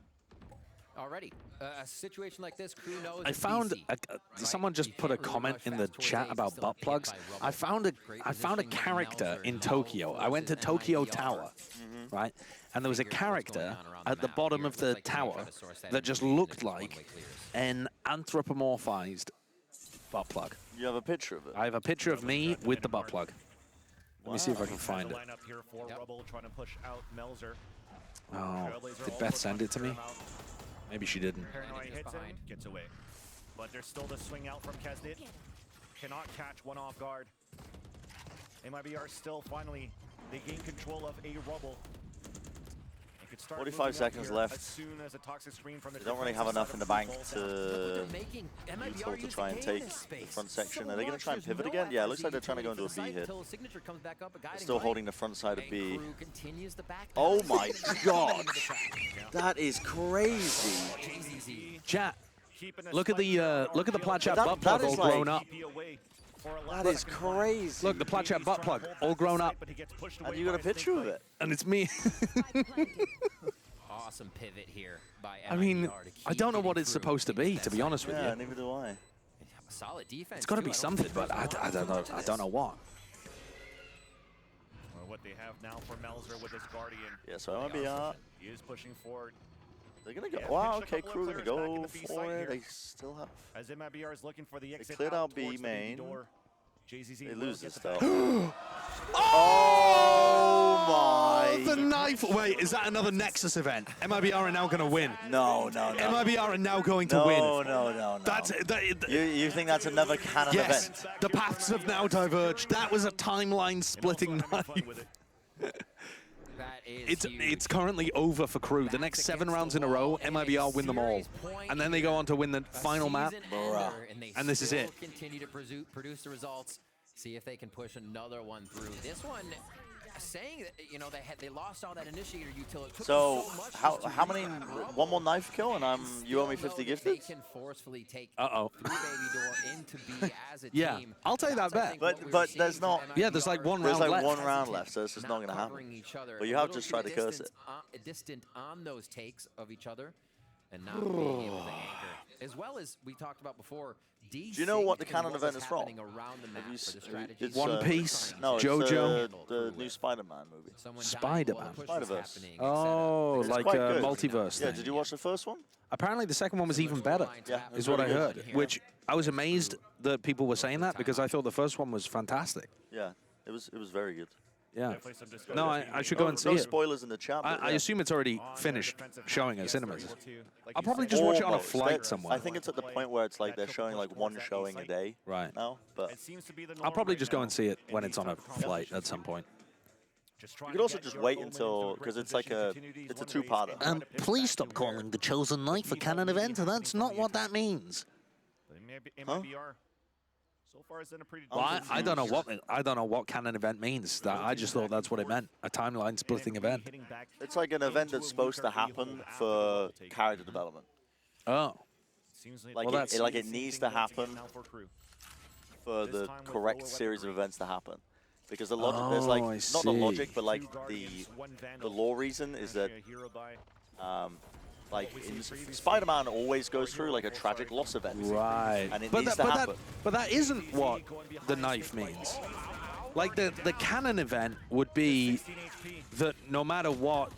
Already, a situation like this, Crew knows. I found someone just put a comment in the chat about butt plugs. I found a character in Tokyo. I went to Tokyo Tower, right? And there was a character at the bottom of the tower that just looked like an anthropomorphized butt plug. You have a picture of it? I have a picture of me with the butt plug. Let me see if I can find it. Lineup here for Rubble trying to push out Melzer. Oh, did Beth send it to me? Maybe she didn't. Paranoid hits him, gets away. But there's still the swing out from Kesdit. Cannot catch one off guard. MiBR still finally, they gain control of a Rubble. 45 seconds left. As soon as a toxic screen from the They don't really have enough in the bank to MiBR to try and take the front section. Are they going to try and pivot again? Yeah, it looks like they're trying to go into a B hit. They're still holding the front side of B. Oh my god! That is crazy. Chat, look at the plat chat butt plug all grown up. That is crazy. Look, the plat chat butt plug all grown up. And you got a picture of it? And it's me. Awesome pivot here by MiBR. I mean, I don't know what it's supposed to be honest with you. Yeah, neither do I. Solid defense. It's got to be something, but I don't know. I don't know what. Or what they have now for Melzer with his Guardian. Yeah, so MiBR. He is pushing forward. They're gonna go. Wow, okay, Crew gonna go for it. They still have. As MiBR is looking for the exit. They cleared out B towards the main. door. JZZ They lose this though. though. Oh my! The knife. Wait, is that another Nexus event? MiBR are now going to win. No. MiBR are now going to win. No. That's You think that's another canon yes, event? the paths have now diverged. That was a timeline-splitting knife. It's currently over for Crew. The next 7 rounds in a row, MiBR win them all, and then they go on to win the final map. And this is it. Continue to produce the results. See if they can push another one through. This one, saying that they lost all that initiator utility. So how many? One more knife kill, and you owe me 50 gifted. They can forcefully take Uh-oh. through Baby Door into B as a Yeah, team. I'll take that bet. But there's not. Yeah, there's like one There's round like left. 1 round left, so it's just not gonna happen. But you have just tried to curse it. Distant on those takes of each other, and not being able to anchor. As well as we talked about before. Do you know what the canon event is from? It's One Piece, no, JoJo, it's the new Spider-Man movie. Spider-Man. Spider-Verse. Oh, It's like quite a good. multiverse Yeah, thing. did you watch the first one? Apparently the second one was even better, Yeah, is what I really heard. good. Which I was amazed that people were saying that because I thought the first one was fantastic. Yeah, it was very good. Yeah. No, I should go and see no it. spoilers in the chat. but I yeah. assume it's already finished showing at cinemas. I'll probably just watch it on a Almost. flight They're- somewhere. I think it's at the point where it's like they're showing like 1 showing a day. Right. Now, but I'll probably just go and see it when it's on a flight at some point. you could also just wait until because it's like it's a 2-parter. Please stop calling the Chosen Knife a canon event. That's not what that means. MiBR so far has done a pretty. Well, I don't know what canon event means. I just thought that's what it meant. A timeline splitting event. It's like an event that's supposed to happen for character development. Oh. Like Well, it needs to happen for the correct series of events to happen. Because the logic, there's like Oh, I not the see. logic, but like the law reason is that like in Spider-Man always goes through like a tragic loss event, Right. And it But needs that, to but, happen. that, but that isn't what the knife means. Like the canon event would be that no matter what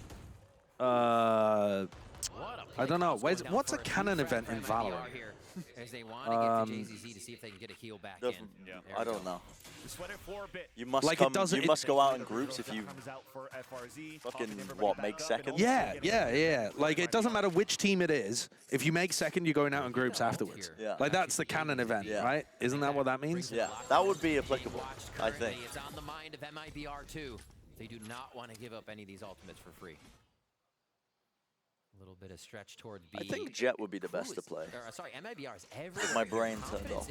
I don't know. What's a cannon event in Valorant? As they want to get to JZZ to see if they can get a heal back in. I don't know. Sweat it for a bit. You must Like, come. it doesn't- You must go out in groups if you Comes out for FRZ. fucking what make second. Yeah. Like, it doesn't matter which team it is. If you make second, you're going out in groups afterwards. Yeah. Like, that's the cannon event, right? Isn't that what that means? Yeah, that would be applicable, I think. It's on the mind of MiBR too. They do not want to give up any of these ultimates for free. A little bit of stretch toward B. I think Jet would be the best to play. Sorry, MiBR is With my brain turned off.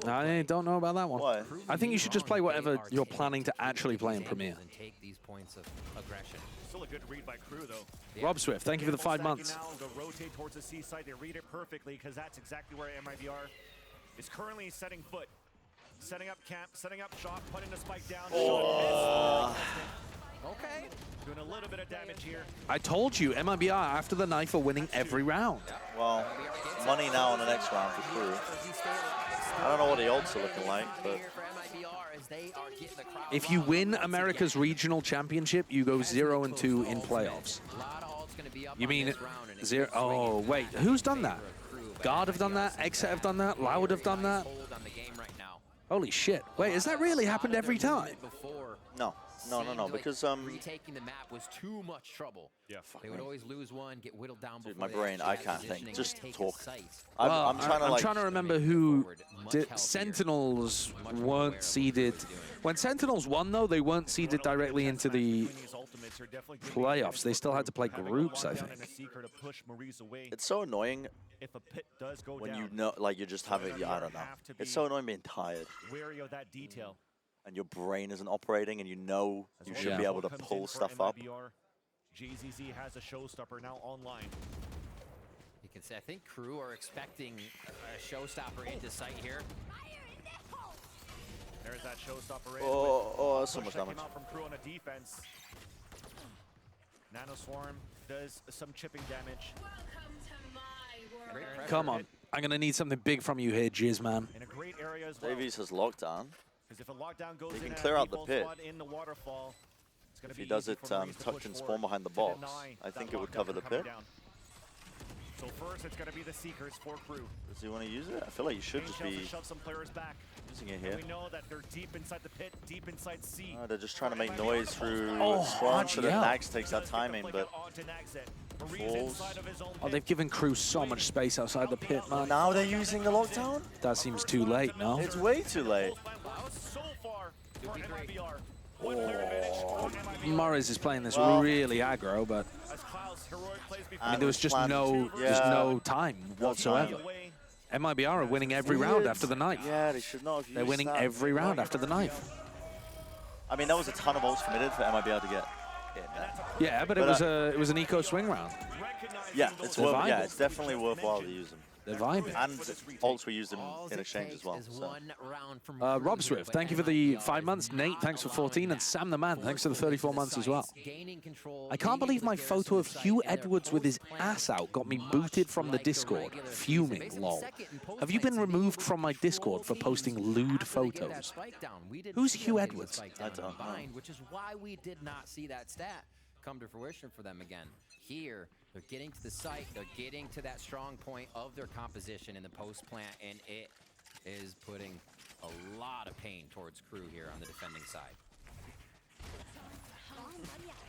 I don't know about that one. Why? I think you should just play whatever you're planning to actually play in Premier. And take these points of aggression. Still a good read by Crew, though. Rob Swift, thank you for the 5 months. Now they'll rotate towards the C side. They read it perfectly because that's exactly where MiBR is currently setting foot. Setting up camp, setting up shot, putting the spike down. Oh. Okay. Doing a little bit of damage here. I told you, MiBR after the knife are winning every round. Well, money now on the next round for Crew. I don't know what the ults are looking like, but If you win America's regional championship, you go 0-2 in playoffs. You mean 0? Oh, wait, who's done that? Guard have done that, Exit have done that, Loud have done that. Holy shit. Wait, has that really happened every time? No, because retaking the map was too much trouble. Yeah, they would always lose one, get whittled down. Dude, my brain, I can't think. Just talk. Well, I'm trying to remember who Sentinels weren't seeded. When Sentinels won, though, they weren't seeded directly into the playoffs. They still had to play groups, I think. It's so annoying If a pit does go when down, you know, like you're just having, I don't know. It's so annoying being tired. wary of that detail. And your brain isn't operating, and you know you should be able to pull stuff up. JZZ has a showstopper now online. You can say, I think Crew are expecting a showstopper into sight here. There's that showstopper. Oh, that's so much damage. Out from Crew on a defense. Nano Swarm does some chipping damage. Come on. I'm going to need something big from you here, Jizz, man. In a great area as well. Davies has lockdown. Because if a lockdown goes He in can clear out the default pit. spot in the waterfall, it's gonna If be he does easy it for Maurice to tucked push and spawn forward behind the to box, deny I think that it would lockdown cover the coming pit. down. So first, it's gonna be the Seekers for Crew. Does he want to use it? I feel like you should just be shove some players back. using it And here. we know that they're deep inside the pit, deep inside C. They're just trying to make noise through Oh, spawn so that yeah. Nags takes that timing, but falls. Oh, they've given Crew so much space outside the pit, man. Now they're using the lockdown? That seems too late, no? It's way too late. So far for MiBR. Morris is playing this Well, really aggro, but As Cloud's heroic plays I mean, before there was just no time whatsoever. MiBR are winning every round after the knife. Yeah, they should not have used They're winning that. every round after the knife. I mean, that was a ton of ults committed for MiBR to get in there. Yeah, but it was an eco swing round. Yeah, it's They're vibing. yeah, it's definitely worthwhile to use them. They're vibing. And ults were used in exchange as well. So. Rob Swift, thank you for the 5 months. Nate, thanks for 14. And Sam the Man, thanks for the 34 months as well. I can't believe my photo of Hugh Edwards with his ass out got me booted from the Discord. Fuming, lol. Have you been removed from my Discord for posting lewd photos? Who's Hugh Edwards? I don't know. Which is why we did not see that stat come to fruition for them again. Here, they're getting to the site, they're getting to that strong point of their composition in the post plant, and it is putting a lot of pain towards Crew here on the defending side.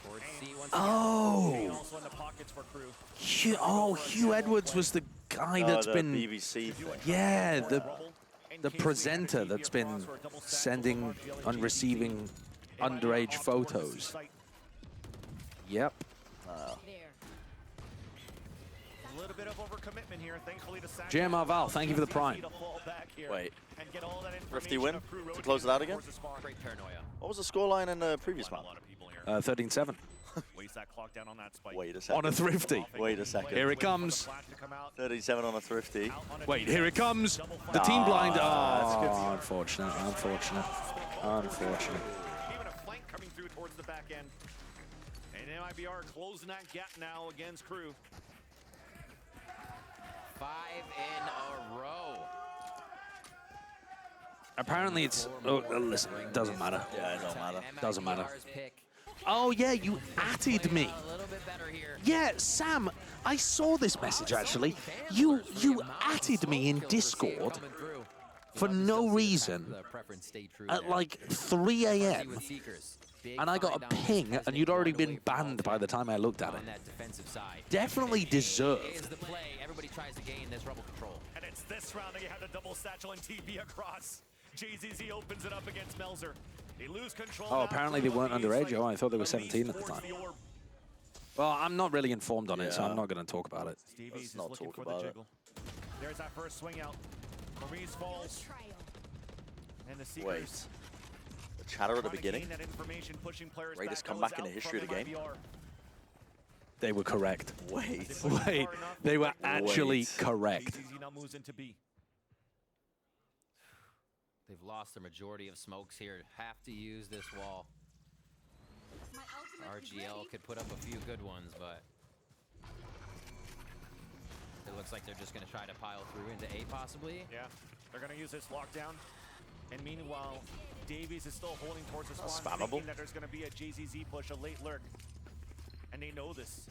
Towards C once again. Also in the pockets for Crew. Hugh Edwards was the guy that's the been... BBC thing. Yeah, the presenter that's been sending and receiving underage photos. Yep. A little bit of overcommitment here, thankfully to JMR Val, thank you for the prime. Wait. Rifty win to close it out again? Great paranoia. What was the scoreline in the previous round? 13-7. Waste that clock down on that spike. Wait a second. On a Thrifty. Wait a second. Here it comes. 37 on a Thrifty. Wait, here it comes. The team blind. Oh, unfortunate. Unfortunate. Unfortunate. Even a flank coming through towards the back end. And MiBR closing that gap now against Crew. 5 in a row. Apparently it's... Oh, listen, it doesn't matter. Yeah, it don't matter. Doesn't matter. MiBR's pick Oh, yeah, you atted me. Yeah, Sam, I saw this message, actually. You atted me in Discord for no reason at like 3 a.m. And I got a ping, and you'd already been banned by the time I looked at it. Definitely deserved. Everybody tries to gain this rebel control. And it's this round that you have the double satchel and TB across. JZZ opens it up against Melzer. They lose control. Oh, apparently they weren't underage. Oh, I thought they were 17 at the time. Well, I'm not really informed on it, so I'm not going to talk about it. Let's not talk about it. There's that first swing out. Maurice falls. And the Seekers. Wait. The chatter at the beginning. Greatest comeback in the history of the game. They were correct. Wait. Wait. They were actually correct. They've lost the majority of smokes here. Have to use this wall. RGL could put up a few good ones, but it looks like they're just going to try to pile through into A possibly. Yeah, they're going to use this lockdown. And meanwhile, Davies is still holding towards the spawn, thinking that there's going to be a JZZ push, a late lurk. And they know this.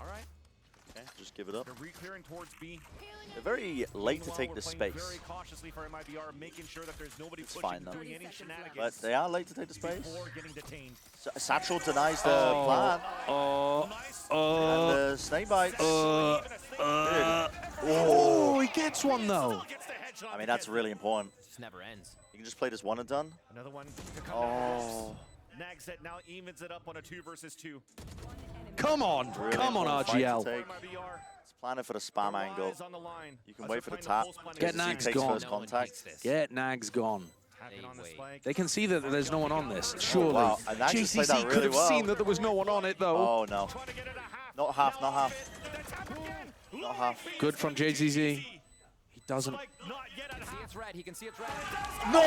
All right. Okay, just give it up. They're re-clearing towards B. They're very late to take the space. Very cautiously for MiBR, making sure that there's nobody it's pushing, fine, though. doing any shenanigans. But they are late to take the space. Before getting detained. Satchel denies the plan. And the snake bites. Oh, he gets one, though. I mean, that's really important. This never ends. You can just play this one and done. Another one to come out. Nagset now evens it up on a 2 versus 2. Come on. Really Come on, RGL. It's planning for the spam angle. You can wait for the tap. Get Nags takes gone. first contact. Get Nags gone. They can see that there's no one on this, surely. Wow. And Nags just played that JCC really could have well. seen that there was no one on it, though. Oh, no. Not half, not half. Not half. Good from JCC. He doesn't. He can see it's red. No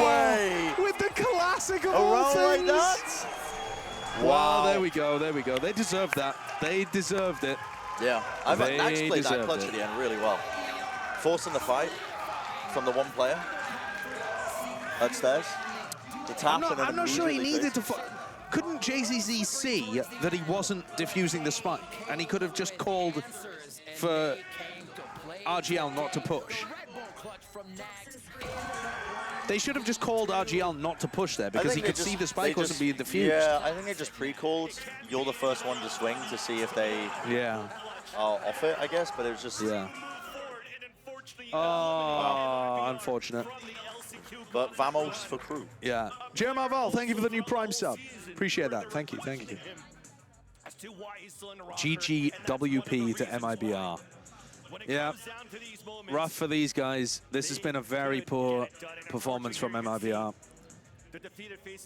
way! With the classic of a all round like things. that? Wow, there we go, there we go. They deserved that. They deserved it. Yeah, I thought Nags played that deserved clutch at the end really well. Forcing the fight from the one player. Upstairs. The tap and then I'm not sure he immediately needed to. Couldn't JZZ see that he wasn't diffusing the spike, and he could have just called for RGL not to push? They should have just called RGL not to push there because he could see the spike wasn't being diffused. Yeah, I think they just pre-called. You're the first one to swing to see if they are off it, I guess, but it was just... Yeah. Oh, unfortunate. But vamos for crew. Yeah. Jeremiah Val, thank you for the new Prime sub. Appreciate that. Thank you, thank you. GGWP to MiBR. Yeah, rough for these guys. This has been a very poor performance from MiBR.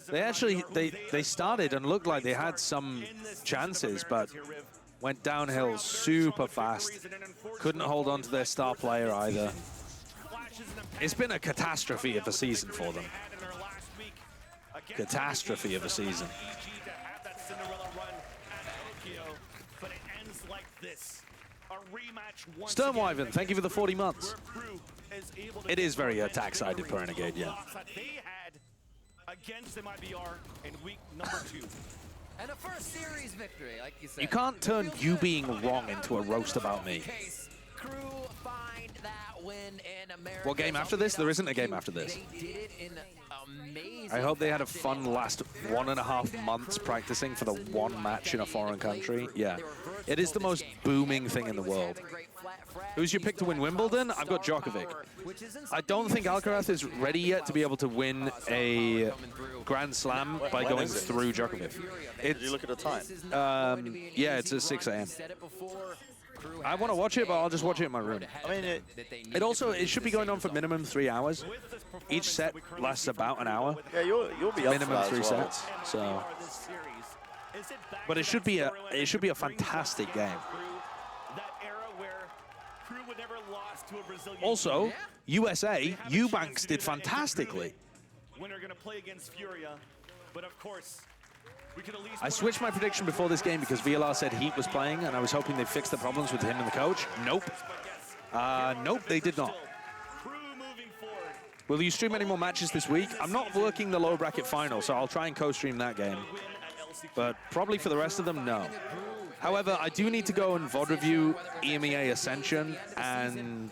They actually, they started and looked like they had some chances, but went downhill super fast. Couldn't hold on to their star player either. It's been a catastrophe of a season for them. Catastrophe of a season. Sternwyvern, thank you for the 40 months. It is very attack-sided per Renegade, yeah. Against MiBR in week number 2. And a first series victory, like you said. You can't turn you being wrong into a roast about me. Crew find that win in America. What game after this? There isn't a game after this. They did it in amazing. I hope they had a fun last 1.5 months practicing for the one match in a foreign country. Yeah. It is the most booming thing in the world. Who's your pick to win Wimbledon? I've got Djokovic. I don't think Alcaraz is ready yet to be able to win a Grand Slam by going through Djokovic. Did you look at the time? Yeah, it's at 6 a.m. I want to watch it, but I'll just watch it in my room. I mean, it should be going on for minimum 3 hours. Each set lasts about an hour. Yeah, you'll be up minimum for that 3 as well. sets. So, but it should be a fantastic game. Also, USA, Eubanks did fantastically. Winner going to play against Furia, but of course, we could at least. I switched my prediction before this game because VLR said Heat was playing, and I was hoping they'd fix the problems with him and the coach. Nope. Nope, they did not. Will you stream any more matches this week? I'm not working the lower bracket final, so I'll try and co-stream that game. But probably for the rest of them, no. However, I do need to go and VOD review EMEA Ascension and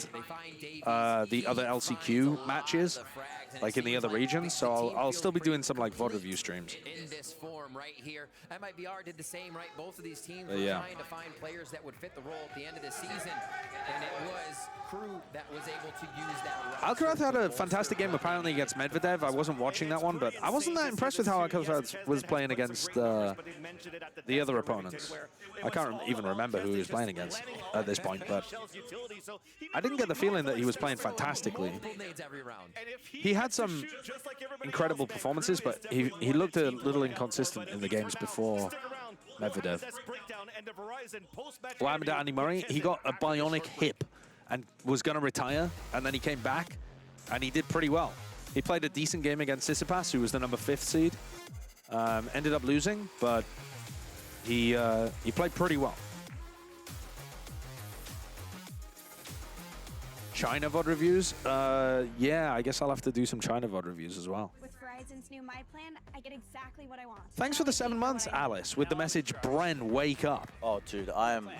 the other LCQ matches, like in the other regions. So I'll still be doing some like VOD review streams. In this form right here, MiBR did the same, right? Both of these teams were Yeah. trying to find players that would fit the role at the end of the season, and it was KRU that was able to use that. Alcaraz had a fantastic game apparently against Medvedev. I wasn't watching that one, but I wasn't that impressed with how Alcaraz was playing against the other opponents. I can't even remember who he was playing against at this point, but I didn't get the feeling that he was playing fantastically. He had some incredible performances, but he looked a little inconsistent in the games before Medvedev. What happened to Andy Murray? He got a bionic hip and was going to retire, and then he came back, and he did pretty well. He played a decent game against Tsitsipas, who was the number 5th seed. Ended up losing, but he played pretty well. China VOD reviews? Yeah, I guess I'll have to do some China VOD reviews as well. With Verizon's new My Plan, I get exactly what I want. Thanks for the 7 months, Alice, with the message, Bren, wake up. Oh, dude, I am...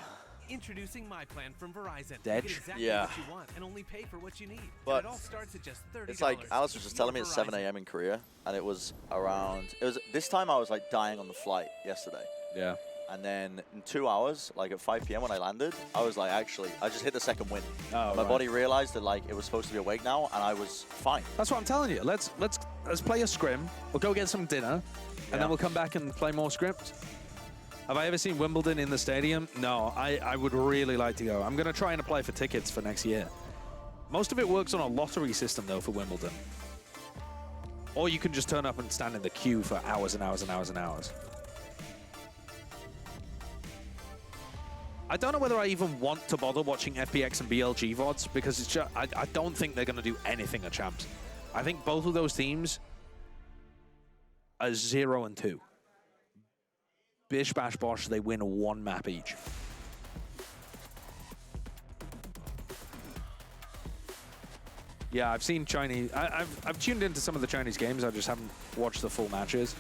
Introducing My Plan from Verizon. Dead? You get exactly Yeah. what you want and only pay for what you need. But And it all starts at just $30. it's like, Alice was just telling me it's 7 a.m. in Korea, and it was around... This time I was like dying on the flight yesterday. Yeah. And then in 2 hours, like at 5 p.m. when I landed, I was like, actually, I just hit the second wind. Oh, My right. body realized that like it was supposed to be awake now, and I was fine. That's what I'm telling you. Let's play a scrim. We'll go get some dinner, and then we'll come back and play more scrims. Have I ever seen Wimbledon in the stadium? No, I would really like to go. I'm going to try and apply for tickets for next year. Most of it works on a lottery system, though, for Wimbledon. Or you can just turn up and stand in the queue for hours and hours and hours and hours. I don't know whether I even want to bother watching FPX and BLG VODs, because it's just, I don't think they're going to do anything at Champs. I think both of those teams are 0 and 2. Bish, bash, bosh, they win 1 map each. Yeah, I've seen Chinese... I've tuned into some of the Chinese games. I just haven't watched the full matches.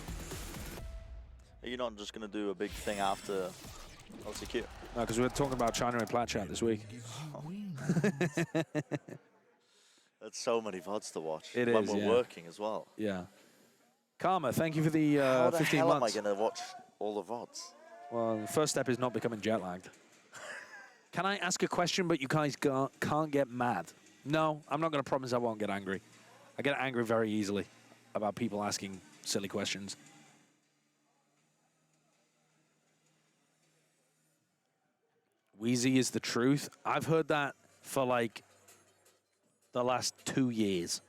Are you not just going to do a big thing after LCQ? No, because we're talking about China and Plat Chat this week. That's so many VODs to watch. It when is, we're yeah. working as well. Yeah. Karma, thank you for the 15 How the hell months. am I going to watch all the VODs? Well, the first step is not becoming jet lagged. Can I ask a question, but you guys can't get mad? No, I'm not going to promise I won't get angry. I get angry very easily about people asking silly questions. Wheezy is the truth. I've heard that for like the last 2 years.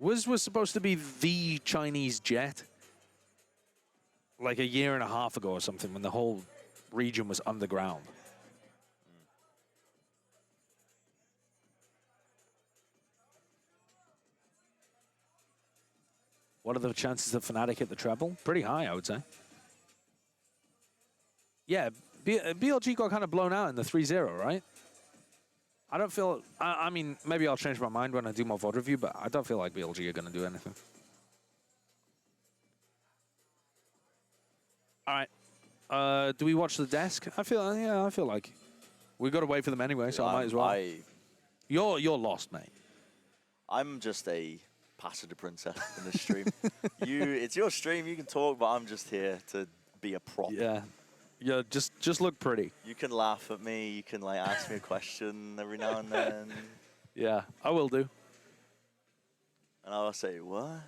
Was supposed to be the Chinese jet like a year and a half ago or something, when the whole region was underground. What are the chances that Fnatic hit the treble? Pretty high, I would say. Yeah, BLG got kind of blown out in the 3-0, right? I don't feel... I mean, maybe I'll change my mind when I do my VOD review, but I don't feel like BLG are going to do anything. All right. Do we watch the desk? I feel like we've got to wait for them anyway, so I might as well. You're lost, mate. I'm just a passenger princess in this stream. It's your stream. You can talk, but I'm just here to be a prop. Yeah. Yeah, just look pretty. You can laugh at me. You can like ask me a question every now and then. Yeah, I will do. And I'll say, what?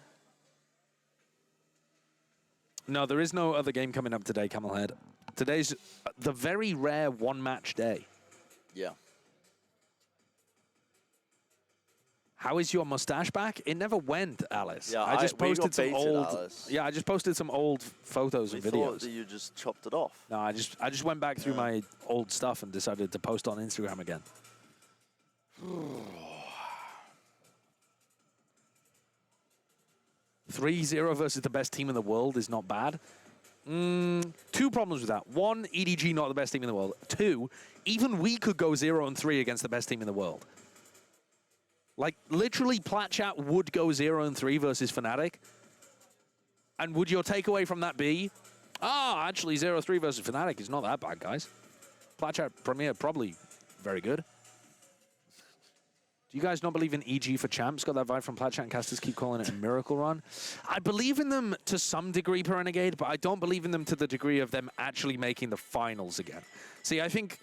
No, there is no other game coming up today, Camelhead. Today's the very rare one-match day. Yeah. How is your mustache back? It never went, Alice. Yeah, I just posted some old. Alice. Yeah, I just posted some old photos and We thought videos. that you just chopped it off. No, I just went back through my old stuff and decided to post on Instagram again. 3-0 versus the best team in the world is not bad. 2 problems with that. 1, EDG not the best team in the world. 2, even we could go 0-3 against the best team in the world. Like, literally, Platchat would go 0-3 versus Fnatic. And would your takeaway from that be, actually 0-3 versus Fnatic is not that bad, guys. Platchat Premier, probably very good. Do you guys not believe in EG for champs? Got that vibe from Platchat and casters keep calling it a miracle run. I believe in them to some degree per Renegade, but I don't believe in them to the degree of them actually making the finals again. See, I think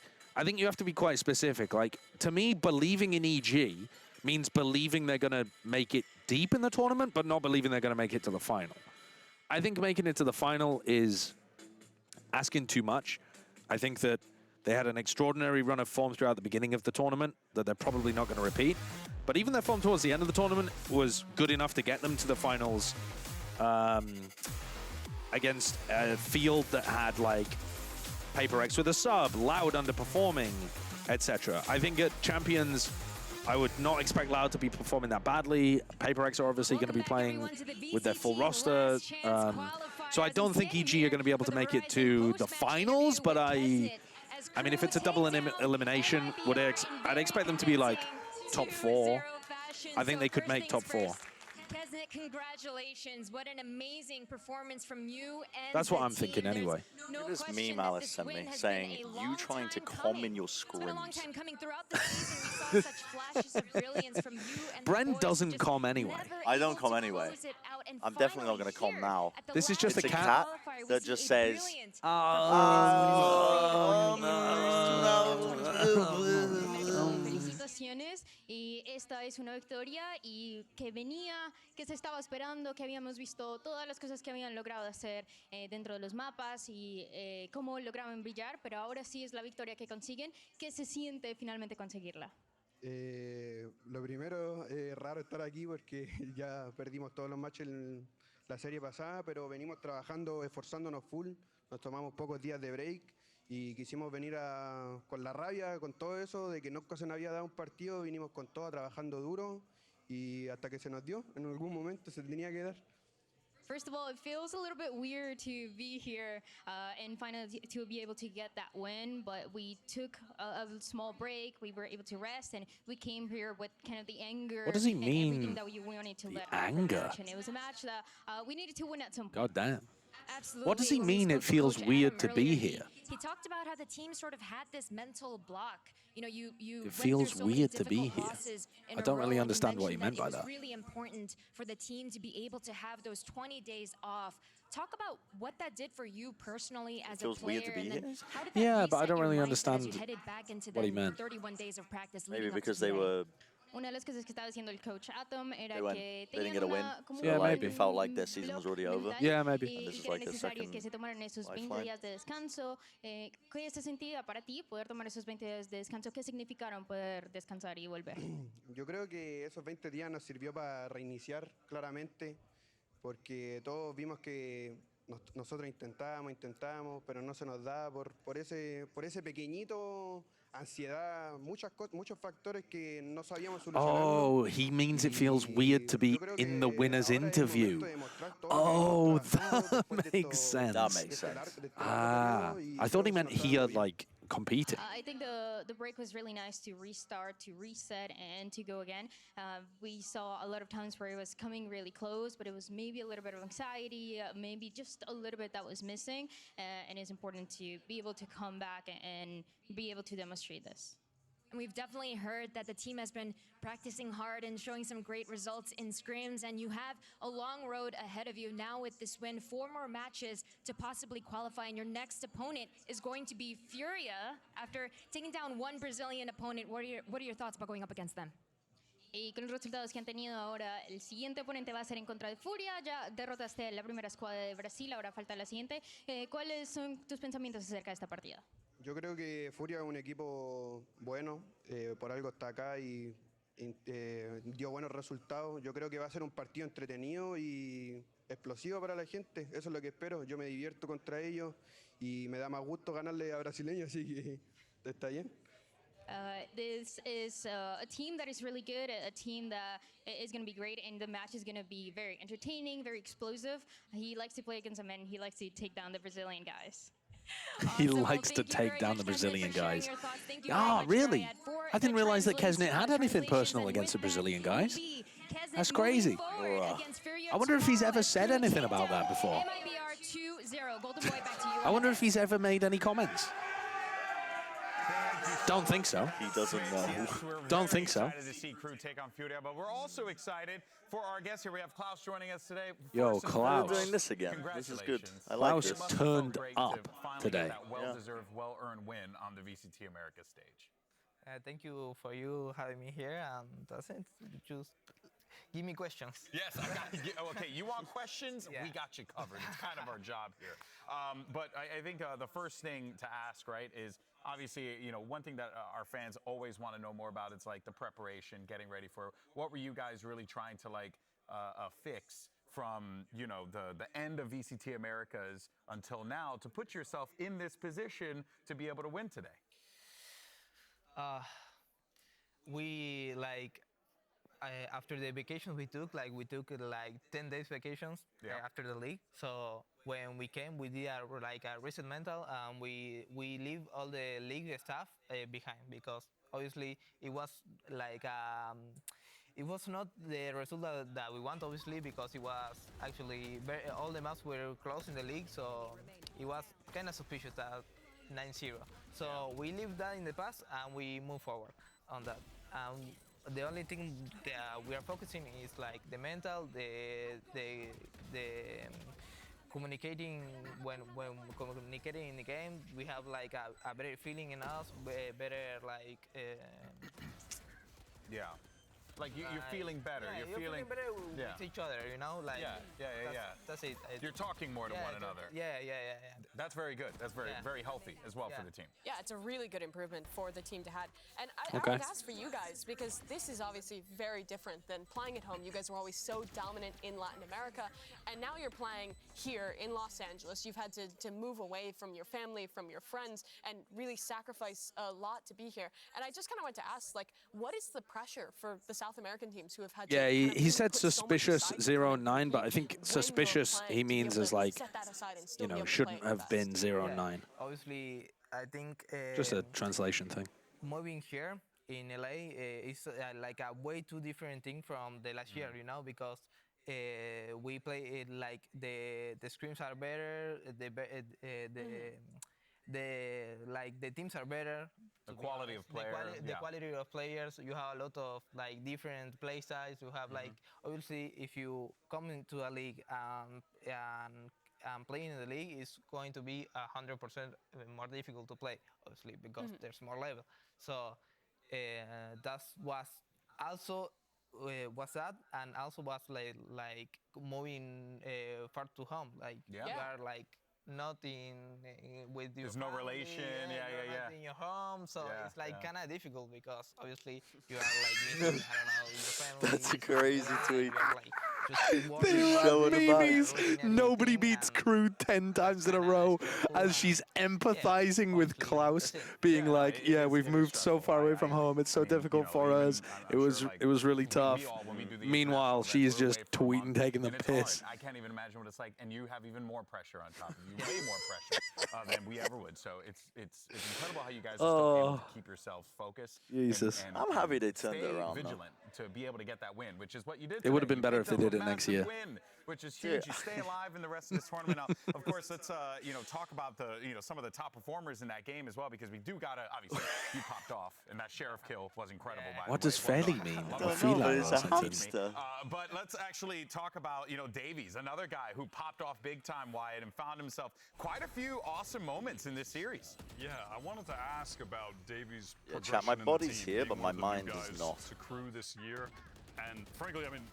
you have to be quite specific. Like, to me, believing in EG means believing they're going to make it deep in the tournament, but not believing they're going to make it to the final. I think making it to the final is asking too much. I think that they had an extraordinary run of form throughout the beginning of the tournament that they're probably not going to repeat. But even their form towards the end of the tournament was good enough to get them to the finals against a field that had, like, Paper X with a sub, Loud underperforming, etc. I think at Champions, I would not expect Loud to be performing that badly. Paper X are obviously going to be playing with their full roster. So I don't think EG are going to be able to make it to the finals, but I mean, if it's a double elimination, I'd expect them to be like top 4. I think they could make top 4. Kesnet, congratulations. What an amazing performance from you and That's what the I'm thinking team. anyway. No This question meme that Alice this sent me win has saying, been a you long trying to time com coming. in your It's been a long scrims. time coming. Throughout the season, we saw such flashes of brilliance from you and the Bren boys doesn't just com anyway. never I don't able com to anyway. close it out. And I'm definitely not going to com here now. at the This is last just a It's a cat cat qualifier, we that see just a says, brilliant felicitaciones, y esta es una victoria y que venía, que se estaba esperando, que habíamos visto todas las cosas que habían logrado hacer dentro de los mapas y cómo lograban brillar, pero ahora sí es la victoria que consiguen. ¿Qué se siente finalmente conseguirla? Lo primero, es raro estar aquí porque ya perdimos todos los matches en la serie pasada, pero venimos trabajando, esforzándonos full, nos tomamos pocos días de break y quisimos venir con la rabia, con todo eso, de que no se nos había dado un partido, vinimos con todo, trabajando duro y hasta que se nos dio, en algún momento se tenía que dar. First of all, it feels a little bit weird to be here and finally to be able to get that win, but we took a small break, we were able to rest, and we came here with kind of the anger. What does he and mean, everything that we wanted to let out of the anger? match. And it was a match that we needed to win at some point. God damn. Absolutely. What does he When we mean spoke it to feels Coach weird Adam to be earlier, here? He talked about how the team sort of had this mental block. You know, you It went feels through so many weird to be difficult here. losses in I a don't row, really and understand what he mentioned meant by it was that. really important for the team to be able to have those 20 days off. Talk about what that did for you personally as a feels player. weird to be and then here? how did that Yeah, but I reset don't your really mindset understand as you headed back into what he the meant. 31 days of practice Maybe leading up because to they today? were, Una de las cosas que estaba diciendo el coach Atom era they, que they didn't tenían get a win. como Yeah, so like, maybe. it felt like their season was already over. Yeah, maybe. y And this is que era like the necesario second que se tomaran esos 20 lifeline. días de descanso. ¿Qué se sentía para ti poder tomar esos 20 días de descanso? ¿Qué significaron poder descansar y volver? Yo creo que esos 20 días nos sirvió para reiniciar claramente, porque todos vimos que nosotros intentábamos, pero no se nos da por ese pequeñito ansiedad, muchos factores que no sabíamos solucionar. Oh, he means it feels weird to be in the winner's interview. Oh, that makes sense. That makes sense. I thought he meant here, like, competing. I think the break was really nice to restart, to reset, and to go again. We saw a lot of times where it was coming really close, but it was maybe a little bit of anxiety, maybe just a little bit that was missing, and it's important to be able to come back and be able to demonstrate this. And we've definitely heard that the team has been practicing hard and showing some great results in scrims, and you have a long road ahead of you now with this win. 4 more matches to possibly qualify, and your next opponent is going to be Furia. After taking down one Brazilian opponent, what are your thoughts about going up against them? Y con los resultados que han tenido ahora, el siguiente oponente va a ser en contra de Furia. Ya derrotaste la primera escuadra de Brasil, ahora falta la siguiente. ¿Cuáles son tus pensamientos acerca de esta partida? Yo creo que Furia es un equipo bueno, por algo está acá y dio buenos resultados. Yo creo que va a ser un partido entretenido y explosivo para la gente. Eso es lo que espero. Yo me divierto contra ellos y me da más gusto ganarle a brasileños, así que está bien. This is a team that is really good, a team that is going to be great, and the match is going to be very entertaining, very explosive. He likes to play against them, and he likes to take down the Brazilian guys. He likes to take down the Brazilian guys. Ah, really? I didn't realize that Kesnet had anything personal against the Brazilian guys. That's crazy. I wonder if he's ever said anything about that before. I wonder if he's ever made any comments. Don't think so. He doesn't know. Don't think so. Excited to see KRU take on Furia, but we're also excited for our guest here. We have Klaus joining us today. Yo, First and Klaus. foremost, Doing this again. This is good. congratulations. I like Klaus this. turned Great up to finally today. get that well-deserved, well-earned win on the VCT America stage. Thank you for you having me here, and that's it. Just give me questions. Yes, I got you. Okay, you want questions? Yeah. We got you covered. It's kind of our job here. But I think the first thing to ask, right, is obviously, you know, one thing that our fans always want to know more about is like the preparation, getting ready for. What were you guys really trying to like fix from, you know, the end of VCT Americas until now to put yourself in this position to be able to win today? We like after the vacations we took like 10 days vacations after the league. So when we came, we did a reset mental, and we leave all the league stuff behind, because obviously it was like it was not the result that we want, obviously, because it was actually all the maps were close in the league, so it was kind of suspicious that 9-0. So we leave that in the past and we move forward on that. The only thing that we are focusing is like the mental, the communicating when communicating in the game. We have like a better feeling in us, better like. Yeah. Like you're feeling better. Yeah, you're feeling better with each other, you know. Like that's it. You're talking more to one another. Yeah. That's very good. That's very healthy as well for the team. Yeah, it's a really good improvement for the team to have. And I would ask for you guys, because this is obviously very different than playing at home. You guys were always so dominant in Latin America, and now you're playing here in Los Angeles. You've had to move away from your family, from your friends, and really sacrifice a lot to be here. And I just kind of want to ask, like, what is the pressure for the South American teams who have had to he said suspicious 0-9, but I think suspicious he means as like, you know, shouldn't have been 0-9. Obviously, I think Just a translation thing. moving here in LA is like a way too different thing from the last year, you know, because we play it like the scrims are better, the teams are better. The quality of players. The quality of players. You have a lot of like different play styles. You have like obviously if you come into a league and playing in the league, it's going to be 100% more difficult to play, obviously, because there's more level. So that was also was that, and also was like moving far to home. Like you are like not with your There's no relation. Not in your home, so it's like kind of difficult, because obviously you are like missing, I don't know, your family. That's a crazy tweet. Nobody beats KRU 10 times in a row, as she's empathizing with Klaus, being like, yeah, we've moved so far away from home. It's so difficult for us. It was really tough. Meanwhile, she's just tweeting, taking the piss. I can't even imagine what it's like, and you have even more pressure on top of you, way more pressure than we ever would. So it's incredible how you guys are still able to keep yourselves focused. Jesus. And I'm happy they turned it around. Vigilant to be able to get that win, which is what you did. It would have been better if they did it next year. Win, which is huge. You stay alive in the rest of this tournament. Now, of course, let's talk about the some of the top performers in that game as well, because we do gotta obviously you popped off, and that sheriff kill was incredible. What does fairly mean? It's a hamster. But let's actually talk about Davies, another guy who popped off big time, Wyatt, and found himself quite a few awesome moments in this series. Yeah, I wanted to ask about Davies' Chat, my progression in the body's team, here, being but one my of the new mind is guys not. to KRU this year, and frankly, I mean,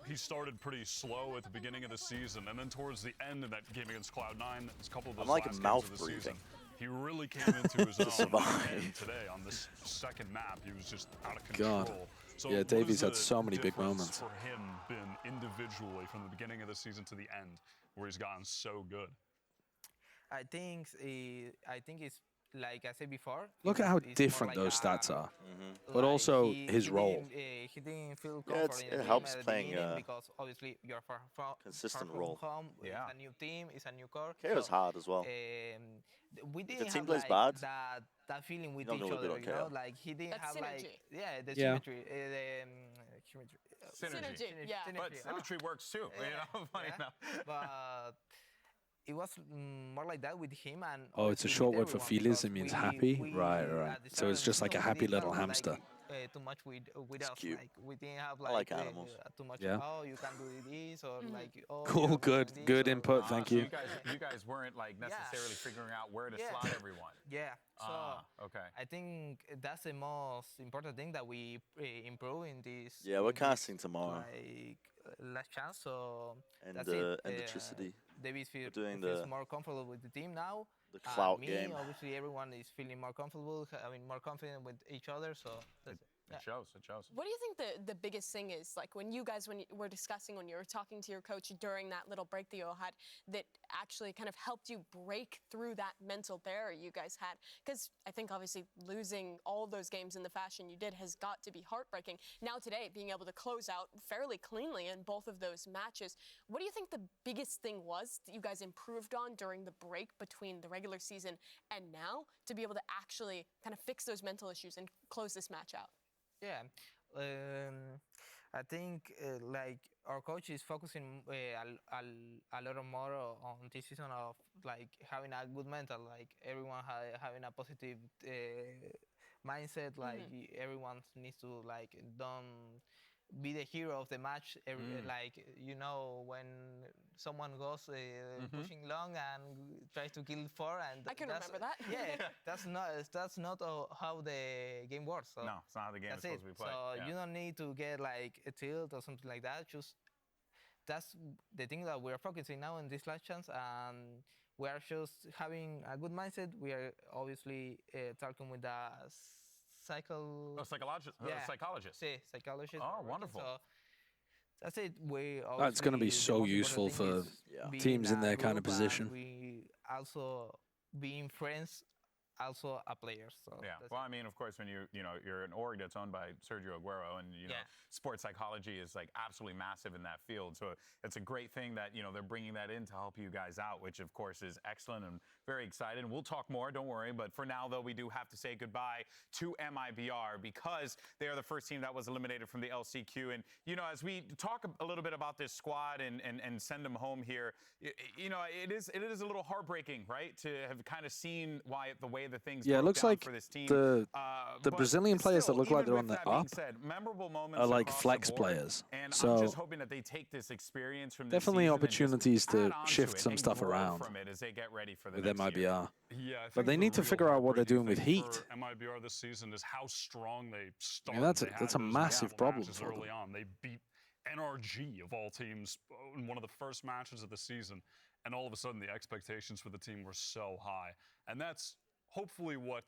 he started pretty slow at the beginning of the season, and then towards the end of that game against Cloud9, a couple of those I'm like last mouth games of the breathing. season, he really came into his To own. survive. And today on this second map, he was just out of control. God. So Yeah, what Davies has had the so many big difference moments. for him been individually from the beginning of the season to the end, where he's gotten so good? I think it's like I said before. Look at how it's more different like those stats are. like But also he his role. Didn't, he didn't feel Yeah, comfortable in the it game helps at the playing beginning because obviously you're far consistent from role. home. Yeah. It's a new team, it's a new core. KRU's hard as well. We If the didn't team have plays like bad, that feeling with you're not each gonna look good other, on you know? KO. Like he didn't That have like synergy. the Yeah. symmetry, symmetry. Synergy. Yeah. But symmetry works too. You know, funny Yeah. enough. But it was more like that with him and. Oh, it's a obviously short with word for everyone, Feliz. because It means we- happy. we, Right, right. at the So start it's of the just like a season, we happy didn't little have, hamster. Like, too much with It's us. cute. Like we didn't have I like animals. too much. Yeah. Oh, you can do this or like. Oh, Cool, you're good, doing this, good or- input. Thank So you. you guys weren't like necessarily figuring out where to Yeah. slot everyone. Yeah. So Okay. I think that's the most important thing that we improve in this. Yeah, we're in this, casting tomorrow. Like last chance, so And that's it. Endotricity. David We're doing feels the more comfortable with the team now. the clout me, game. obviously, everyone is feeling more comfortable, having more confidence with each other. So that's it. It shows. It shows. What do you think the biggest thing is? Like when you were discussing, when you were talking to your coach during that little break that you all had, that actually kind of helped you break through that mental barrier you guys had? Because I think obviously losing all those games in the fashion you did has got to be heartbreaking. Now today, being able to close out fairly cleanly in both of those matches, what do you think the biggest thing was that you guys improved on during the break between the regular season and now to be able to actually kind of fix those mental issues and close this match out? Yeah, I think like our coach is focusing a lot more on this season of like having a good mental, like everyone having a positive mindset, like everyone needs to like don't be the hero of the match. Like when someone goes pushing long and tries to kill 4, and I can remember that. Yeah, that's not how the game works. So No, it's not how the game is supposed to be played. So Yeah. you don't need to get like a tilt or something like that. Just that's the thing that we're focusing now in this last chance, and we are just having a good mindset. We are obviously talking with the psychologist. Sí, psychologist. Oh, wonderful. So that's it. We That's going to be obviously, the so most useful important for thing is being teams in a their kind of group, and position. we also being friends, also a player. So Yeah. that's Well, I mean, of course, when you're an org that's owned by Sergio Aguero, and sports psychology is like absolutely massive in that field. So it's a great thing that they're bringing that in to help you guys out, which of course is excellent and very excited. We'll talk more, don't worry. But for now, though, we do have to say goodbye to MiBR because they are the first team that was eliminated from the LCQ. And as we talk a little bit about this squad and send them home here, it is a little heartbreaking, right, to have kind of seen the way the things Yeah, it broke looks down like for this team. the But Brazilian players that still, look like even they're on with the that being up said, memorable moments are like across the flex board. players. And So I'm just hoping that they take this experience from this definitely season and just opportunities to add on shift it some and stuff grow around from it as they get ready for the with next year. MiBR. Yeah, I But think they the need to real figure out what they're doing heartbreaking with thing Heat. for MiBR this season is how strong they started. that's They a- had that's a those massive couple problem matches for them. early on. They beat NRG of all teams in one of the first matches of the season, and all of a sudden the expectations for the team were so high, and that's hopefully what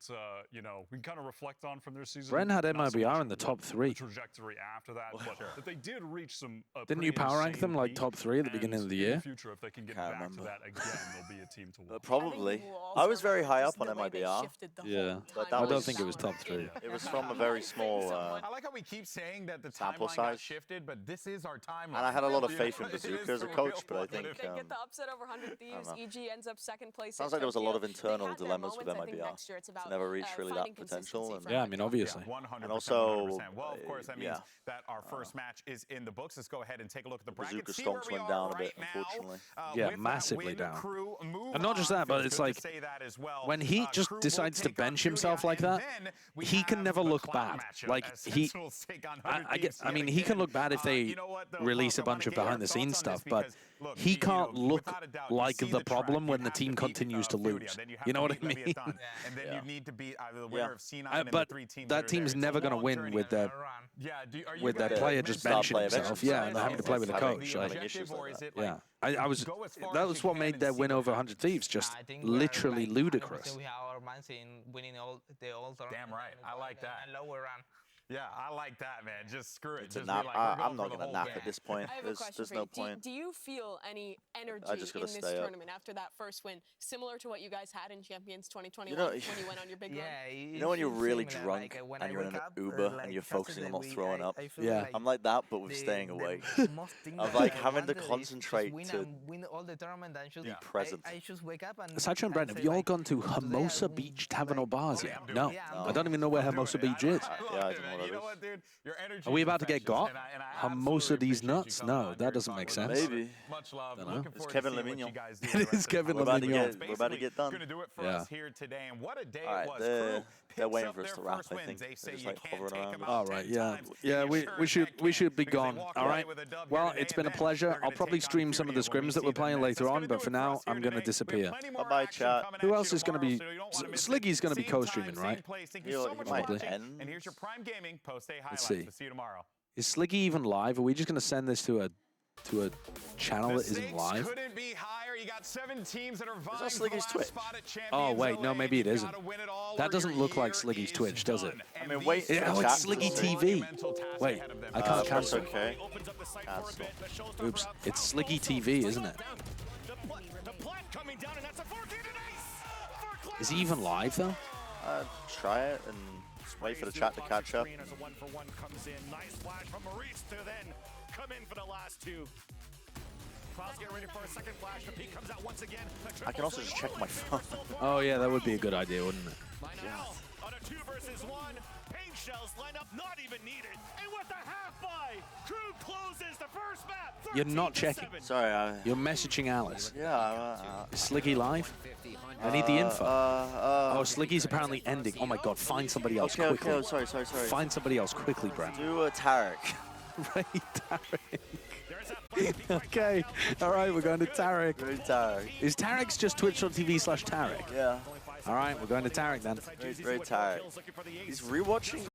we can kind of reflect on from their season. Bren had Not so MiBR much in the what top 3. the trajectory after that, but that they did reach some. Didn't you power rank them like top 3 at the beginning of the In year? the future, if they can get back to that again, they'll be a team to watch. Probably. I was very high up on MiBR. Yeah, but I that don't was, think it was top 3. It was from a very small I like how we keep saying that the sample timeline got size. shifted, but this is our timeline. And I had a lot of faith in It is Bazooka as a the coach, real but I one. think They get the upset over 100 Thieves. know. EG ends up second place. sounds at like there was a lot of Tokyo. They internal had their dilemmas with moments. I think MiBR. next year it's It's about, never reached really finding that potential. consistency And, for Yeah, I mean, obviously. 100%. And also, 100%. Well, of course, that means yeah. that our first match is in the books. Let's go ahead and take a look at the bracket. Bazooka See where stonks we went are down a right bit, now. unfortunately. Yeah, With that massively win, down. Crew move And not just on. that, but Feels it's good to like say that as well. when he just Crew will decides to take on bench himself Julia, like and that, then we he can have never the look clout bad. matchup Like as he, Sentinels take on 100 I Thieves I mean, yet he can again. look bad if they You know what, though, release a Falco, I bunch of wanna get your behind the scenes thoughts on this stuff, but because, look, he can't look without a doubt, like you see the track, problem when you the have to team beat, continues to Furia, lose. then you have You know to what I beat mean? Leviathan, and then you need to beat either the winner of C9 and But the 3 teams that are team's there. never It's a going to long win journey. with their Are you with that guys player just star benching player himself. benching Yeah, himself. and having to play with a Having coach. having Like, issues or like is that. it yeah, I was. go as far That as was you what can made and their see win what over happens? 100 Thieves just I think we're, literally like, ludicrous. 100% we have our minds in winning all the all Damn right. I like that. and lower run. Yeah, I like that, man. Just screw it. It's a Just nap. be like, we're I'm going not for the going to whole nap thing. at this point. I have a question There's for no you. point. Do you feel any energy just in gotta this stay up. tournament after that first win, similar to what you guys had in Champions 2021 You know- when you went on your big run? You know when you're really drunk and you're in an Uber and you're focusing on not throwing up? Yeah. I'm like that, but with staying awake. I'm like having to concentrate to win all the tournament and just be present. I just wake up and Sacha and Brent, have you all gone to Hermosa Beach Tavern or Bars yet? No. I don't even know where Hermosa Beach is. Yeah, I don't know what You know it what, dude? Your energy Are we is about to get infectious, got? and I Hermosa absolutely these appreciate you nuts? coming No, on here that and doesn't talking make with us. sense. Maybe. Much love. Dunno. Looking It's forward Kevin to seeing what you Lemignon. guys It do the is rest of the Kevin time. We're about to Lemignon. get- we're about to get done. Going to do it for Yeah. us here today, and what a day All right, it was. they're Crew they're picks waiting up for us their to wrap, first I wins. think. They They're say just you like can't hovering take around. them All out right, 10 yeah, times. yeah. You We sure should heck we can, should be because they gone. walk All away right. with a dub Well, here today, it's been a and then pleasure. they're I'll gonna probably take on stream some of the Imperium when we scrims that see we're them playing next. later That's on, gonna but do for it now, us here I'm going to today. We have disappear. plenty more Bye-bye, action chat. coming Who at else you is going to be? tomorrow, so you don't wanna miss it. Sliggy's going to be Same co-streaming, time, right? same place. Thank you Feel so like much it for might watching. end. And here's your Prime Gaming post-day highlights. see. We'll see you tomorrow. Is Sliggy even live? Are we just going to send this to a channel The that isn't stakes live? couldn't be higher. You got 7 teams that are vying that for the Sliggy's last Twitch? spot at Champions Oh wait, no, LA. maybe it You isn't. gotta win it all That or doesn't your look like year Sliggy's is Twitch, does it? done. I mean, And wait these for Oh, the it's chat to Sliggy say. TV. monumental tasks Wait, ahead of them. I can't That's cancel. okay. Opens up the site Cancel. for a bit. The showstopper Oops, out. it's Foul Sliggy also. TV, isn't it? The plant coming down, and that's a 4K to nice. Is he even live though? Try it and wait for the chat to catch up. As a 1-for-1 comes in. Nice flash from Maurice to then come in for the last 2. Cloud's getting ready for a second flash. The peak comes out once again. I can also just check my phone. Oh yeah, that would be a good idea, wouldn't it? Now, on a 2 versus 1, paint shells line up, not even needed. And with the half buy, Crew closes the first map. You're not checking. 13-7. Sorry, You're messaging Alice. yeah. Is Sliggy live? I need the info. Oh, Sliggy's apparently ending. Oh my god, find somebody else Okay, quickly. okay, sorry. Find somebody else quickly, Brent. Do a Tarek. Ray Tarek. Okay, all right, we're going to Tarek. Ray Tarek. Is Tarek's just twitch.tv/Tarek? Yeah. All right, we're going to Tarek then. Ray Tarek. He's rewatching